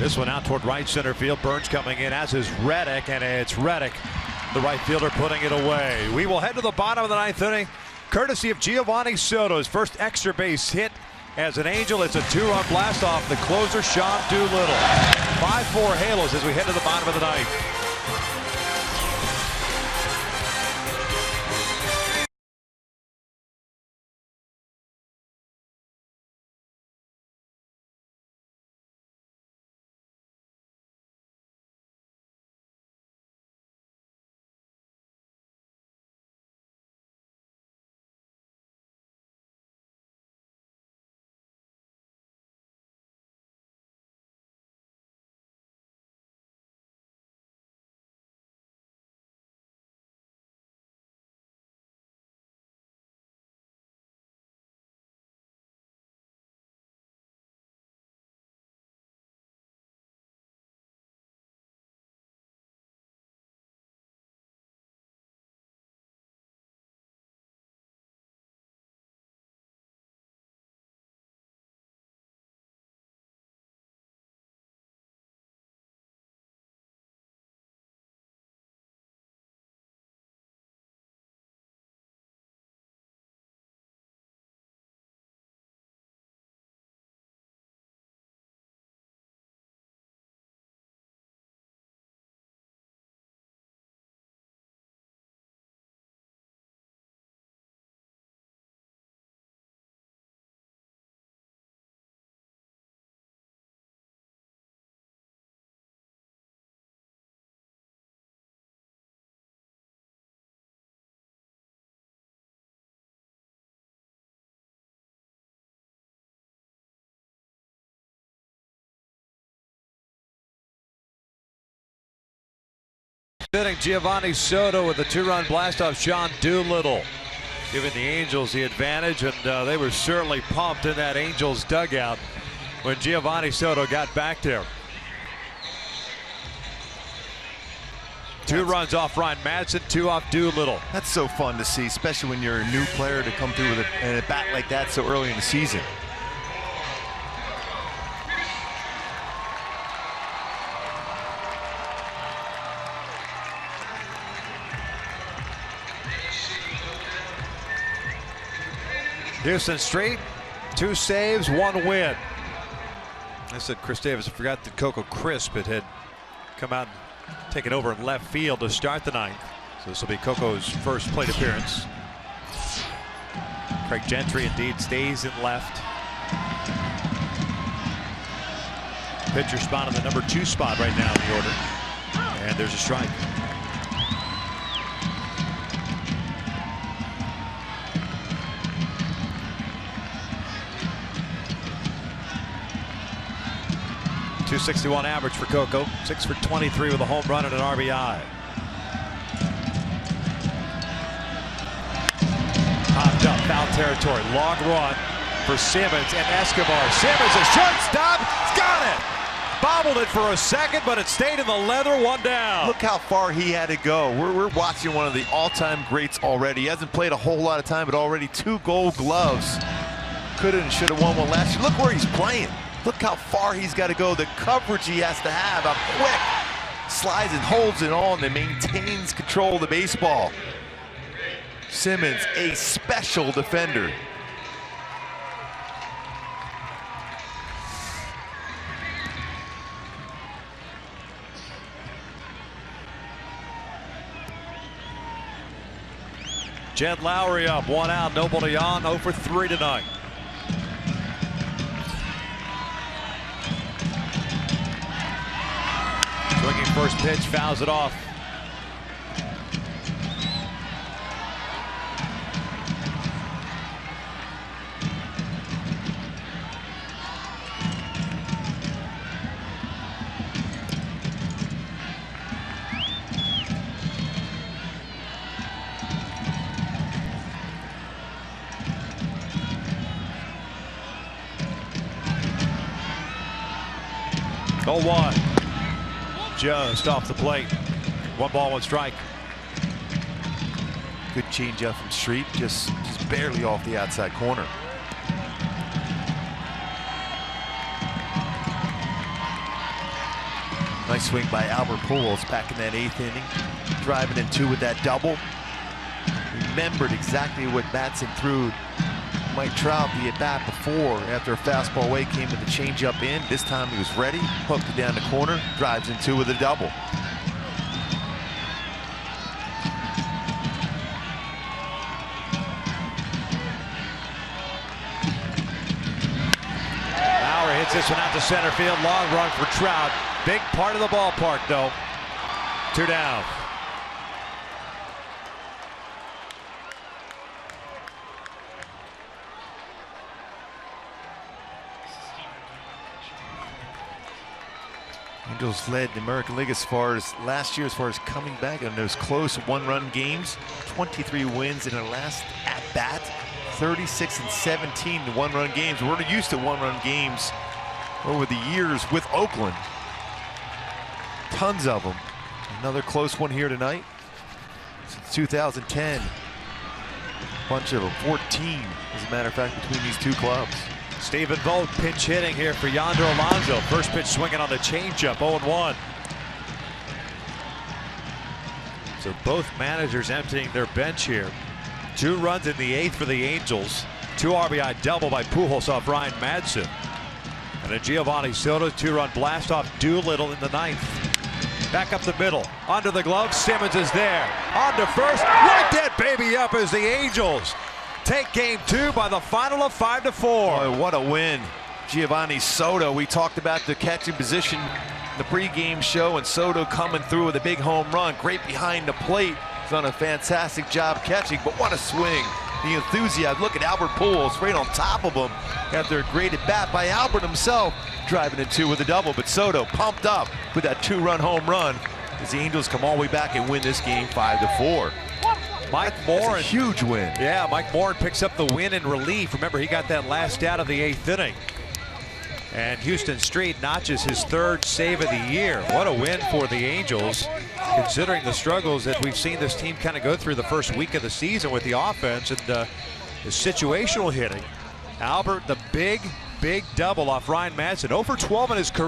This one out toward right center field. Burns coming in, as is Reddick, and it's Reddick, the right fielder, putting it away. We will head to the bottom of the 9th inning, courtesy of Giovanni Soto, his first extra base hit As an Angel, it's a 2-run blast off the closer, Sean Doolittle. 5-4 Halos as we head to the bottom of the ninth. Hitting Giovanni Soto with a 2-run blast off Sean Doolittle, giving the Angels the advantage, and they were certainly pumped in that Angels dugout when Giovanni Soto got back there. 2 runs off Ryan Madson, 2 off Doolittle. That's so fun to see, especially when you're a new player to come through with a bat like that so early in the season. Houston Street, 2 saves, 1 win. I said Chris Davis. I forgot that Coco Crisp had come out and taken over in left field to start the ninth. So this will be Coco's first plate appearance. Craig Gentry indeed stays in left. Pitcher spot in the number 2 spot right now in the order. And there's a strike. .261 average for Coco, 6 for 23 with a home run and an RBI. Popped up, foul territory, long run for Simmons and Escobar. Simmons, a shortstop, he's got it! Bobbled it for a second, but it stayed in the leather, 1 down. Look how far he had to go. We're watching one of the all-time greats already. He hasn't played a whole lot of time, but already 2 Gold Gloves. Could have and should have won one last year. Look where he's playing. Look how far he's got to go, the coverage he has to have, how quick. Slides and holds it on and maintains control of the baseball. Simmons, a special defender. Jed Lowry up, 1 out, nobody on, 0 for 3 tonight. Swinging first pitch, fouls it off. Oh, 1. Just off the plate. 1 ball, 1 strike. Good changeup from Street, just barely off the outside corner. Nice swing by Albert Pujols back in that 8th inning, driving in 2 with that double. Remembered exactly what Madson threw Mike Trout the at bat before, after a fastball away, came to the changeup in. This time he was ready, hooked it down the corner, drives in 2 with a double. Bauer hits this one out to center field. Long run for Trout. Big part of the ballpark, though. 2 down. Angels led the American League as far as last year, as far as coming back in those close one-run games. 23 wins in their last at-bat. 36-17 in one-run games. We're used to one-run games over the years with Oakland. Tons of them. Another close one here tonight. Since 2010. Bunch of them. 14, as a matter of fact, between these two clubs. Stephen Vogt pinch hitting here for Yonder Alonso. First pitch swinging on the changeup, 0-1. So both managers emptying their bench here. 2 runs in the 8th for the Angels. 2 RBI double by Pujols off Ryan Madsen. And a Giovanni Soto 2-run blast off Doolittle in the 9th. Back up the middle, under the glove, Simmons is there. On to first, right that baby up as the Angels take game 2 by the final of 5-4. Boy, what a win. Giovanni Soto, we talked about the catching position in the pregame show, and Soto coming through with a big home run. Great behind the plate. He's done a fantastic job catching, but what a swing. The enthusiasm. Look at Albert Pujols right on top of him after a great at bat by Albert himself, driving in 2 with a double. But Soto pumped up with that 2-run home run as the Angels come all the way back and win this game 5-4. Mike Morin, huge win. Yeah, Mike Morin picks up the win in relief. Remember, he got that last out of the 8th inning. And Houston Street notches his 3rd save of the year. What a win for the Angels, considering the struggles that we've seen this team kind of go through the first week of the season with the offense and the situational hitting. Albert, the big double off Ryan Madsen. 0 for 12 in his career.